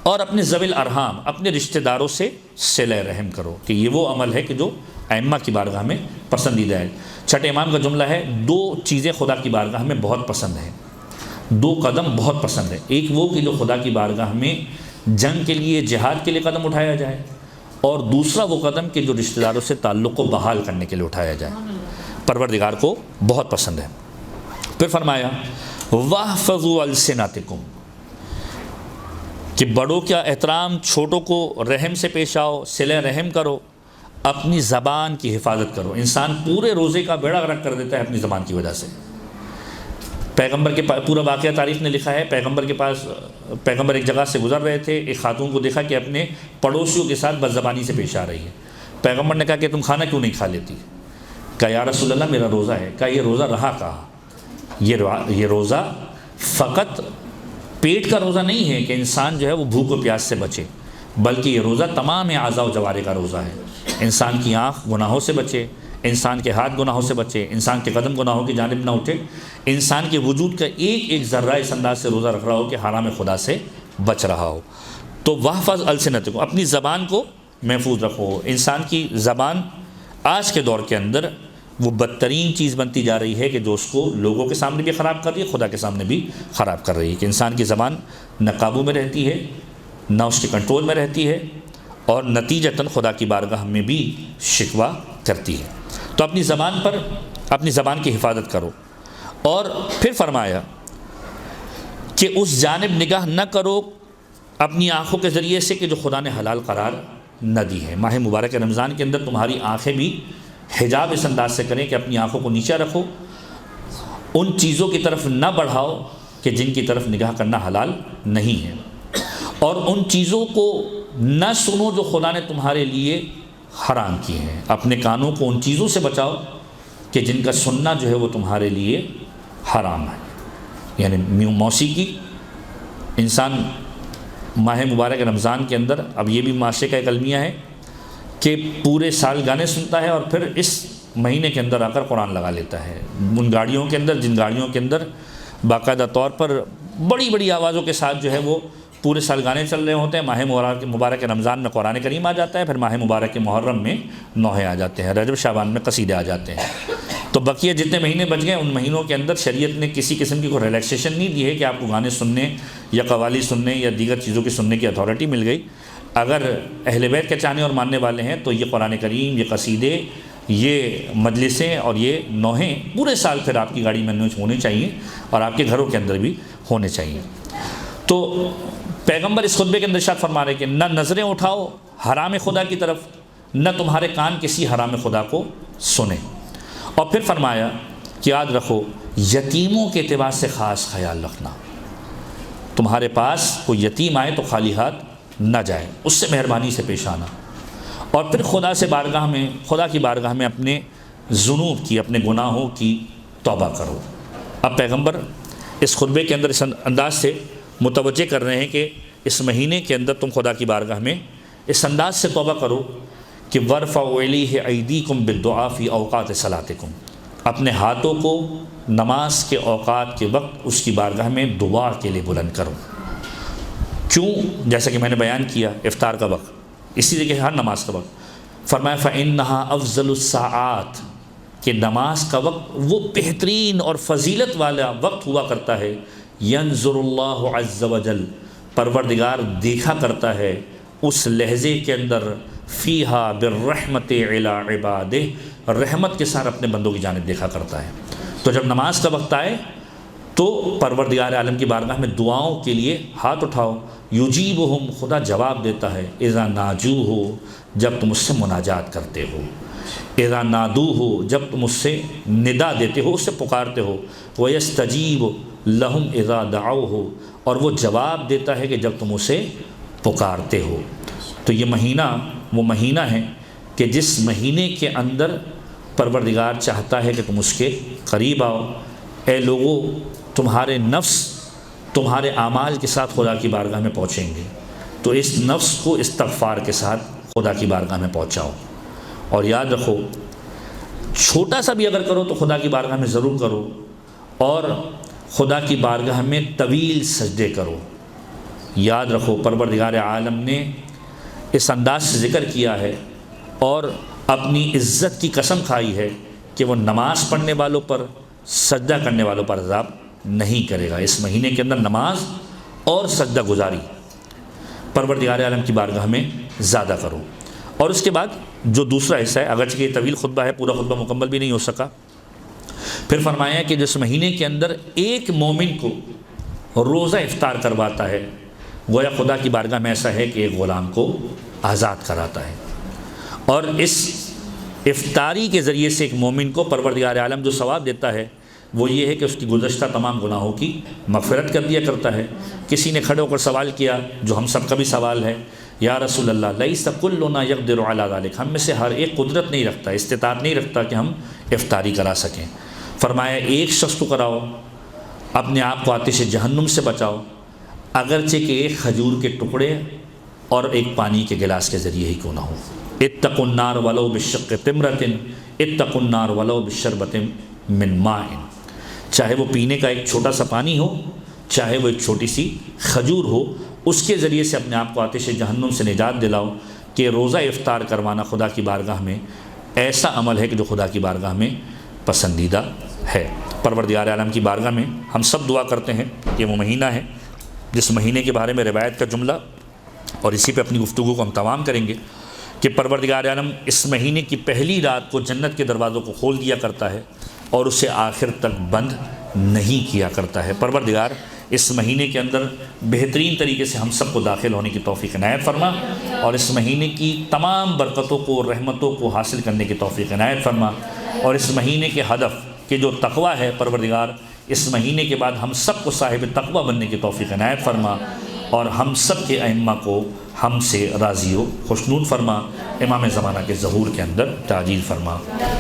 اور اپنے ذوی الارحام، اپنے رشتہ داروں سے صلہ رحم کرو، کہ یہ وہ عمل ہے کہ جو ائمہ کی بارگاہ میں پسندیدہ ہے۔ چھٹے امام کا جملہ ہے، دو چیزیں خدا کی بارگاہ میں بہت پسند ہیں، دو قدم بہت پسند ہے۔ ایک وہ کہ جو خدا کی بارگاہ میں جنگ کے لیے، جہاد کے لیے قدم اٹھایا جائے، اور دوسرا وہ قدم کہ جو رشتہ داروں سے تعلق کو بحال کرنے کے لیے اٹھایا جائے، پروردگار کو بہت پسند ہے۔ پھر فرمایا وَاحْفَظُوا أَلْسِنَتَكُمْ، کہ بڑوں کا احترام، چھوٹوں کو رحم سے پیش آؤ، صلہ رحم کرو، اپنی زبان کی حفاظت کرو۔ انسان پورے روزے کا بیڑا غرق کر دیتا ہے اپنی زبان کی وجہ سے۔ پیغمبر کے پورا واقعہ تاریخ نے لکھا ہے، پیغمبر کے پاس، پیغمبر ایک جگہ سے گزر رہے تھے، ایک خاتون کو دیکھا کہ اپنے پڑوسیوں کے ساتھ بد زبانی سے پیش آ رہی ہے۔ پیغمبر نے کہا کہ تم کھانا کیوں نہیں کھا لیتی؟ کہا یا رسول اللہ میرا روزہ ہے۔ کہا یہ روزہ رہا کہا؟ یہ روزہ فقط پیٹ کا روزہ نہیں ہے کہ انسان جو ہے وہ بھوک و پیاس سے بچے، بلکہ یہ روزہ تمام اعضاء و جوارح کا روزہ ہے۔ انسان کی آنکھ گناہوں سے بچے، انسان کے ہاتھ گناہوں سے بچے، انسان کے قدم گناہوں کی جانب نہ اٹھے، انسان کے وجود کا ایک ایک ذرہ اس انداز سے روزہ رکھ رہا ہو کہ حرام خدا سے بچ رہا ہو۔ تو واحفظ السنتکم، اپنی زبان کو محفوظ رکھو۔ انسان کی زبان آج کے دور کے اندر وہ بدترین چیز بنتی جا رہی ہے کہ جو اس کو لوگوں کے سامنے بھی خراب کر رہی ہے، خدا کے سامنے بھی خراب کر رہی ہے، کہ انسان کی زبان نہ قابو میں رہتی ہے، نہ اس کے کنٹرول میں رہتی ہے، اور نتیجتاً خدا کی بارگاہ میں بھی شکوہ کرتی ہے۔ تو اپنی زبان پر، اپنی زبان کی حفاظت کرو۔ اور پھر فرمایا کہ اس جانب نگاہ نہ کرو اپنی آنکھوں کے ذریعے سے کہ جو خدا نے حلال قرار نہ دی ہے۔ ماہ مبارک رمضان کے اندر تمہاری آنکھیں بھی حجاب اس انداز سے کریں کہ اپنی آنکھوں کو نیچے رکھو، ان چیزوں کی طرف نہ بڑھاؤ کہ جن کی طرف نگاہ کرنا حلال نہیں ہے، اور ان چیزوں کو نہ سنو جو خدا نے تمہارے لیے حرام کی ہیں۔ اپنے کانوں کو ان چیزوں سے بچاؤ کہ جن کا سننا جو ہے وہ تمہارے لیے حرام ہے۔ یعنی موسیقی، انسان ماہ مبارک رمضان کے اندر، اب یہ بھی معاشرے کا ایک المیہ ہے کہ پورے سال گانے سنتا ہے اور پھر اس مہینے کے اندر آ کر قرآن لگا لیتا ہے ان گاڑیوں کے اندر، جن گاڑیوں کے اندر باقاعدہ طور پر بڑی بڑی آوازوں کے ساتھ جو ہے وہ پورے سال گانے چل رہے ہوتے ہیں۔ ماہ مبارک رمضان میں قرآن کریم آ جاتا ہے، پھر ماہ مبارک محرم میں نوحے آ جاتے ہیں، رجب شعبان میں قصیدے آ جاتے ہیں۔ تو بقیہ جتنے مہینے بچ گئے، ان مہینوں کے اندر شریعت نے کسی قسم کی کوئی ریلیکسیشن نہیں دی ہے کہ آپ کو گانے سننے یا قوالی سننے یا دیگر چیزوں کی سننے کی اتھارٹی مل گئی۔ اگر اہل بیت کے چاہنے اور ماننے والے ہیں تو یہ قرآن کریم، یہ قصیدے، یہ مجلسیں اور یہ نوحے پورے سال پھر آپ کی گاڑی میں ہونے چاہیے اور آپ کے گھروں کے اندر بھی ہونے چاہیے۔ تو پیغمبر اس خطبے کے اندر ارشاد فرما رہے کہ نہ نظریں اٹھاؤ حرام خدا کی طرف، نہ تمہارے کان کسی حرام خدا کو سنیں۔ اور پھر فرمایا کہ یاد رکھو یتیموں کے اعتبار سے خاص خیال رکھنا۔ تمہارے پاس کوئی یتیم آئے تو خالی ہاتھ نہ جائے، اس سے مہربانی سے پیش آنا، اور پھر خدا کی بارگاہ میں اپنے ذنوب کی، اپنے گناہوں کی توبہ کرو۔ اب پیغمبر اس خطبے کے اندر اس انداز سے متوجہ کر رہے ہیں کہ اس مہینے کے اندر تم خدا کی بارگاہ میں اس انداز سے توبہ کرو کہ وَارْفَعُوا إِلَيْهِ أَيْدِيكُمْ بِالدُّعَاءِ فِي أَوْقَاتِ صَلَاتِكُمْ، اپنے ہاتھوں کو نماز کے اوقات کے وقت اس کی بارگاہ میں دعا کے لیے بلند کرو۔ کیوں؟ جیسا کہ میں نے بیان کیا، افطار کا وقت، اسی لیے کہ ہر نماز کا وقت، فرمایا فَإِنَّهَا أَفْضَلُ السَّاعَاتِ، کہ نماز کا وقت وہ بہترین اور فضیلت والا وقت ہوا کرتا ہے، يَنظُرُ اللَّهُ عَزَّ وَجَلَّ، پروردگار دیکھا کرتا ہے اس لحظے کے اندر، فیہا بالرحمت علی عبادہ، رحمت کے ساتھ اپنے بندوں کی جانب دیکھا کرتا ہے۔ تو جب نماز کا وقت آئے تو پروردگار عالم کی بارگاہ میں دعاؤں کے لیے ہاتھ اٹھاؤ، یجیبہم، خدا جواب دیتا ہے، اذا ناجوہ، جب تم اس سے مناجات کرتے ہو، اذا نادوہ، جب تم اس سے ندا دیتے ہو، اس سے پکارتے ہو، ویستجیب لہم اذا دعوہ، اور وہ جواب دیتا ہے کہ جب تم اسے پکارتے ہو۔ تو یہ مہینہ وہ مہینہ ہے کہ جس مہینے کے اندر پروردگار چاہتا ہے کہ تم اس کے قریب آؤ۔ اے لوگو، تمہارے نفس تمہارے اعمال کے ساتھ خدا کی بارگاہ میں پہنچیں گے، تو اس نفس کو استغفار کے ساتھ خدا کی بارگاہ میں پہنچاؤ، اور یاد رکھو چھوٹا سا بھی اگر کرو تو خدا کی بارگاہ میں ضرور کرو، اور خدا کی بارگاہ میں طویل سجدے کرو۔ یاد رکھو پروردگار عالم نے اس انداز سے ذکر کیا ہے اور اپنی عزت کی قسم کھائی ہے کہ وہ نماز پڑھنے والوں پر، سجدہ کرنے والوں پر عذاب نہیں کرے گا۔ اس مہینے کے اندر نماز اور سجدہ گزاری پروردگار عالم کی بارگاہ میں زیادہ کرو۔ اور اس کے بعد جو دوسرا حصہ ہے، اگرچہ یہ طویل خطبہ ہے، پورا خطبہ مکمل بھی نہیں ہو سکا، پھر فرمایا کہ جس مہینے کے اندر ایک مومن کو روزہ افطار کرواتا ہے، گویا خدا کی بارگاہ میں ایسا ہے کہ ایک غلام کو آزاد کراتا ہے، اور اس افطاری کے ذریعے سے ایک مومن کو پروردگار عالم جو ثواب دیتا ہے وہ یہ ہے کہ اس کی گزشتہ تمام گناہوں کی مغفرت کر دیا کرتا ہے۔ کسی نے کھڑے ہو کر سوال کیا، جو ہم سب کا بھی سوال ہے، یا رسول اللہ لیس کلنا یقدر علی ذلک، ہم میں سے ہر ایک قدرت نہیں رکھتا، استطاعت نہیں رکھتا کہ ہم افطاری کرا سکیں۔ فرمایا ایک شخص کو کراؤ، اپنے آپ کو آتش جہنم سے بچاؤ، اگرچہ کہ ایک کھجور کے ٹکڑے اور ایک پانی کے گلاس کے ذریعے ہی کیوں نہ ہو۔ اتقوا النار ولو بشق تمرۃ، اتقوا النار ولو بشربۃ من ماء، چاہے وہ پینے کا ایک چھوٹا سا پانی ہو، چاہے وہ ایک چھوٹی سی کھجور ہو، اس کے ذریعے سے اپنے آپ کو آتش جہنم سے نجات دلاؤ۔ کہ روزہ افطار کروانا خدا کی بارگاہ میں ایسا عمل ہے کہ جو خدا کی بارگاہ میں پسندیدہ ہے۔ پروردگار عالم کی بارگاہ میں ہم سب دعا کرتے ہیں کہ وہ مہینہ ہے جس مہینے کے بارے میں روایت کا جملہ، اور اسی پہ اپنی گفتگو کو ہم تمام کریں گے، کہ پروردگار عالم اس مہینے کی پہلی رات کو جنت کے دروازوں کو کھول دیا کرتا ہے اور اسے آخر تک بند نہیں کیا کرتا ہے۔ پروردگار اس مہینے کے اندر بہترین طریقے سے ہم سب کو داخل ہونے کی توفیق عنایت فرما، اور اس مہینے کی تمام برکتوں کو اور رحمتوں کو حاصل کرنے کی توفیق عنایت فرما، اور اس مہینے کے ہدف کہ جو تقوی ہے، پروردگار اس مہینے کے بعد ہم سب کو صاحب تقوی بننے کی توفیق عنایت فرما، اور ہم سب کے ائمہ کو ہم سے راضی و خوشنود فرما، امام زمانہ کے ظہور کے اندر تعجیل فرما۔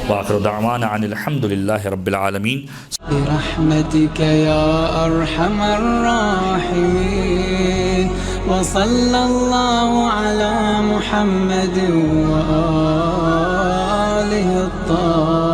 وآخر دعوانا عن الحمد للہ رب العالمین۔ برحمتك يا أرحم الراحمين، وصلى الله على محمد وآله الطاهرين۔